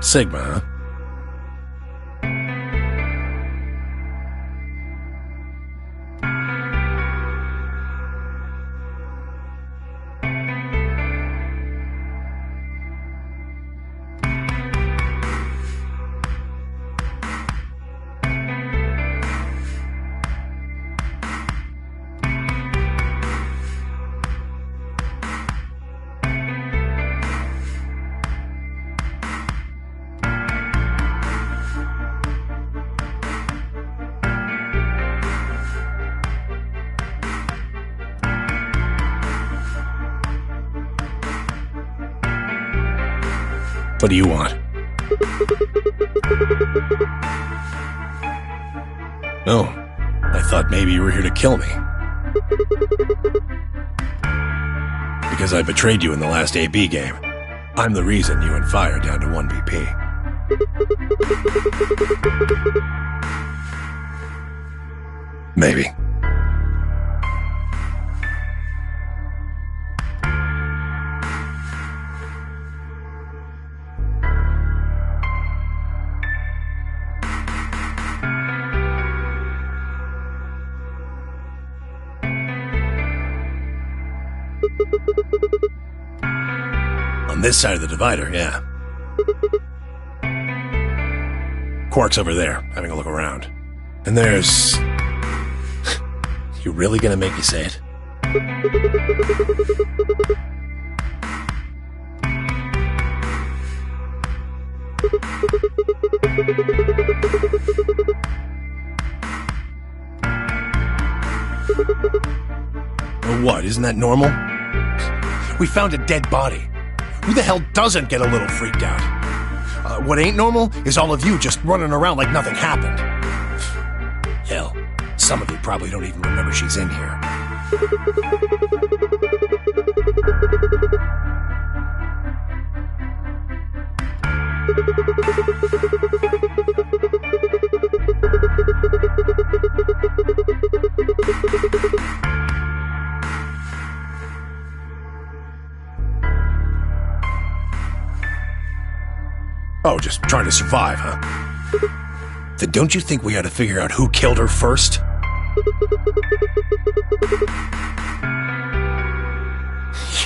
Sigma, huh? What do you want? Oh, I thought maybe you were here to kill me. Because I betrayed you in the last AB game. I'm the reason you and Fire down to 1 BP. Maybe. On this side of the divider, yeah. Quark's over there, having a look around. And there's... You really gonna make me say it? Or what, isn't that normal? We found a dead body. Who the hell doesn't get a little freaked out? What ain't normal is all of you just running around like nothing happened. Hell, some of you probably don't even remember she's in here. Oh, just trying to survive, huh? Then don't you think we ought to figure out who killed her first?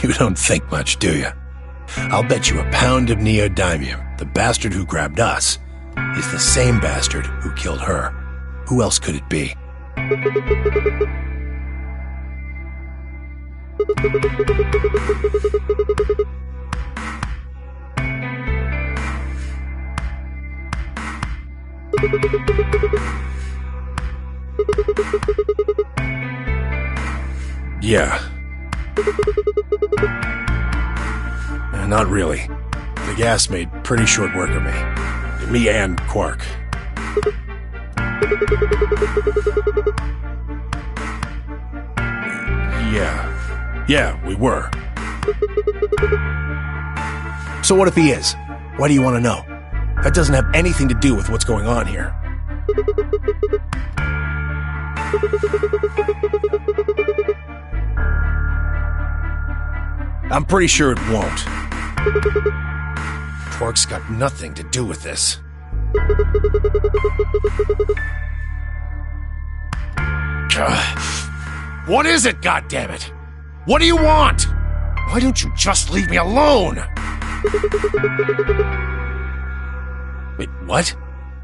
You don't think much, do you? I'll bet you a pound of neodymium the bastard who grabbed us is the same bastard who killed her. Who else could it be? Yeah. Not really. The gas made pretty short work of me. Me and Quark. Yeah, we were. So what if he is? Why do you want to know? That doesn't have anything to do with what's going on here. I'm pretty sure it won't. Quark's got nothing to do with this. What is it, goddammit? What do you want? Why don't you just leave me alone? Wait, what?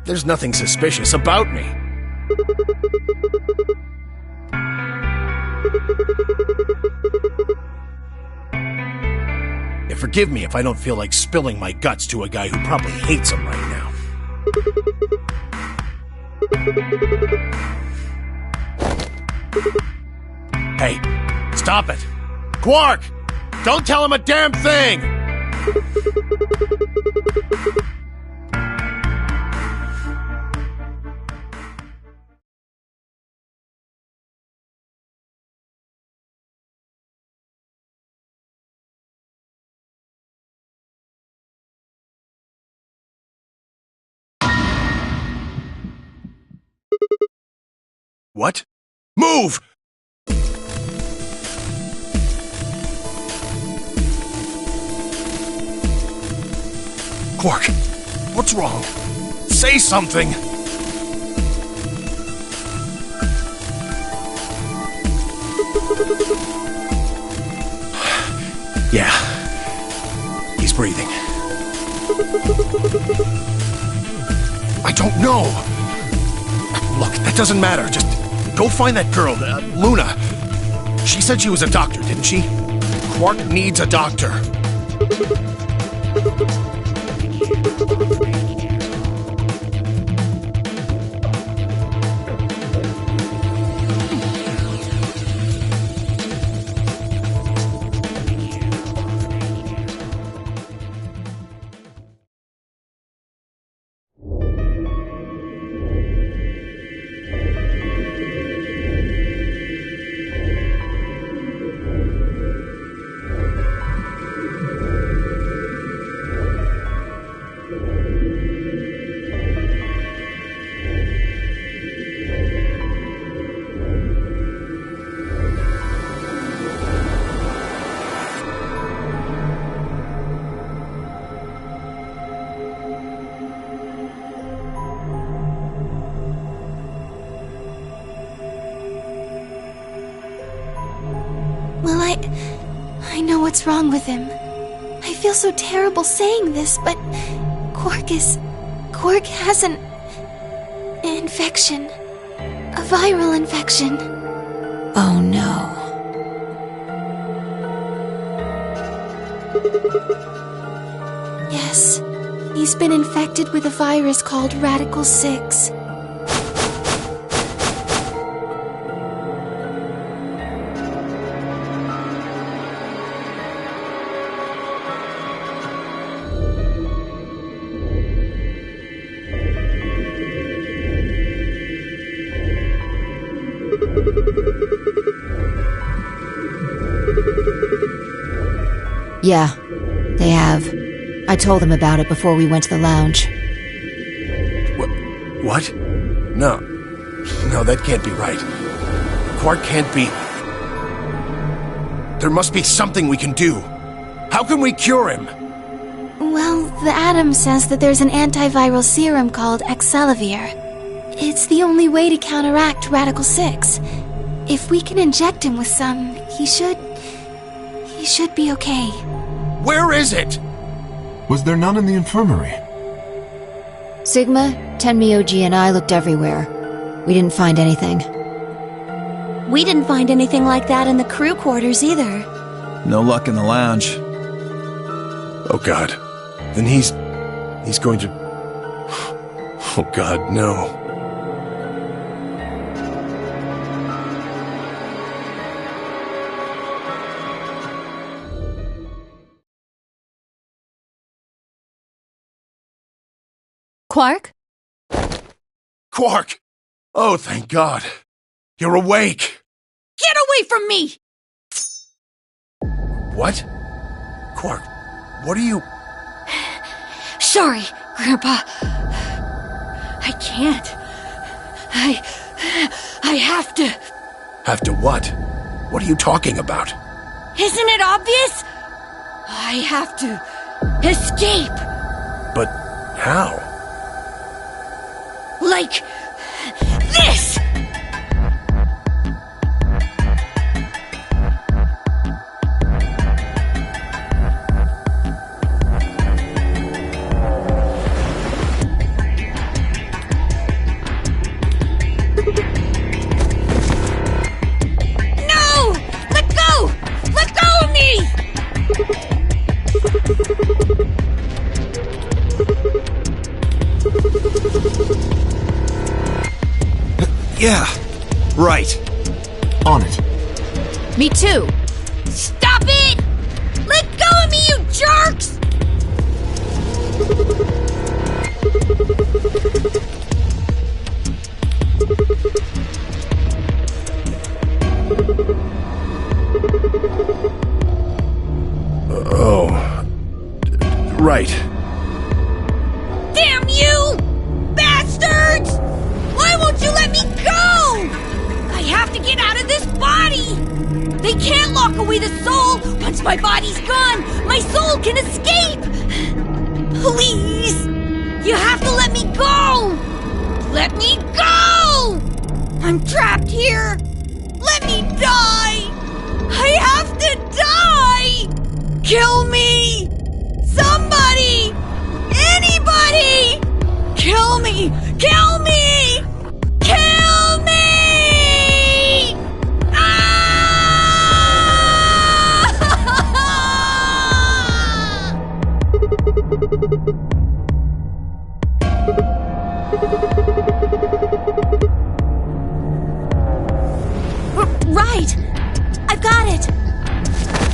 There's nothing suspicious about me. Yeah, forgive me if I don't feel like spilling my guts to a guy who probably hates him right now. Hey, stop it! Quark! Don't tell him a damn thing! What? Move! Quark, What's wrong? Say something! Yeah. He's breathing. I don't know! Look, that doesn't matter. Just go find that girl, Luna. She said she was a doctor, didn't she? Quark needs a doctor. Well, I know what's wrong with him. I feel so terrible saying this, but Quark has an infection. A viral infection. Oh no. Yes, he's been infected with a virus called Radical 6. Yeah, they have. I told them about it before we went to the lounge. What? No. No, that can't be right. Quark can't be... There must be something we can do. How can we cure him? Well, the Atom says that there's an antiviral serum called Excelavir. It's the only way to counteract Radical 6. If we can inject him with some, he should be okay. Where is it? Was there none in the infirmary? Sigma, Tenmyoji, and I looked everywhere. We didn't find anything. We didn't find anything like that in the crew quarters either. No luck in the lounge. Oh God. Then he's going to... Oh God, no. Quark? Quark! Oh, thank God. You're awake! Get away from me! What? Quark, what are you... Sorry, Grandpa. I can't. I have to. Have to what? What are you talking about? Isn't it obvious? I have to escape. But how? Like this! No! Let go! Let go of me! Yeah, right. On it. Me too. Stop it! Let go of me, you jerks! Right. Damn you! Bastards! Why won't you let me go? I have to get out of this body! They can't lock away the soul! Once my body's gone, my soul can escape! Please! I'm trapped here! Let me die! I have to die! Kill me! Somebody! Anybody! Kill me! Kill me! Kill me! Right! I've got it!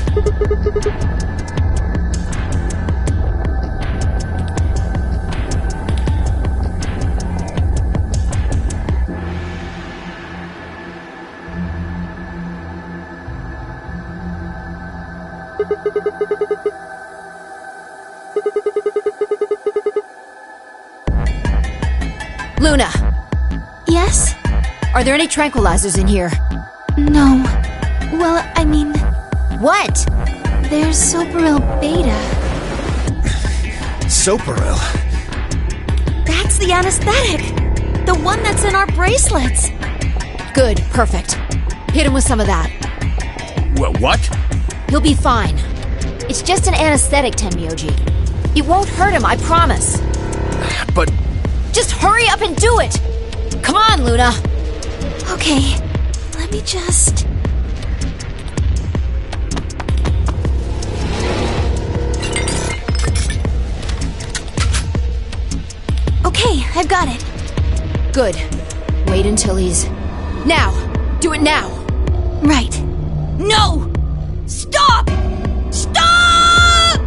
Luna, Yes? are there any tranquilizers in here? No. Well, I mean, What? there's Soparil Beta. Soparil? That's the anesthetic! The one that's in our bracelets! Good, perfect. Hit him with some of that. What? He'll be fine. It's just an anesthetic, Tenmyoji. It won't hurt him, I promise. But Just hurry up and do it! Come on, Luna! Okay, let me just... Okay, I've got it. Good. Wait until he's... Now! Do it now! Right. No! Stop! Stop!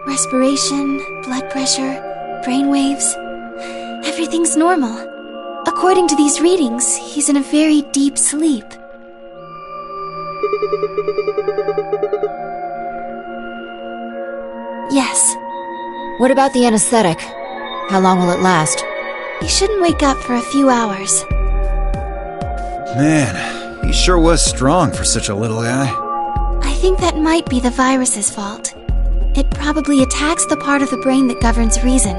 Respiration, blood pressure, brain waves. Everything's normal. According to these readings, he's in a very deep sleep. Yes, What about the anesthetic? How long will it last? he shouldn't wake up for a few hours. Man, he sure was strong for such a little guy. I think that might be the virus's fault. It probably attacks the part of the brain that governs reason.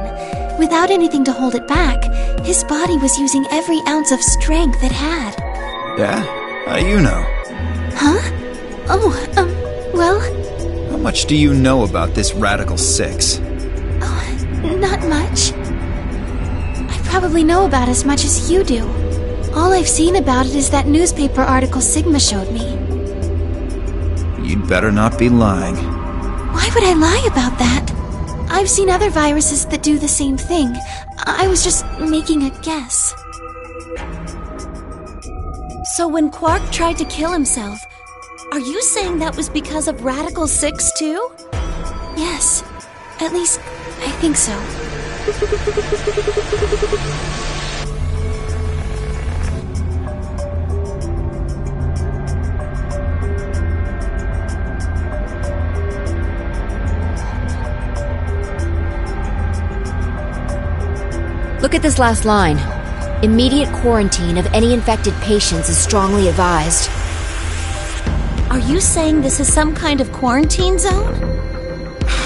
Without anything to hold it back, his body was using every ounce of strength it had. Yeah? How do you know? Huh? Oh, well, How much do you know about this Radical 6? not much. I probably know about as much as you do. All I've seen about it is that newspaper article Sigma showed me. You'd better not be lying. Why would I lie about that? I've seen other viruses that do the same thing. I was just making a guess. So when Quark tried to kill himself, are you saying that was because of Radical 6 too? Yes. At least, I think so. Look at this last line. Immediate quarantine of any infected patients is strongly advised. Are you saying this is some kind of quarantine zone?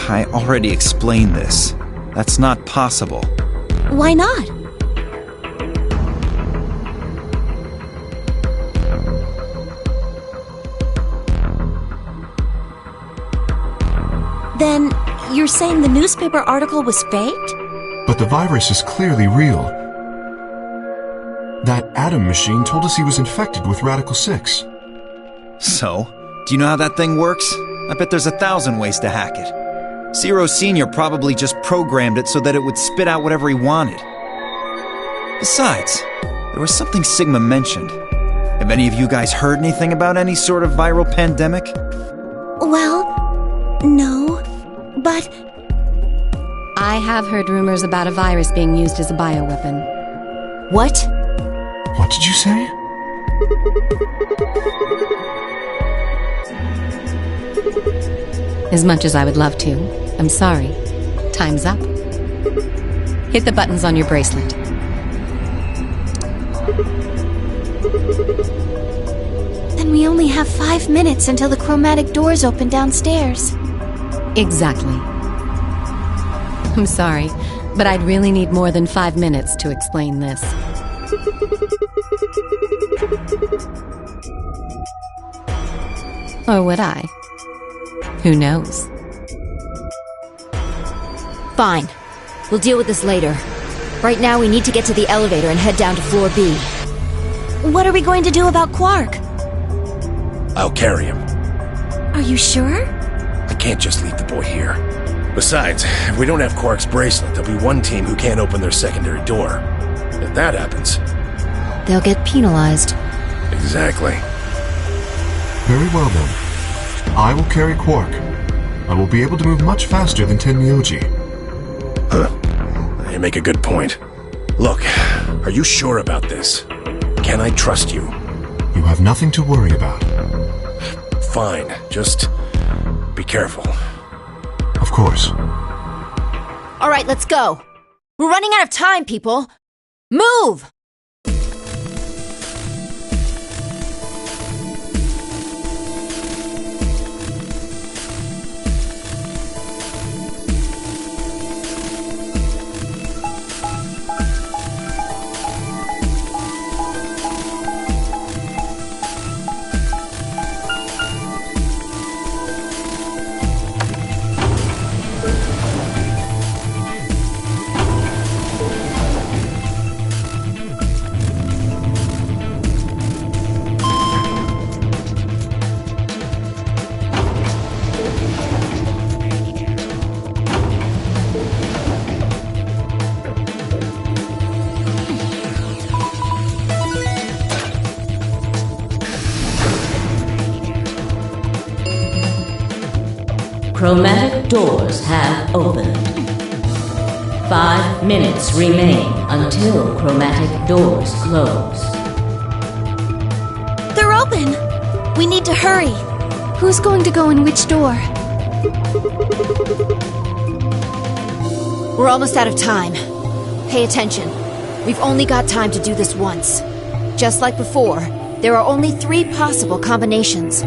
I already explained this. That's not possible. Why not? Then, you're saying the newspaper article was faked? But the virus is clearly real. That Adam machine told us he was infected with Radical 6. So, do you know how that thing works? I bet there's 1,000 ways to hack it. Zero Senior probably just programmed it so that it would spit out whatever he wanted. Besides, there was something Sigma mentioned. Have any of you guys heard anything about any sort of viral pandemic? Well, no, but I have heard rumors about a virus being used as a bioweapon. What? What did you say? As much as I would love to, I'm sorry. Time's up. Hit the buttons on your bracelet. Then we only have 5 minutes until the chromatic doors open downstairs. Exactly. I'm sorry, but I'd really need more than 5 minutes to explain this. Or would I? Who knows? Fine. We'll deal with this later. Right now, we need to get to the elevator and head down to floor B. What are we going to do about Quark? I'll carry him. Are you sure? I can't just leave the boy here. Besides, if we don't have Quark's bracelet, there'll be one team who can't open their secondary door. If that happens... They'll get penalized. Exactly. Very well then. I will carry Quark. I will be able to move much faster than Tenmyouji. You make a good point. Look, are you sure about this? Can I trust you? You have nothing to worry about. Fine, just be careful. Of course. All right, let's go. We're running out of time, people. Move! Chromatic doors have opened. 5 minutes remain until chromatic doors close. They're open! We need to hurry. Who's going to go in which door? We're almost out of time. Pay attention. We've only got time to do this once. Just like before, there are only 3 possible combinations.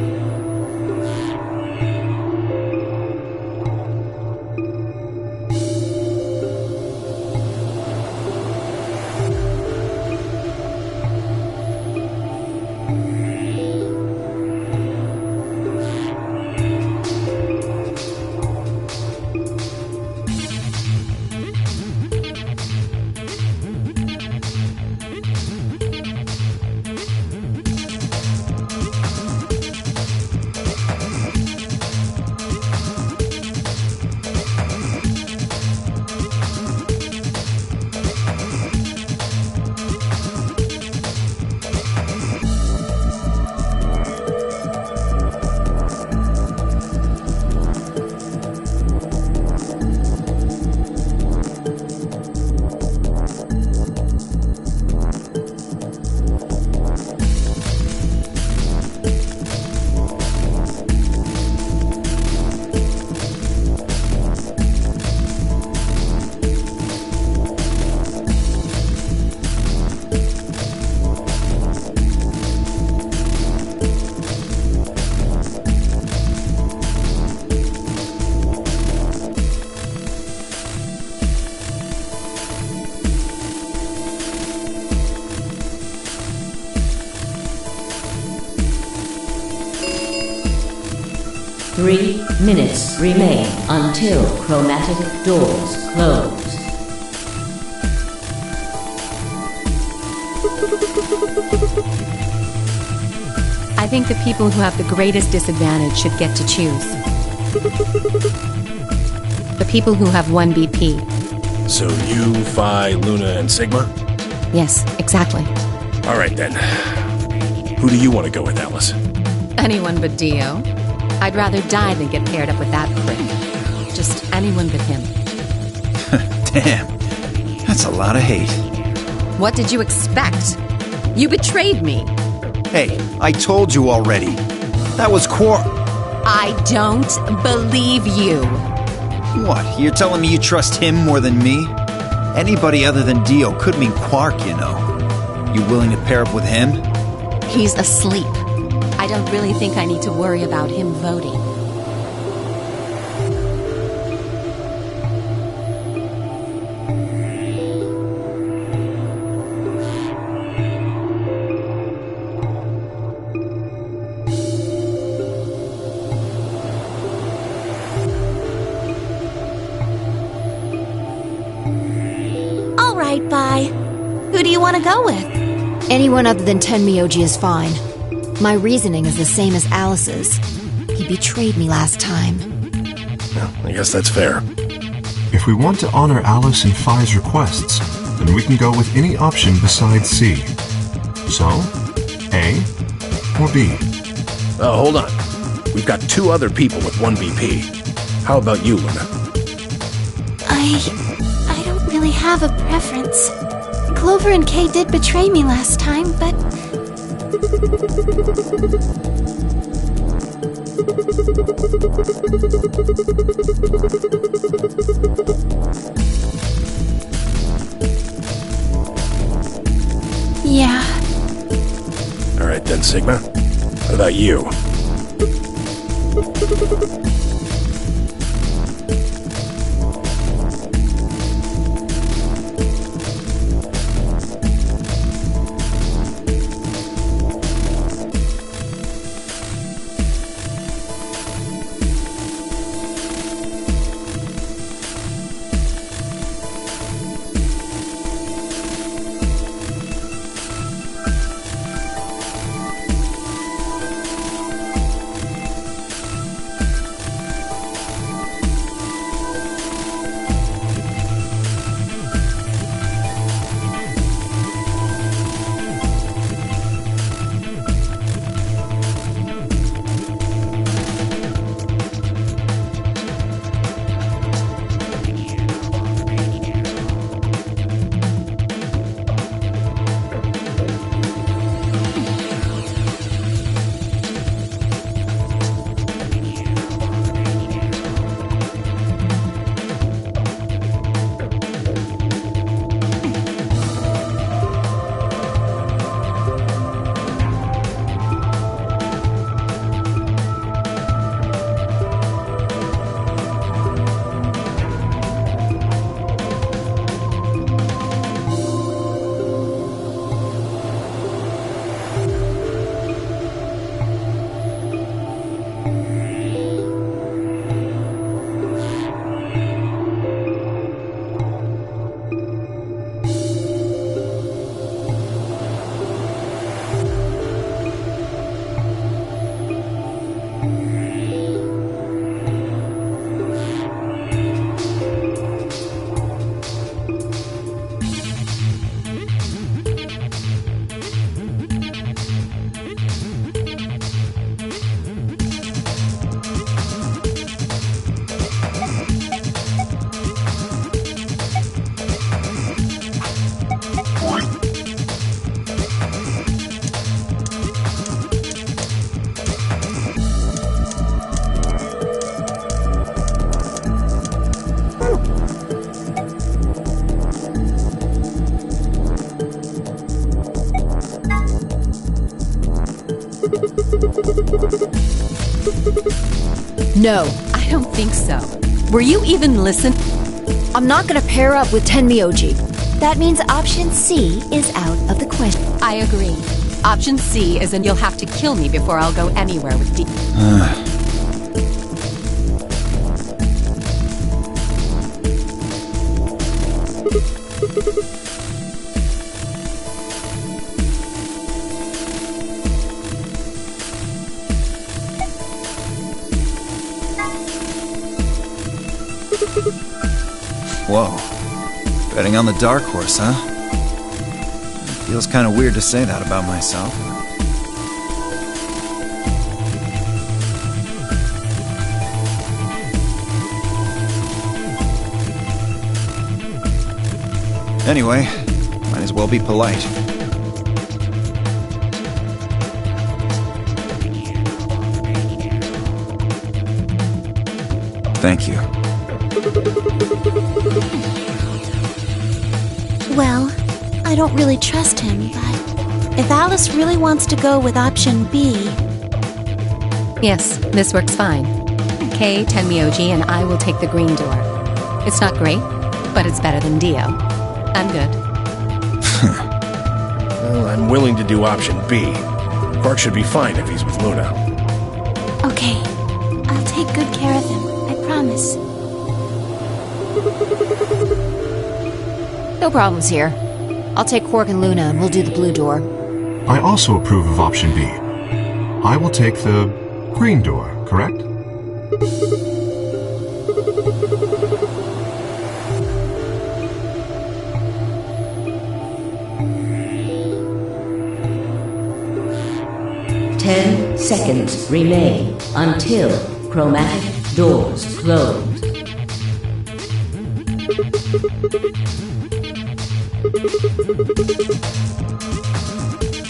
Three minutes remain until chromatic doors close. I think the people who have the greatest disadvantage should get to choose. The people who have 1 BP. So you, Phi, Luna, and Sigma? Yes, exactly. All right then. Who do you want to go with, Alice? Anyone but Dio. I'd rather die than get paired up with that prick. Just anyone but him. Damn. That's a lot of hate. What did you expect? You betrayed me. Hey, I told you already. That was I don't believe you. What, you're telling me you trust him more than me? Anybody other than Dio could mean Quark, you know. You willing to pair up with him? He's asleep. I don't really think I need to worry about him voting. All right, bye. Who do you want to go with? Anyone other than Tenmyoji is fine. My reasoning is the same as Alice's. He betrayed me last time. Well, I guess that's fair. If we want to honor Alice and Phi's requests, then we can go with any option besides C. So, A or B? Hold on. We've got 2 other people with 1 BP. How about you, Luna? I don't really have a preference. Clover and Kay did betray me last time, but... yeah. Alright then, Sigma. What about you? No. I don't think so. Were you even listening? I'm not gonna pair up with Tenmyoji. That means option C is out of the question. I agree. Option C is you'll have to kill me before I'll go anywhere with D. Whoa. Betting on the dark horse, huh? Feels kind of weird to say that about myself. Anyway, might as well be polite. Thank you. Well, I don't really trust him, but... if Alice really wants to go with option B... Yes, this works fine. Kay, Tenmyoji, and I will take the green door. It's not great, but it's better than Dio. I'm good. Well, I'm willing to do option B. Quark should be fine if he's with Luna. Okay, I'll take good care of him, I promise. No problems here. I'll take Quark and Luna and we'll do the blue door. I also approve of option B. I will take the green door, correct? Ten seconds remain until chromatic doors close.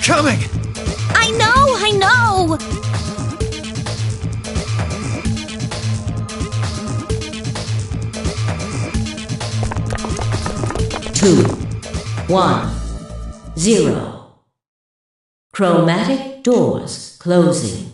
Coming! I know! 2, 1, 0. Chromatic doors closing.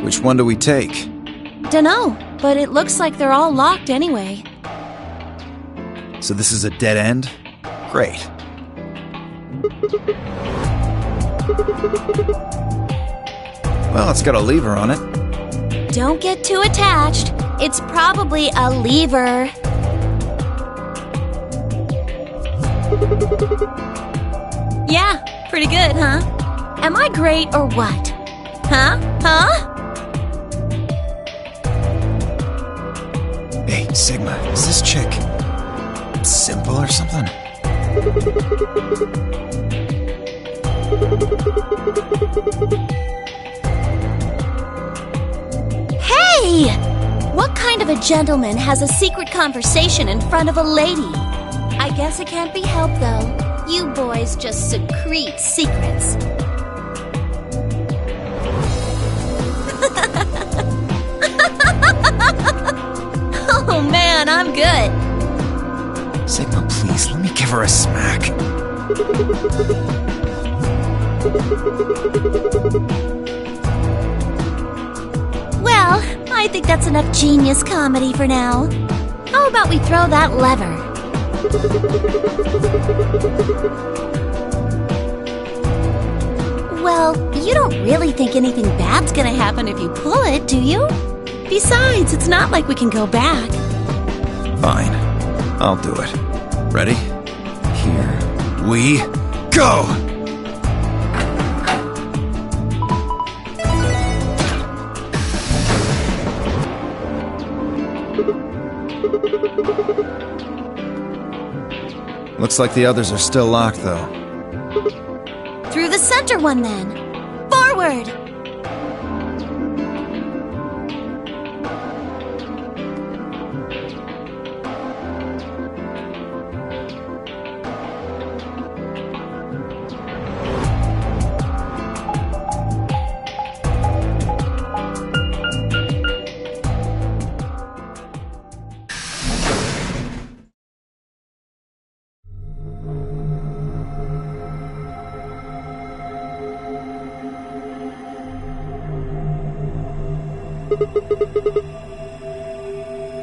Which one do we take? Dunno, but it looks like they're all locked anyway. So this is a dead end? Great. Well, it's got a lever on it. Don't get too attached. It's probably a lever. Yeah, pretty good, huh? Am I great or what? Huh? Hey, Sigma, is this chick simple or something? Hey! What kind of a gentleman has a secret conversation in front of a lady? I guess it can't be helped, though. You boys just secrete secrets. Oh man, I'm good. Sigma, please, let me give her a smack. Well, I think that's enough genius comedy for now. How about we throw that lever? Well, you don't really think anything bad's gonna happen if you pull it, do you? Besides, it's not like we can go back. Fine, I'll do it. Ready? Here we go! Looks like the others are still locked, though. Through the center one, then. Forward!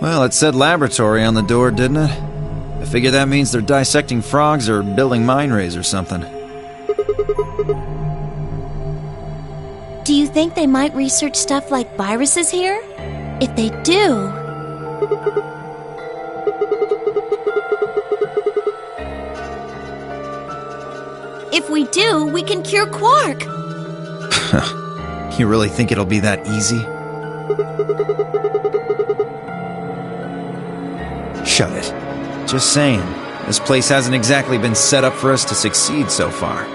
Well, it said laboratory on the door, didn't it? I figure that means they're dissecting frogs or building mine rays or something. Do you think they might research stuff like viruses here? If they do... If we do, we can cure Quark! You really think it'll be that easy? Shut it. Just saying. This place hasn't exactly been set up for us to succeed so far.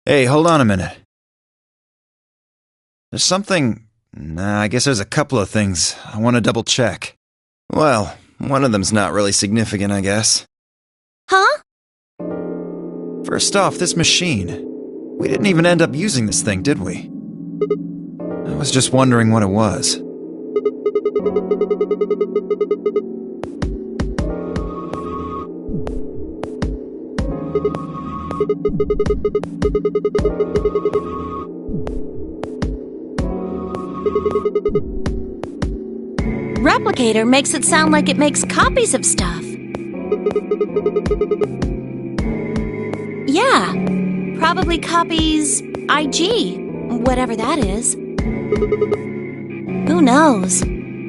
Hey, hold on a minute. There's something... I guess there's a couple of things I want to double check. Well, one of them's not really significant, I guess. Huh? First off, this machine. We didn't even end up using this thing, did we? I was just wondering what it was. Replicator makes it sound like it makes copies of stuff. Yeah, probably copies IG, whatever that is. Who knows?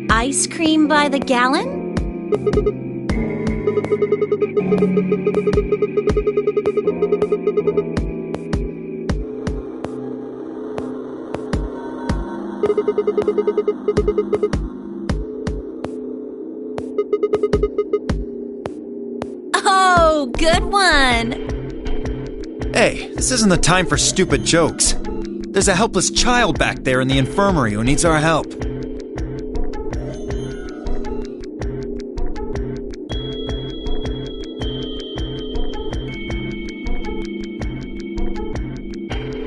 Ice cream by the gallon? Oh, good one! Hey, this isn't the time for stupid jokes. There's a helpless child back there in the infirmary who needs our help.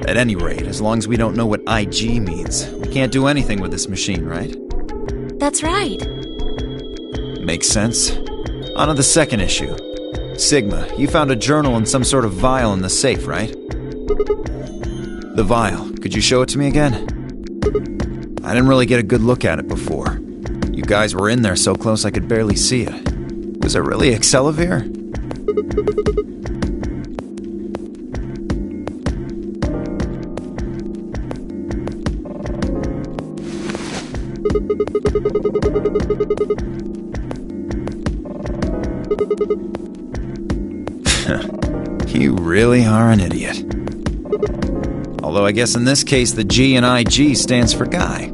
At any rate, as long as we don't know what IG means, we can't do anything with this machine, right? That's right. Makes sense. On to the second issue. Sigma, you found a journal and some sort of vial in the safe, right? The vial. Could you show it to me again? I didn't really get a good look at it before. You guys were in there so close I could barely see it. Was it really Accelavir? You really are an idiot. Although I guess in this case the G in IG stands for guy.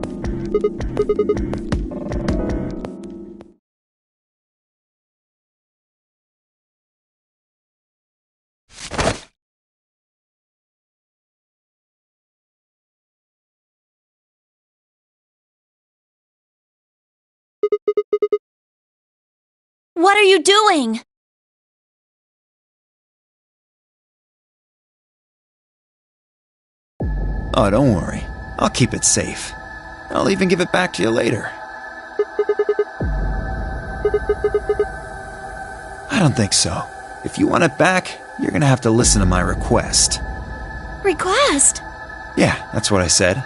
What are you doing? Oh, don't worry. I'll keep it safe. I'll even give it back to you later. I don't think so. If you want it back, you're gonna have to listen to my request. Request? Yeah, that's what I said.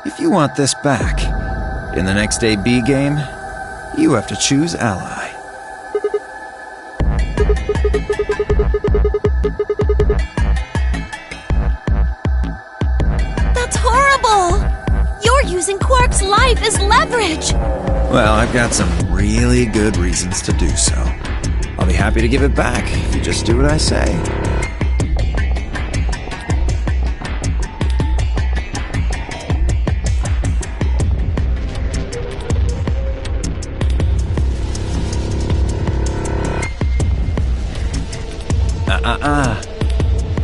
If you want this back, in the next AB game, you have to choose ally. That's horrible! You're using Quark's life as leverage! Well, I've got some really good reasons to do so. I'll be happy to give it back if you just do what I say.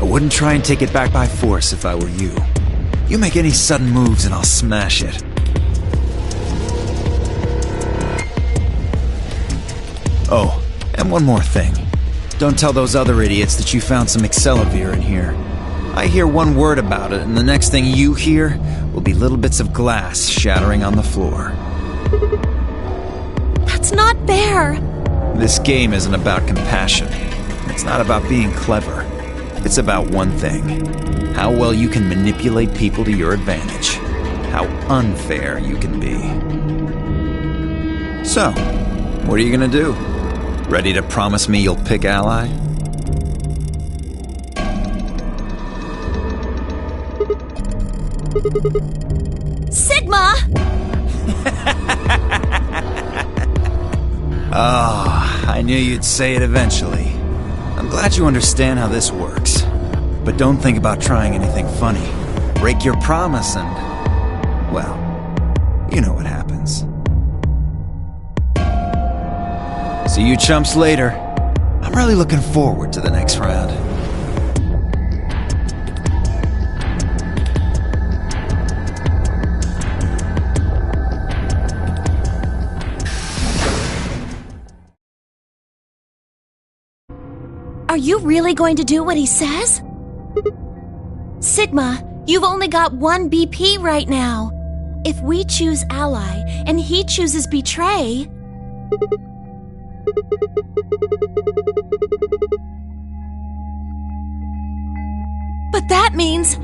I wouldn't try and take it back by force if I were you. You make any sudden moves and I'll smash it. Oh, and one more thing. Don't tell those other idiots that you found some Excelavir in here. I hear one word about it, and the next thing you hear will be little bits of glass shattering on the floor. That's not fair! This game isn't about compassion. It's not about being clever. It's about one thing. How well you can manipulate people to your advantage. How unfair you can be. So, what are you gonna do? Ready to promise me you'll pick ally? Sigma! Oh, I knew you'd say it eventually. I'm glad you understand how this works. But don't think about trying anything funny. Break your promise and, well, you know what happens. See you chumps later. I'm really looking forward to the next round. Are you really going to do what he says? Sigma, you've only got one BP right now. If we choose ally and he chooses betray... But that means...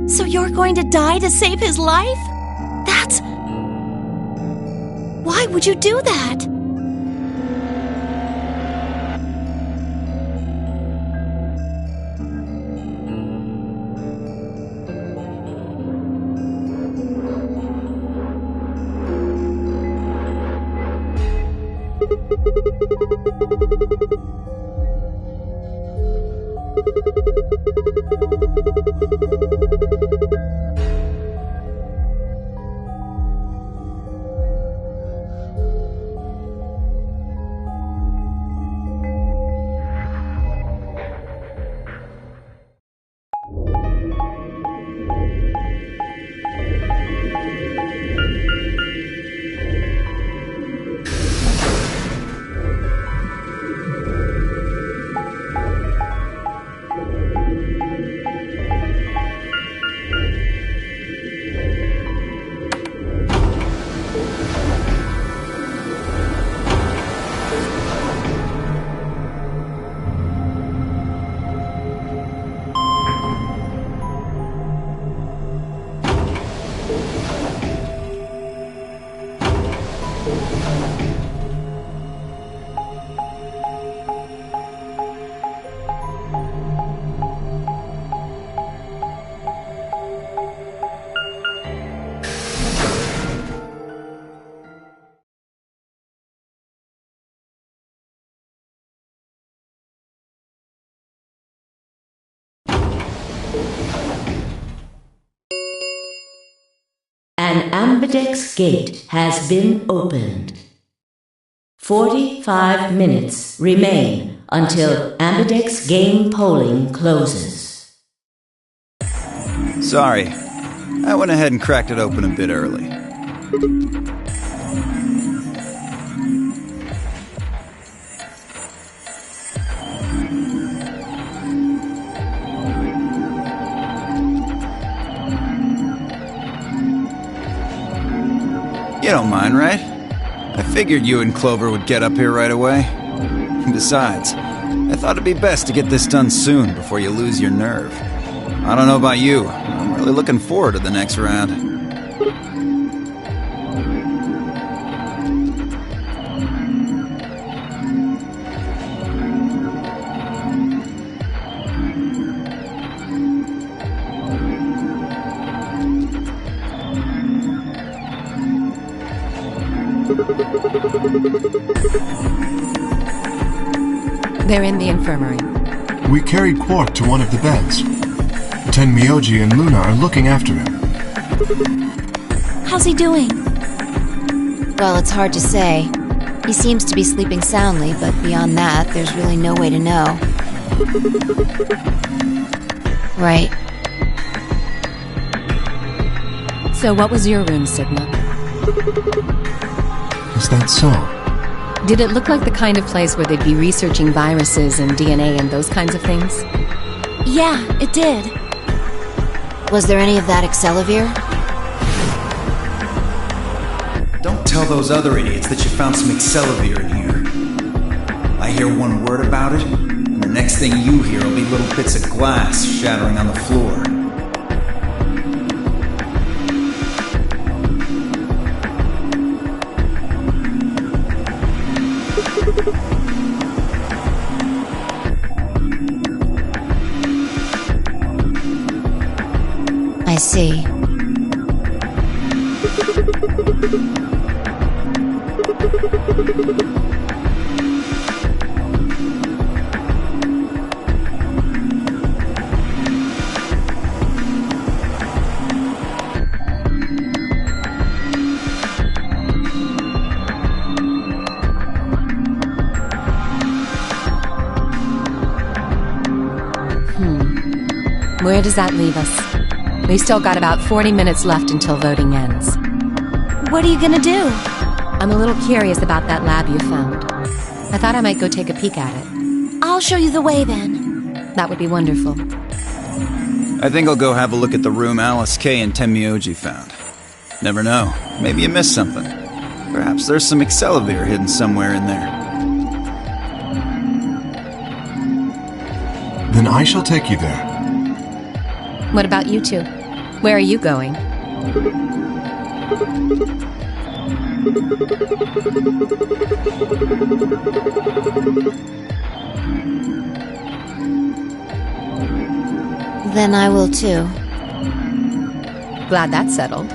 So you're going to die to save his life? That's... Why would you do that? An Ambidex gate has been opened. 45 minutes remain until Ambidex game polling closes. Sorry, I went ahead and cracked it open a bit early. You don't mind, right? I figured you and Clover would get up here right away. Besides, I thought it'd be best to get this done soon before you lose your nerve. I don't know about you, I'm really looking forward to the next round. They're in the infirmary. We carried Quark to one of the beds. Tenmyoji and Luna are looking after him. How's he doing? Well, it's hard to say. He seems to be sleeping soundly, but beyond that, there's really no way to know. Right. So what was your room, Sigma? Is that so? Did it look like the kind of place where they'd be researching viruses and DNA and those kinds of things? Yeah, it did. Was there any of that Excelivir? Don't tell those other idiots that you found some Excelivir in here. I hear one word about it, and the next thing you hear will be little bits of glass shattering on the floor. I see. Where does that leave us? We've still got about 40 minutes left until voting ends. What are you gonna do? I'm a little curious about that lab you found. I thought I might go take a peek at it. I'll show you the way then. That would be wonderful. I think I'll go have a look at the room Alice K and Tenmyoji found. Never know, maybe you missed something. Perhaps there's some Excelivir hidden somewhere in there. Then I shall take you there. What about you two? Where are you going? Then I will too. Glad that's settled.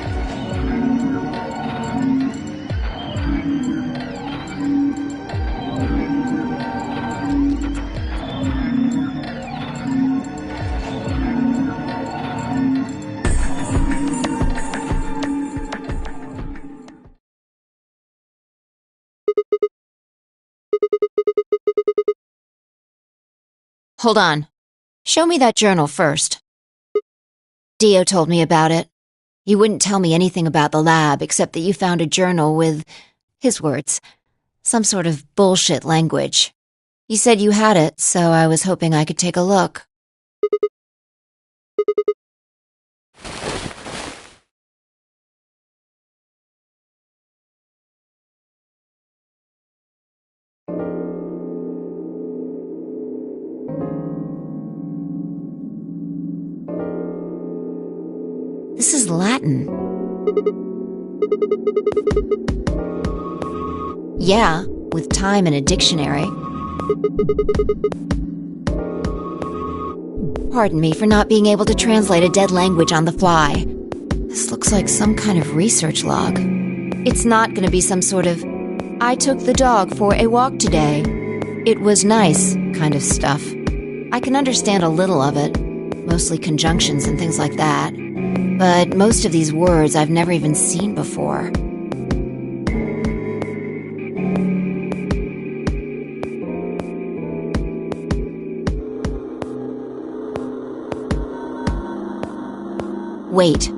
Hold on. Show me that journal first. Dio told me about it. He wouldn't tell me anything about the lab except that you found a journal with, his words, some sort of bullshit language. He said you had it, so I was hoping I could take a look. This is Latin. Yeah, with time in a dictionary. Pardon me for not being able to translate a dead language on the fly. This looks like some kind of research log. It's not going to be some sort of, I took the dog for a walk today. It was nice kind of stuff. I can understand a little of it, mostly conjunctions and things like that. But most of these words I've never even seen before. Wait.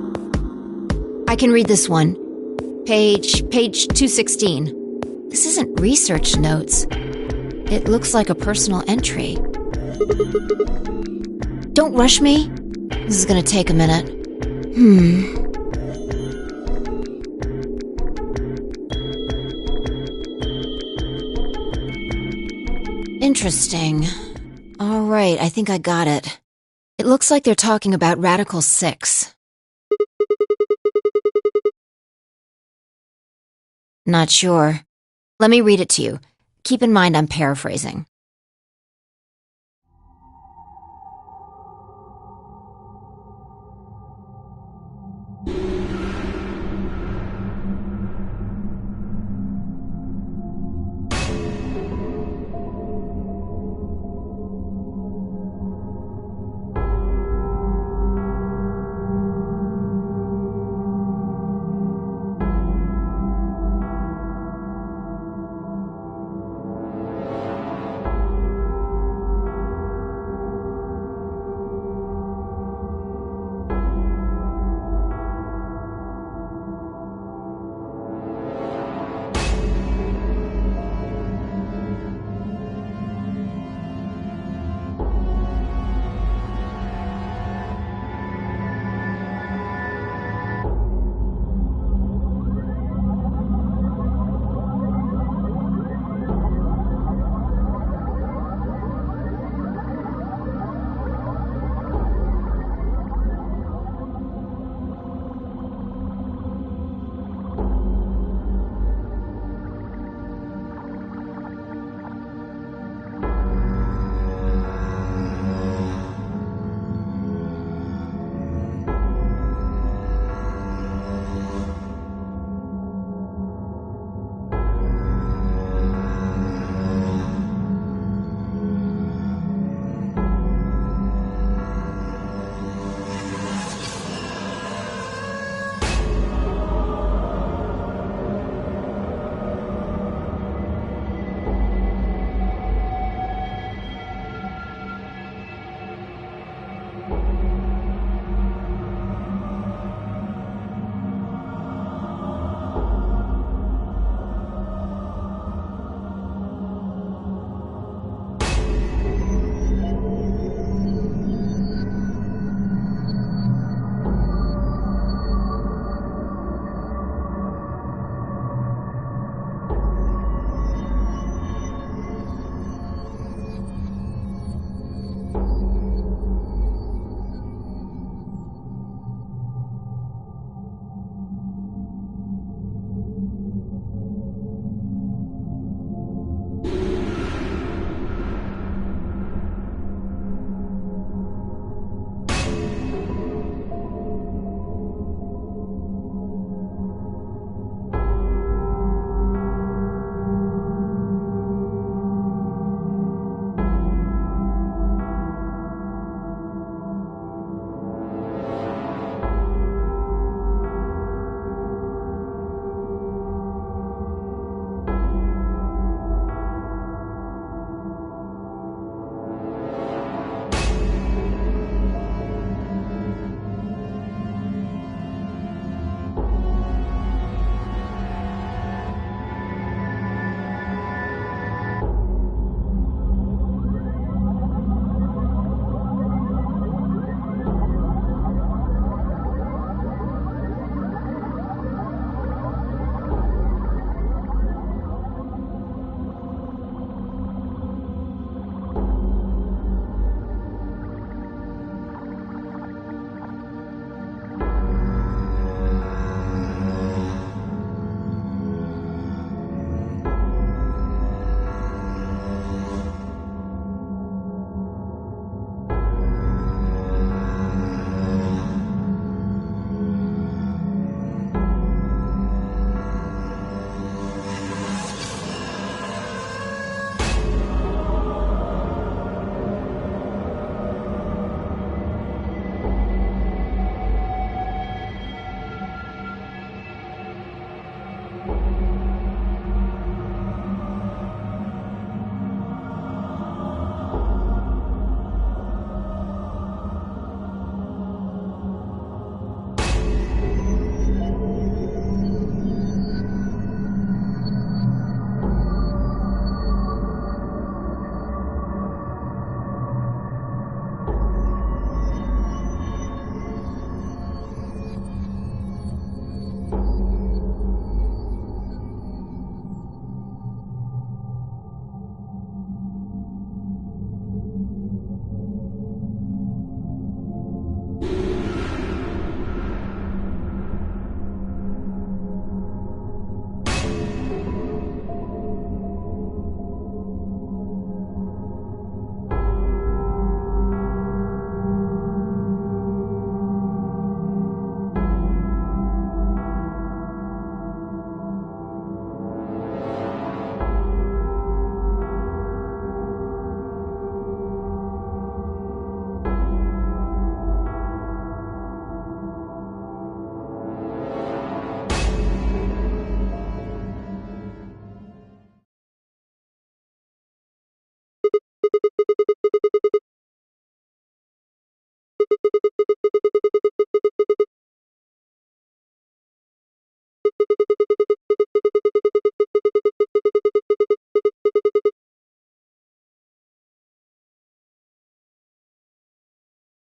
I can read this one. Page 216. This isn't research notes. It looks like a personal entry. Don't rush me. This is gonna take a minute. Interesting. All right, I think I got it. It looks like they're talking about Radical 6. Not sure. Let me read it to you. Keep in mind I'm paraphrasing.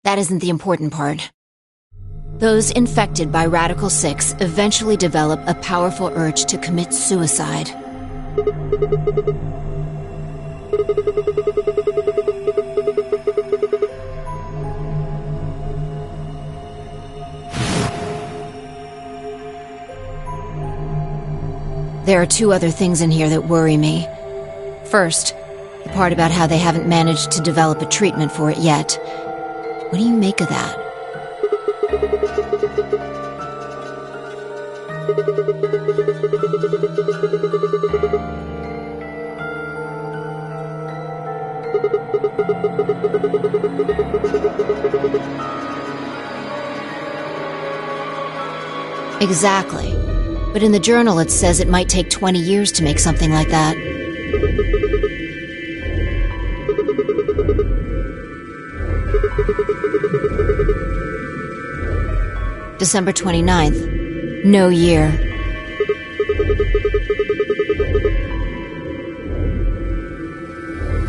That isn't the important part. Those infected by Radical 6 eventually develop a powerful urge to commit suicide. There are two other things in here that worry me. First, the part about how they haven't managed to develop a treatment for it yet. What do you make of that? Exactly. But in the journal it says it might take 20 years to make something like that. December 29th. No year.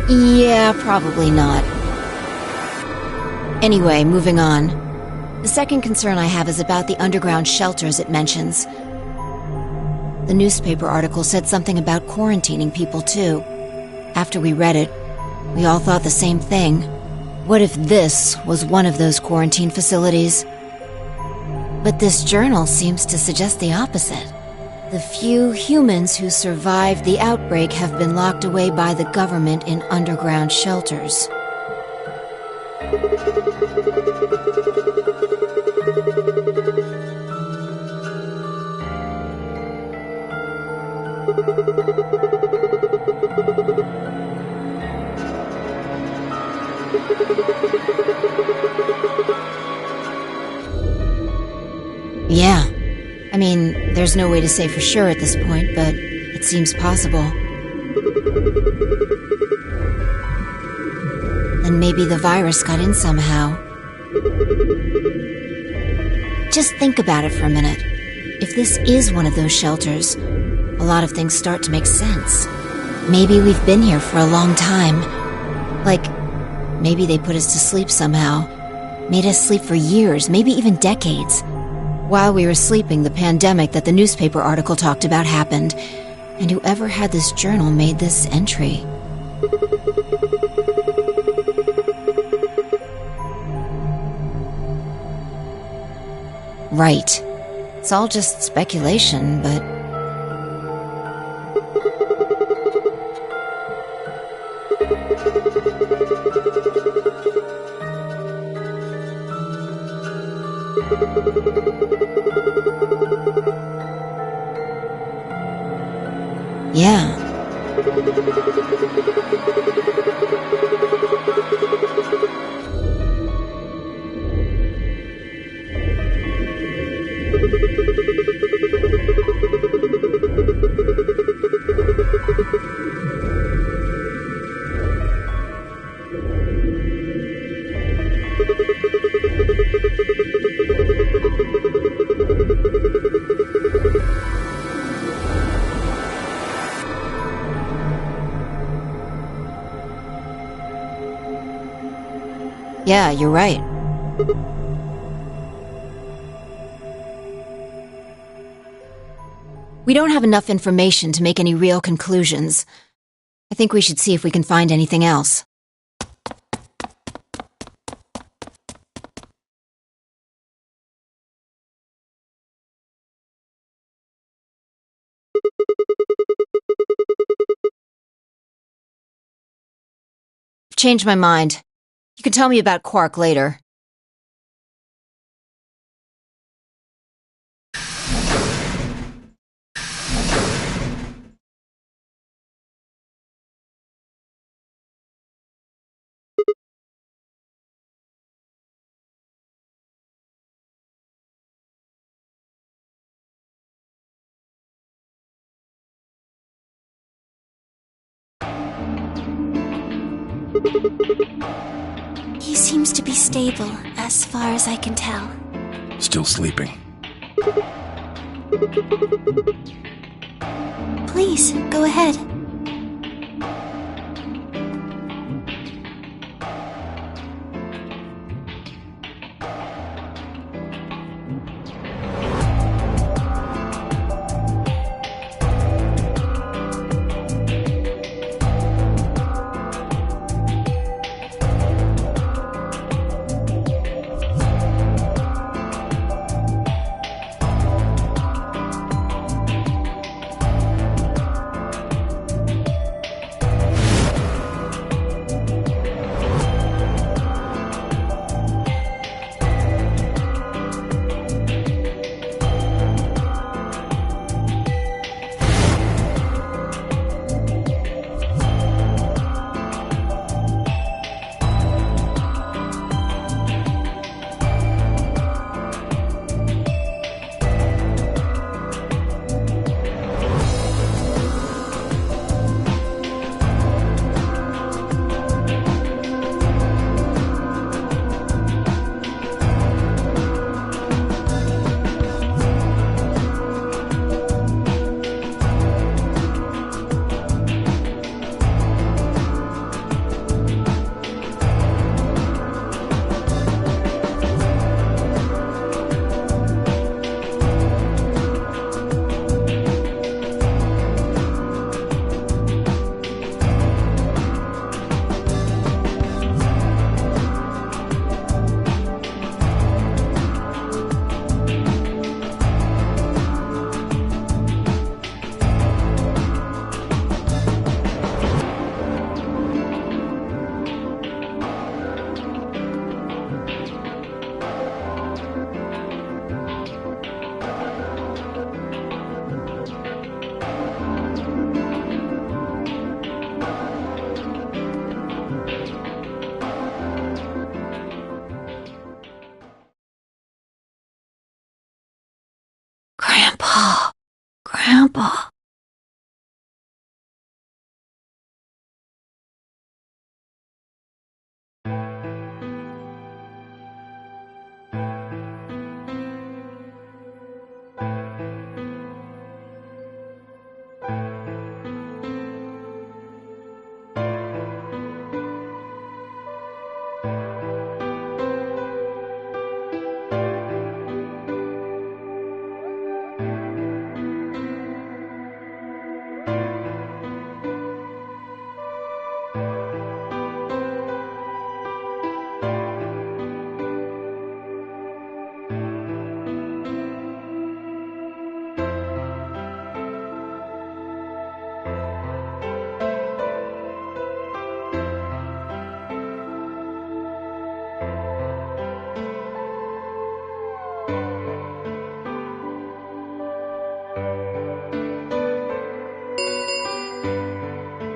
Yeah, probably not. Anyway, moving on. The second concern I have is about the underground shelters it mentions. The newspaper article said something about quarantining people, too. After we read it, we all thought the same thing. What if this was one of those quarantine facilities? But this journal seems to suggest the opposite. The few humans who survived the outbreak have been locked away by the government in underground shelters. Yeah. I mean, there's no way to say for sure at this point, but it seems possible. And maybe the virus got in somehow. Just think about it for a minute. If this is one of those shelters, a lot of things start to make sense. Maybe we've been here for a long time. Like, maybe they put us to sleep somehow. Made us sleep for years, maybe even decades. While we were sleeping, the pandemic that the newspaper article talked about happened, and whoever had this journal made this entry. Right. It's all just speculation, but... yeah. Yeah, you're right. We don't have enough information to make any real conclusions. I think we should see if we can find anything else. I've changed my mind. You can tell me about Quark later. He seems to be stable, as far as I can tell. Still sleeping. Please, go ahead. Grandpa.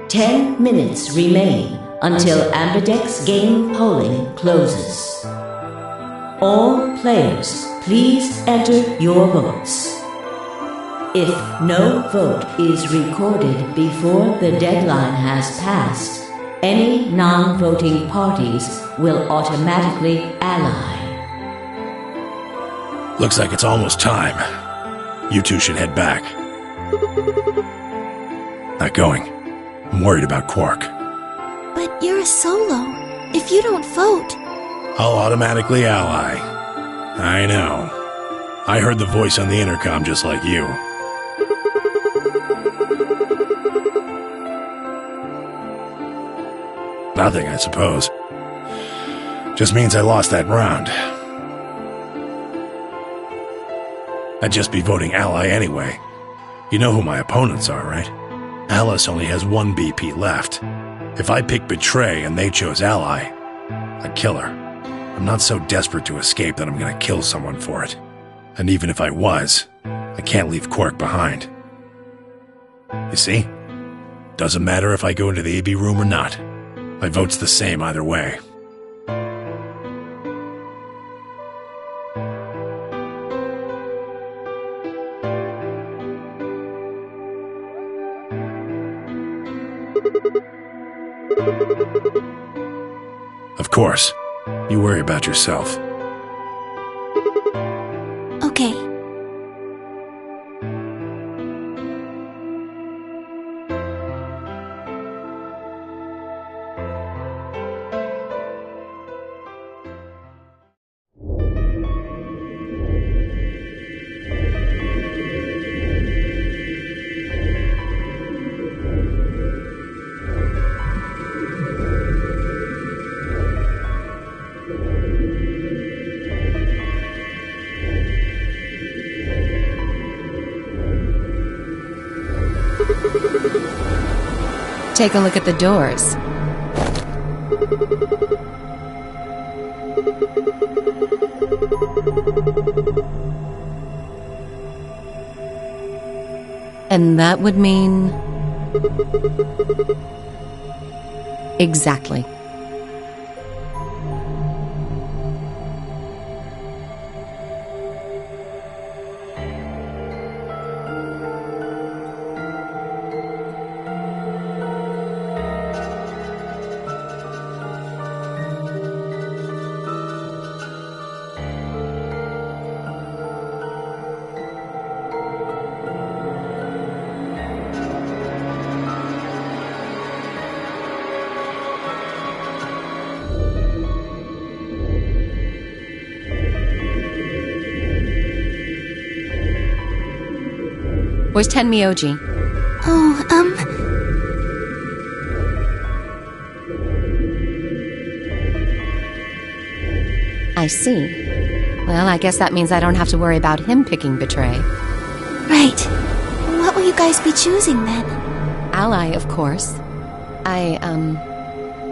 Ten minutes remain until Ambidex game polling closes. All players, please enter your votes. If no vote is recorded before the deadline has passed, any non-voting parties will automatically ally. Looks like it's almost time. You two should head back. Not going. I'm worried about Quark. But you're a solo. If you don't vote... I'll automatically ally. I know. I heard the voice on the intercom just like you. Nothing, I suppose. Just means I lost that round. I'd just be voting ally anyway. You know who my opponents are, right? Alice only has one BP left. If I pick Betray and they chose Ally, I'd kill her. I'm not so desperate to escape that I'm gonna kill someone for it. And even if I was, I can't leave Quark behind. You see? Doesn't matter if I go into the AB room or not. My vote's the same either way. Of course. You worry about yourself. Okay. Take a look at the doors. And that would mean... Exactly. Where's Tenmyoji? Oh, I see. Well, I guess that means I don't have to worry about him picking Betray. Right. What will you guys be choosing then? Ally, of course.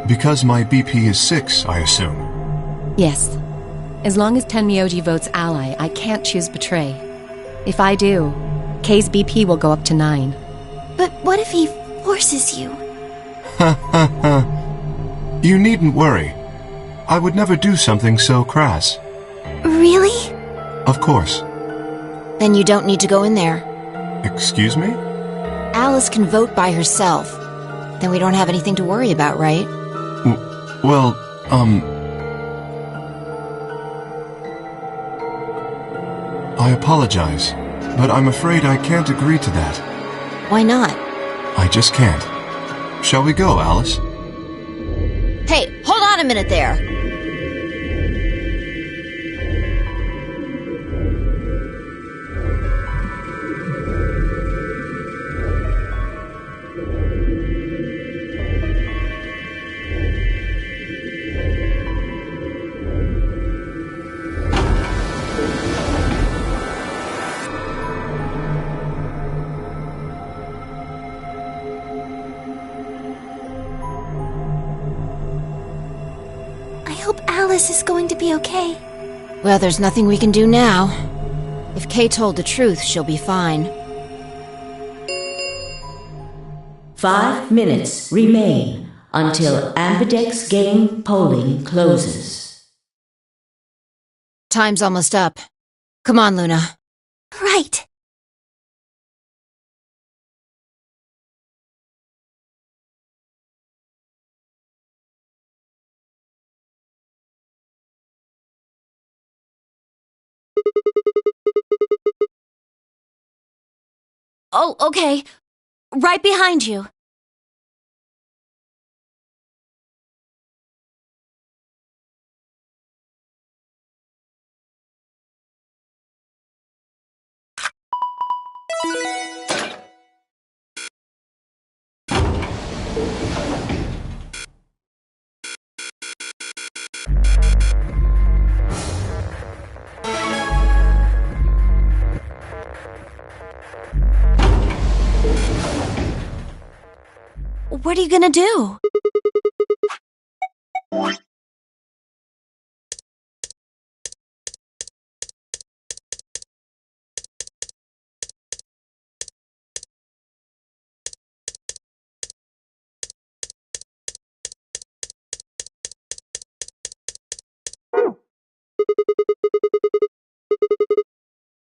Because my BP is 6, I assume. Yes. As long as Tenmyoji votes Ally, I can't choose Betray. If I do, K's BP will go up to 9. But what if he forces you? Ha ha ha. You needn't worry. I would never do something so crass. Really? Of course. Then you don't need to go in there. Excuse me? Alice can vote by herself. Then we don't have anything to worry about, right? Well, I apologize, but I'm afraid I can't agree to that. Why not? I just can't. Shall we go, Alice? Hey, hold on a minute there. Alice is going to be okay. Well, there's nothing we can do now. If Kay told the truth, she'll be fine. 5 minutes remain until Ambidex game polling closes. Time's almost up. Come on, Luna. Right. Oh, okay. Right behind you. What are you gonna do?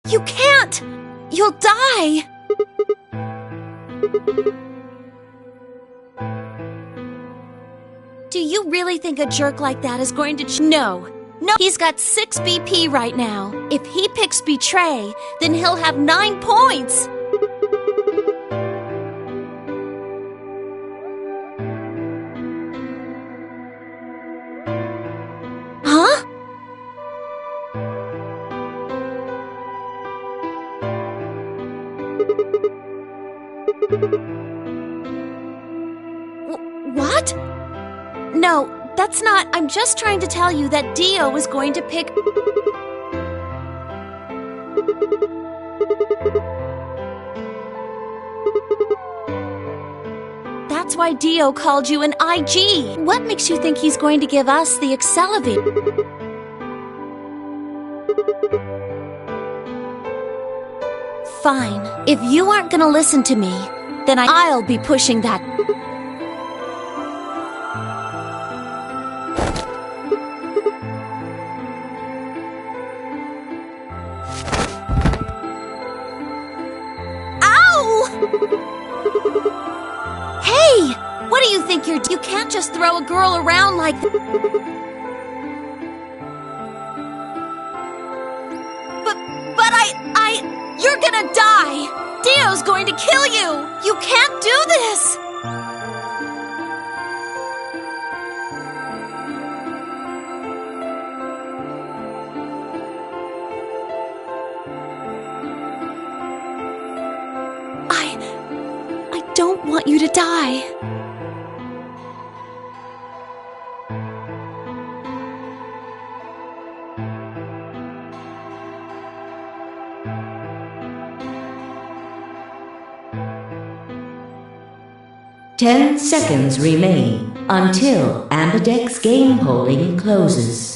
You can't! You'll die! Do you really think a jerk like that is going to No. He's got 6 BP right now. If he picks Betray, then he'll have 9 points! Huh? What? No, that's not. I'm just trying to tell you that Dio is going to pick. That's why Dio called you an IG. What makes you think he's going to give us the Excalibur? Fine. If you aren't gonna listen to me, then I'll be pushing that. Hey! What do you think you're... You can't just throw a girl around like that. But you're gonna die! Dio's going to kill you! You can't do this! I don't want you to die. Ten seconds remain until Ambidex game polling closes.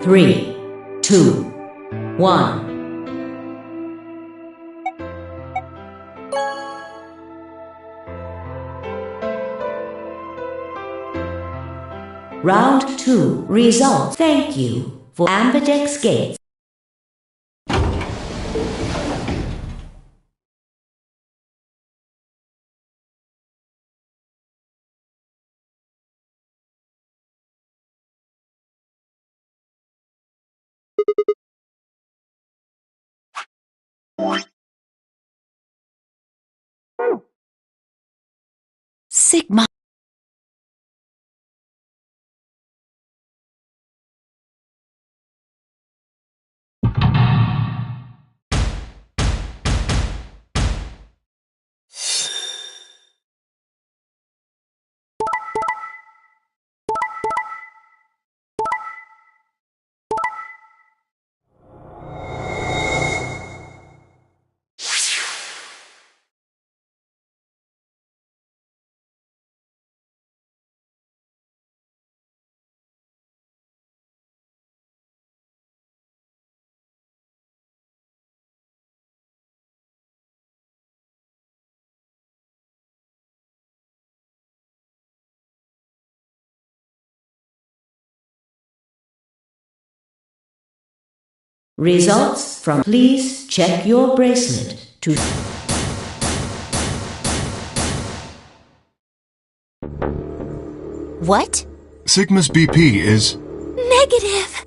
3, 2, 1. Round 2 results. Thank you for Ambidex Gates. Sigma. Results from please check your bracelet to What? Sigma's BP is... Negative.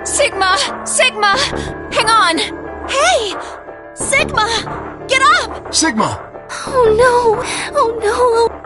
Sigma! Sigma! Hang on! Hey! Sigma! Get up! Sigma! Oh no! Oh no!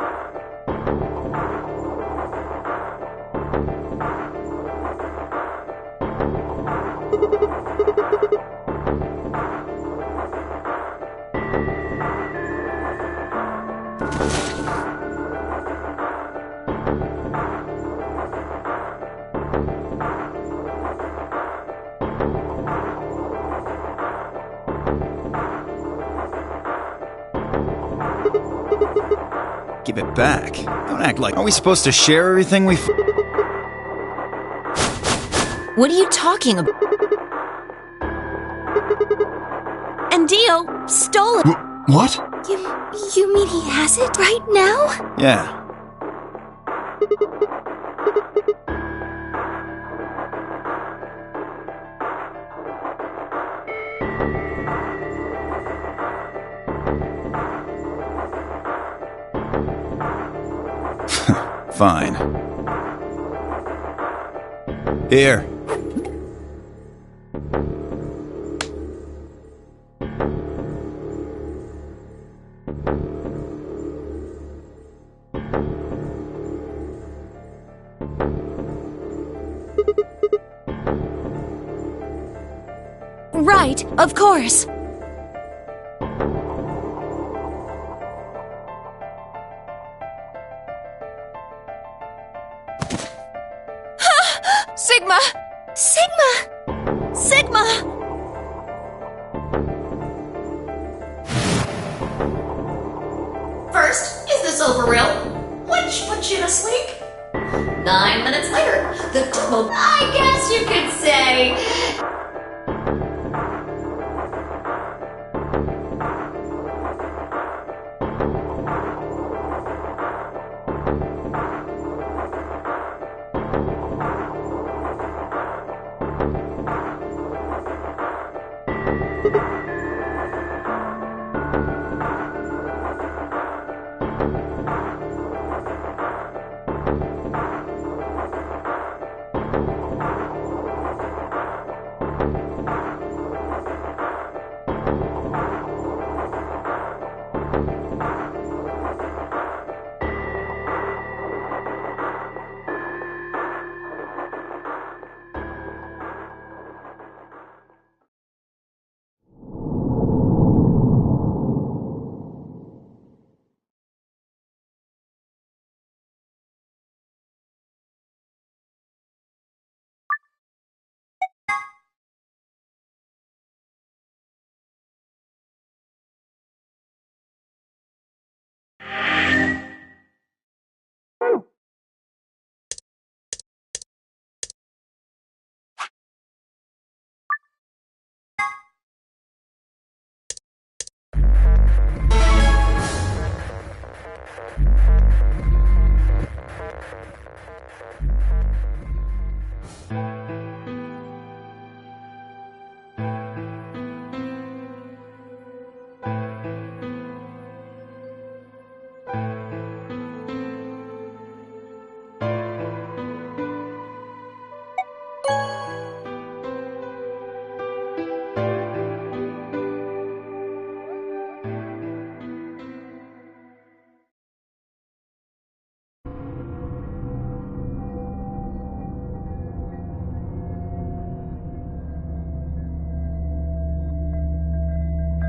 Give it back. Don't act like... Are we supposed to share everything we... What are you talking about? And Dio stole it. What? You mean he has it right now? Yeah. Fine. Here. Right, of course. Sigma! Sigma! Sigma! First, is this over real? Which put you to sleep? 9 minutes later, the I guess you could say...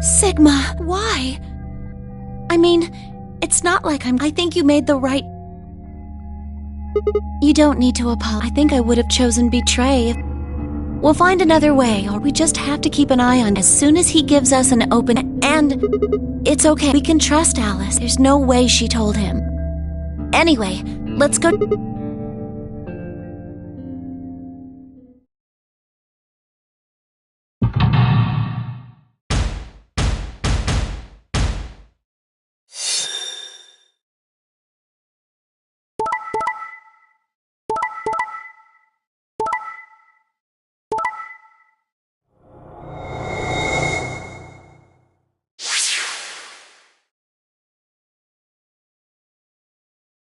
Sigma, why? I mean, it's not like I think you made the right... You don't need to apologize. I think I would have chosen betray. We'll find another way, or we just have to keep an eye on as soon as he gives us an open... And it's okay. We can trust Alice. There's no way she told him. Anyway, let's go...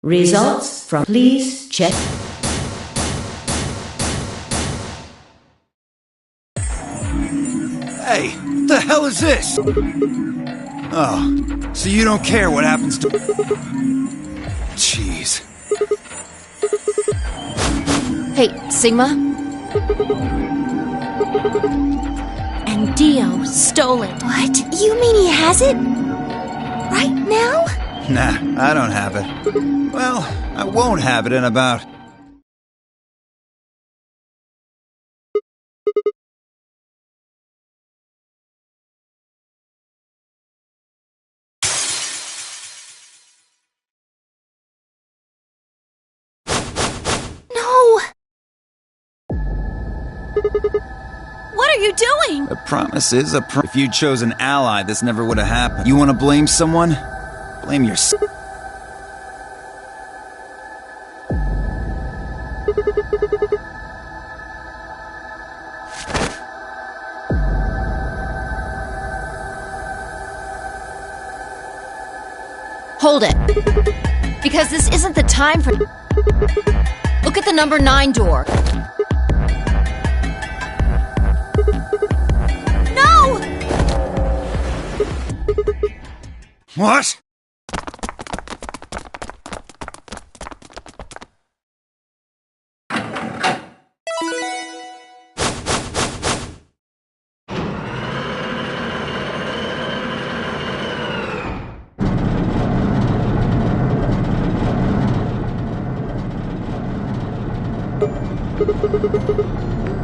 Results from please check. Hey, what the hell is this? Oh, so you don't care what happens to... Jeez. Hey, Sigma? And Dio stole it. What? You mean he has it? Right now? Nah, I don't have it. Well, I won't have it in about... No! What are you doing? A promise is a promise. If you'd chosen an ally, this never would have happened. You want to blame someone? Blame yourself. Hold it. Because this isn't the time for... Look at the number 9 door. No! What?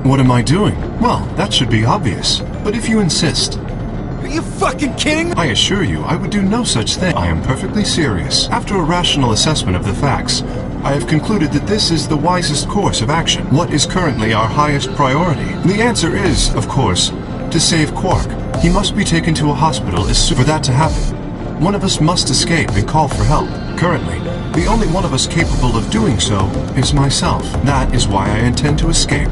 What am I doing? Well, that should be obvious. But if you insist... Are you fucking kidding me? I assure you, I would do no such thing. I am perfectly serious. After a rational assessment of the facts, I have concluded that this is the wisest course of action. What is currently our highest priority? The answer is, of course, to save Quark. He must be taken to a hospital as soon. For that to happen, one of us must escape and call for help. Currently, the only one of us capable of doing so is myself. That is why I intend to escape.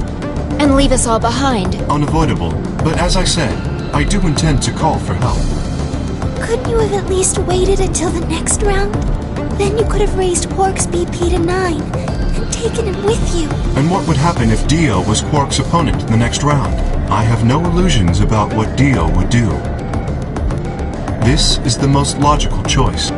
And leave us all behind. Unavoidable, but as I said, I do intend to call for help. Couldn't you have at least waited until the next round? Then you could have raised Quark's BP to 9 and taken him with you. And what would happen if Dio was Quark's opponent in the next round? I have no illusions about what Dio would do. This is the most logical choice.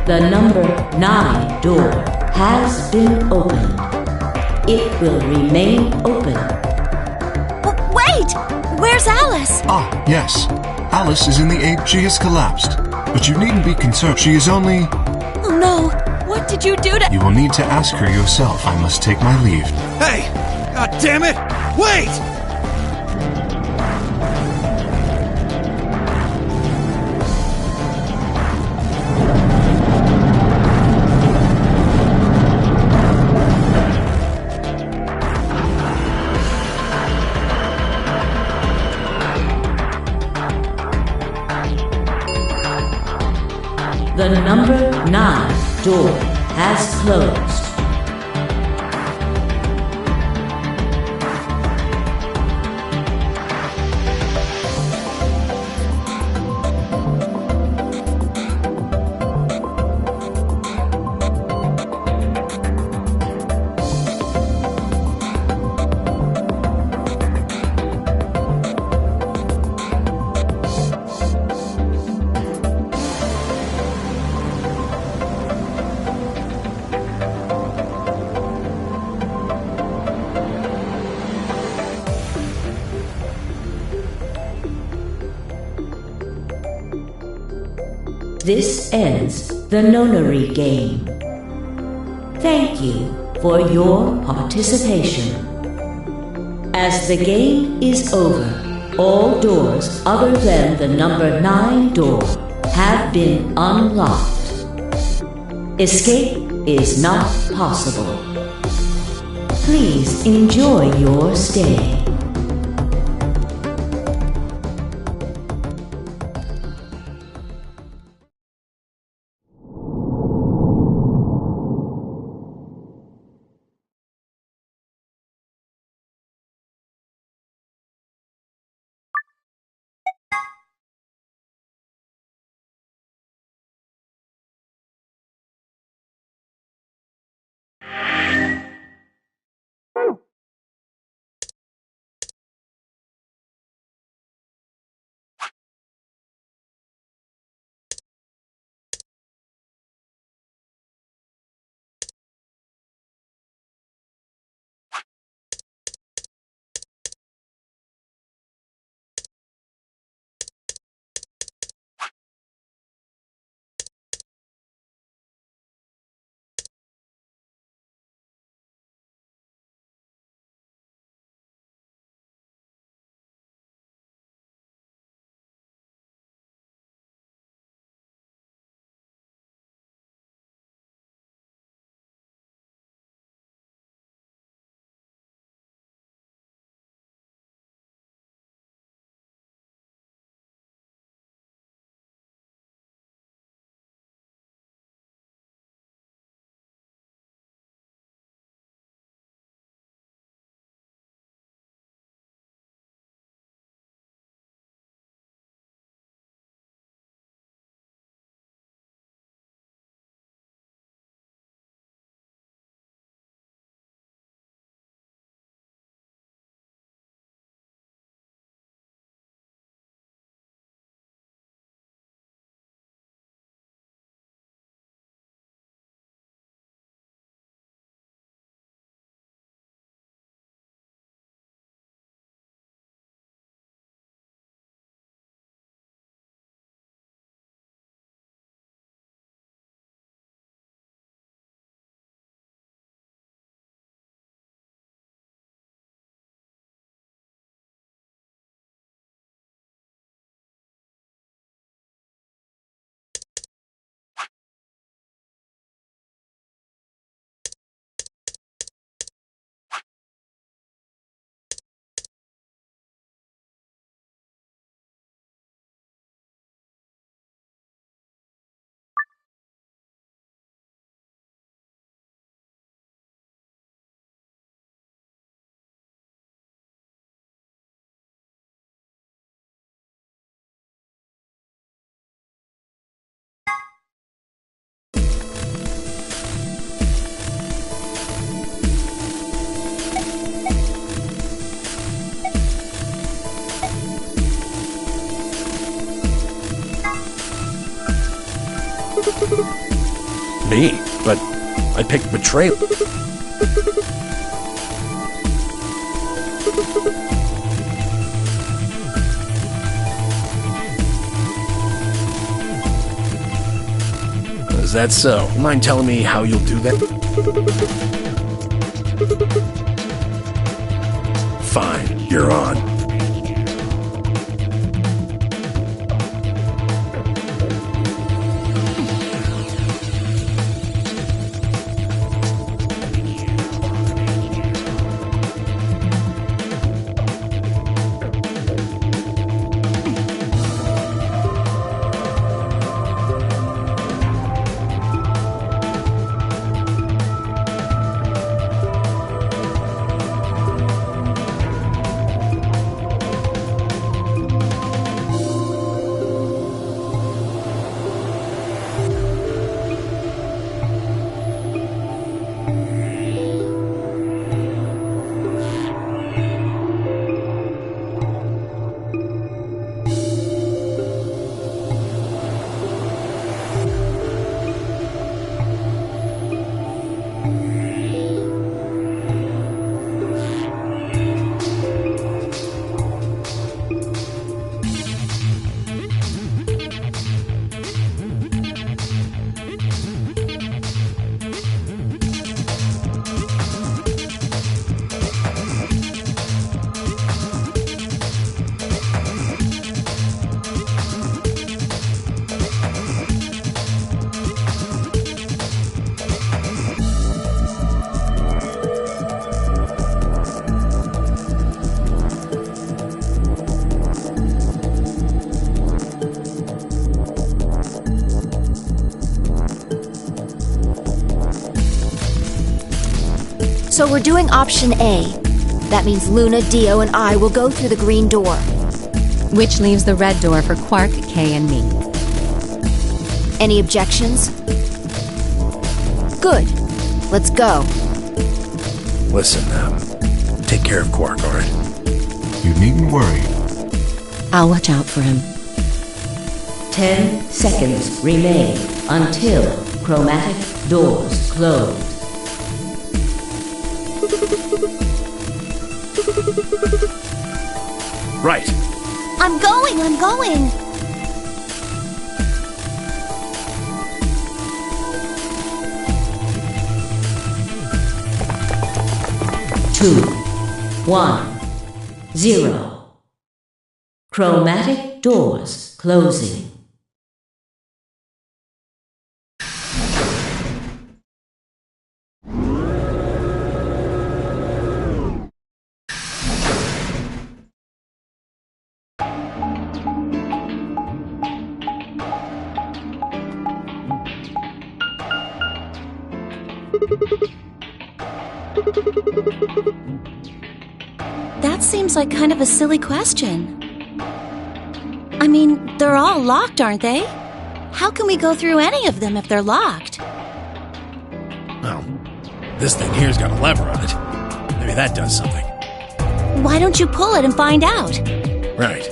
The number 9 door has been opened. It will remain open. Wait! Where's Alice? Ah, yes. Alice is in the 8. She has collapsed. But you needn't be concerned. She is only... Oh no! What did you do to... You will need to ask her yourself. I must take my leave. Hey! God damn it! Wait! The number 9 door has closed. this ends the Nonary game. Thank you for your participation. As the game is over, all doors other than the number 9 door have been unlocked. Escape is not possible. Please enjoy your stay. Me? But I picked betrayal. Is that so? Mind telling me how you'll do that? Fine, you're on. So we're doing option A. That means Luna, Dio, and I will go through the green door. Which leaves the red door for Quark, Kay, and me. Any objections? Good. Let's go. Listen, take care of Quark, alright? You needn't worry. I'll watch out for him. 10 seconds remain until chromatic doors close. Right. I'm going! 2, 1, 0. Chromatic doors closing. That seems like kind of a silly question. I mean, they're all locked, aren't they? How can we go through any of them if they're locked? Well, this thing here's got a lever on it. Maybe that does something. Why don't you pull it and find out? Right.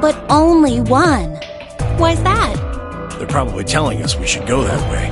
But only one. Why's that? They're probably telling us we should go that way.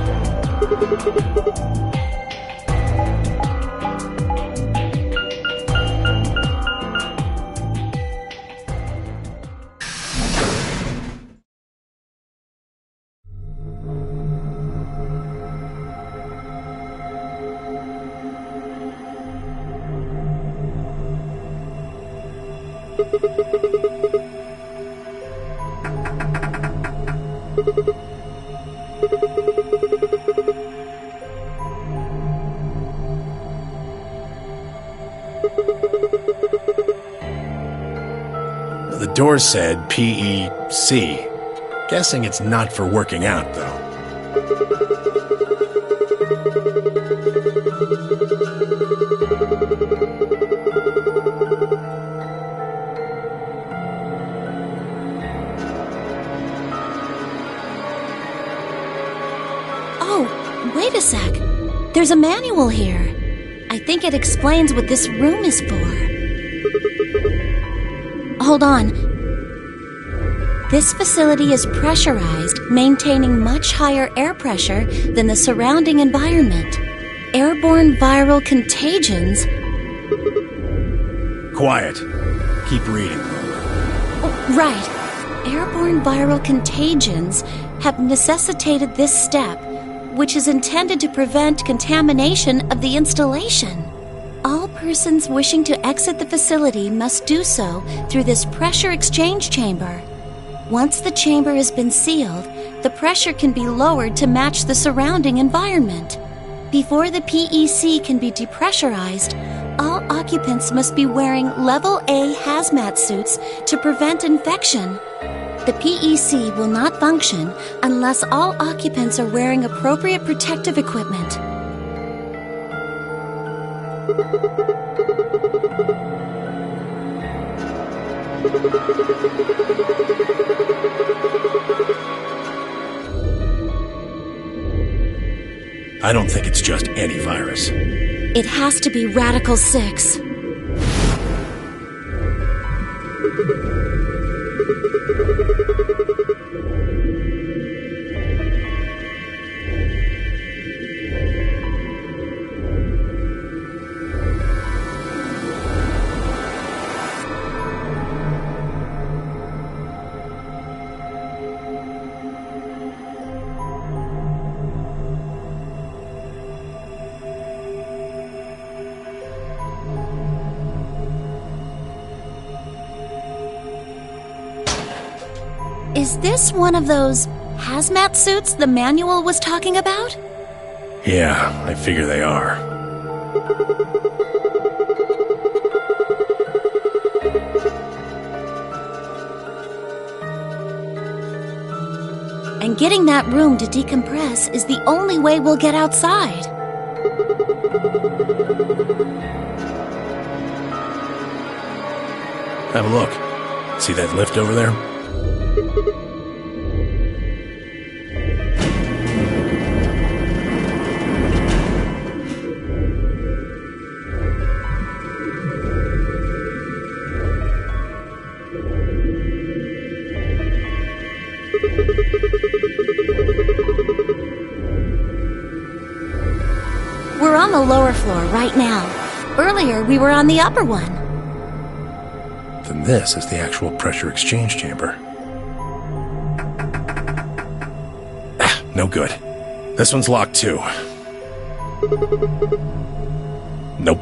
The door said PEC. Guessing it's not for working out, though. Oh, wait a sec. There's a manual here. I think it explains what this room is for. Hold on. This facility is pressurized, maintaining much higher air pressure than the surrounding environment. Airborne viral contagions. Quiet. Keep reading. Oh, right. Airborne viral contagions have necessitated this step, which is intended to prevent contamination of the installation. All persons wishing to exit the facility must do so through this pressure exchange chamber. Once the chamber has been sealed, the pressure can be lowered to match the surrounding environment. Before the PEC can be depressurized, all occupants must be wearing Level A hazmat suits to prevent infection. The PEC will not function unless all occupants are wearing appropriate protective equipment. I don't think it's just any virus. It has to be Radical 6. Is this one of those hazmat suits the manual was talking about? Yeah, I figure they are. and getting that room to decompress is the only way we'll get outside. Have a look. See that lift over there? We're on the lower floor right now. Earlier, we were on the upper one. Then this is the actual pressure exchange chamber. No good. This one's locked too. Nope.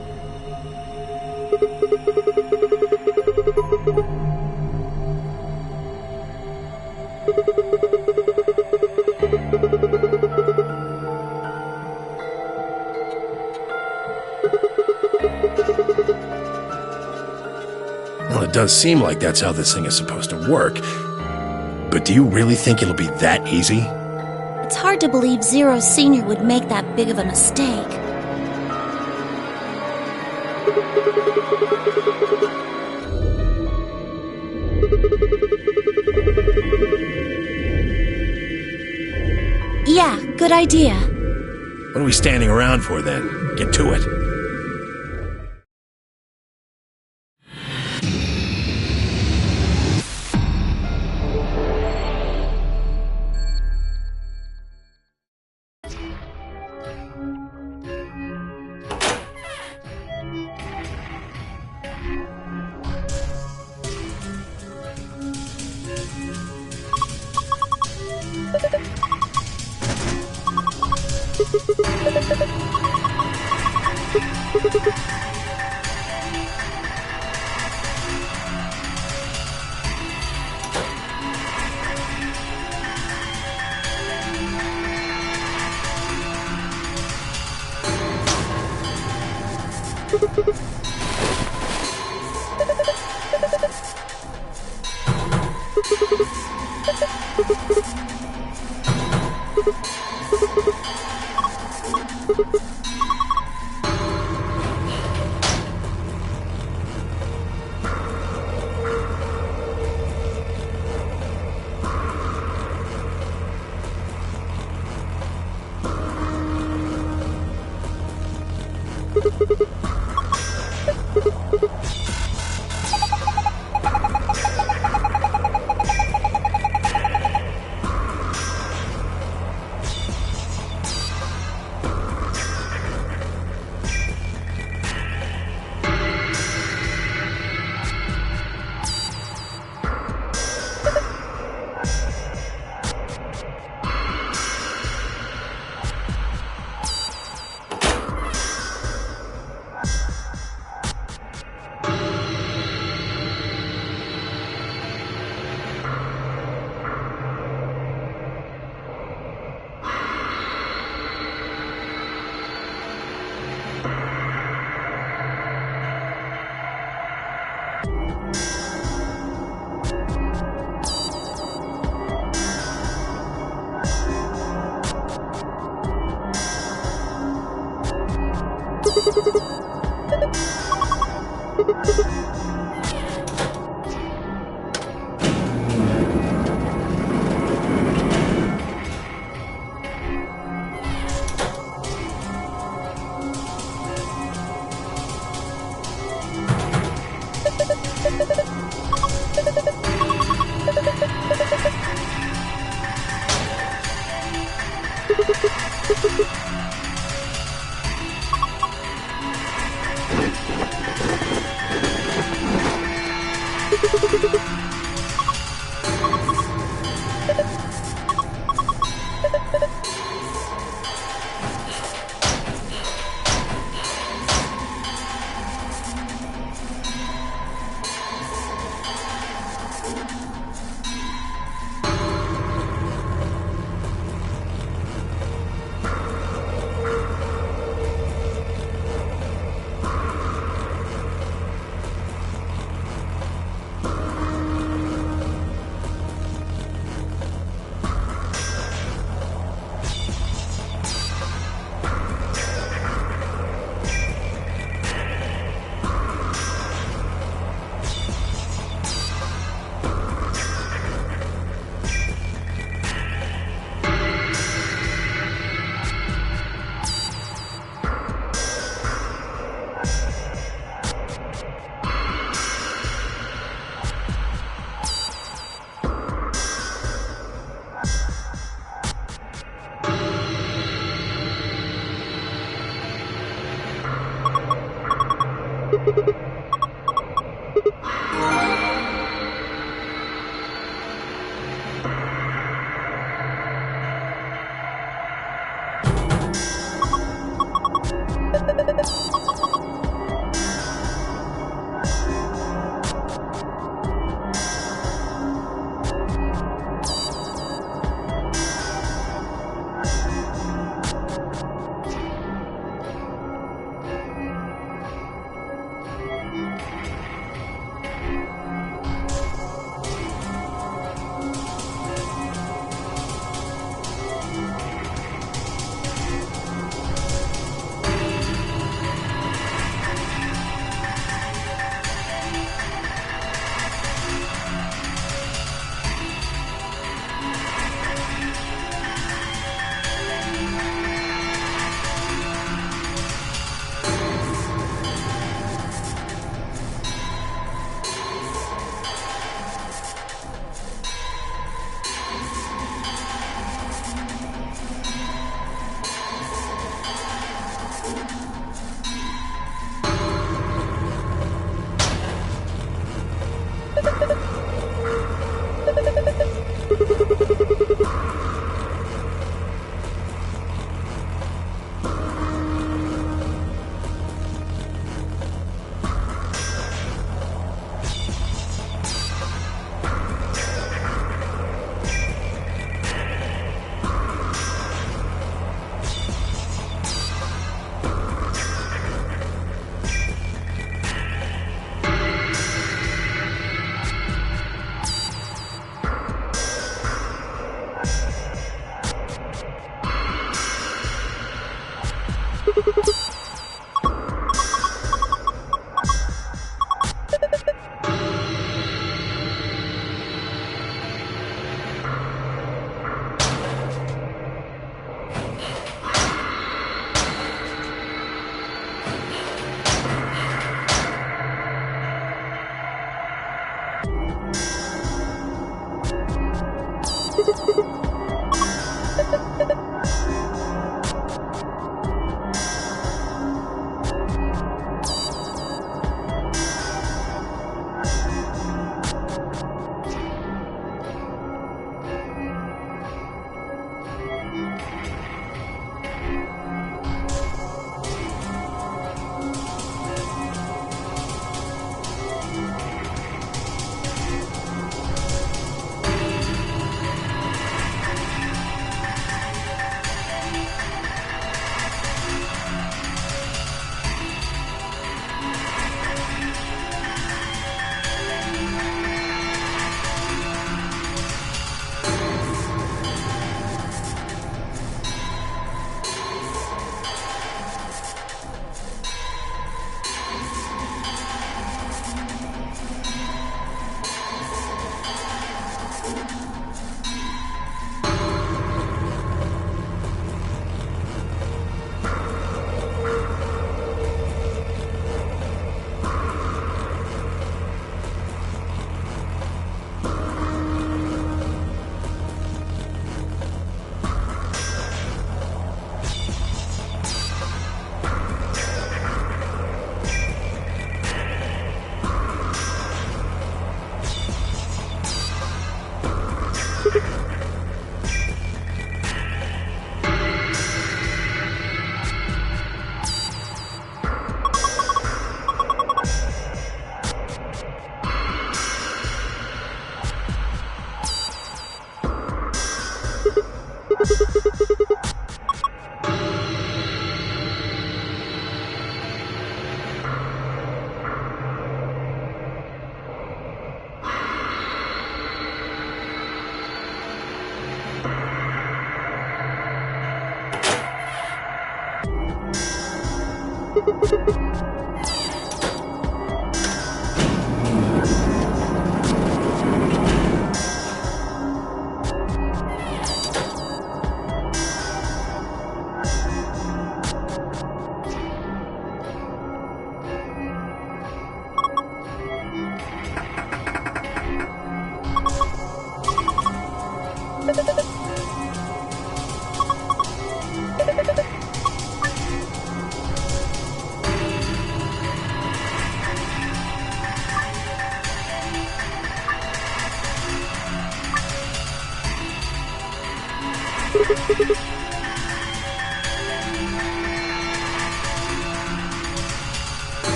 Well, it does seem like that's how this thing is supposed to work. But do you really think it'll be that easy? It's hard to believe Zero Senior would make that big of a mistake. Yeah, good idea. What are we standing around for then? Get to it.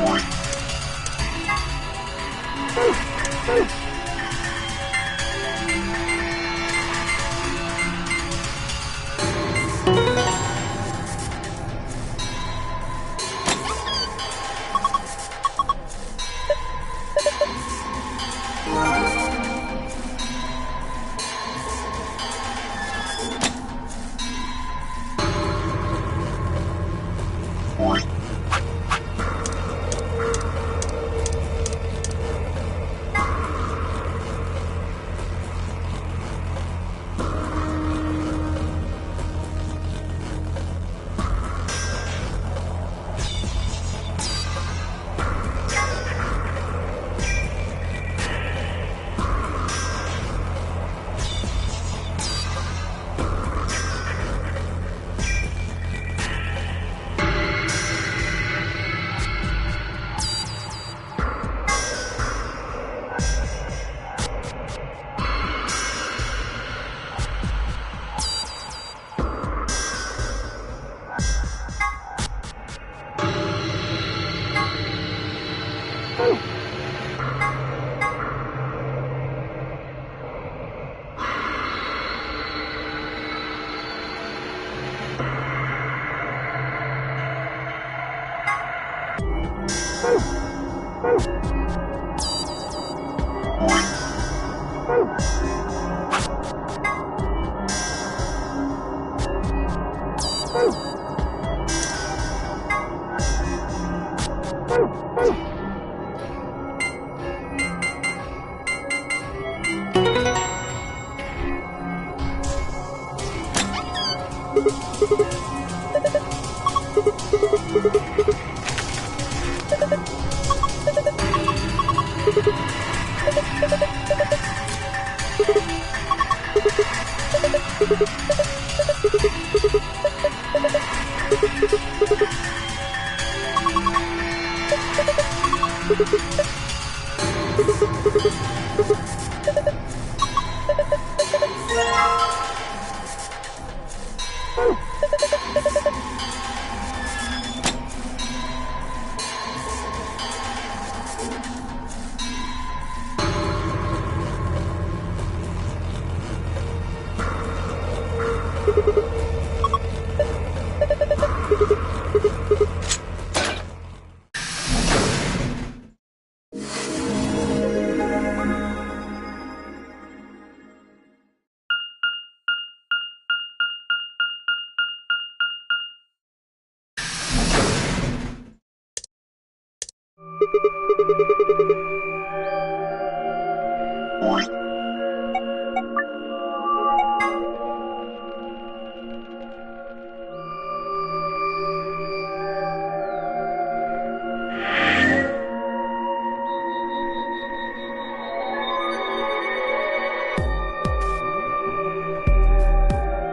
What?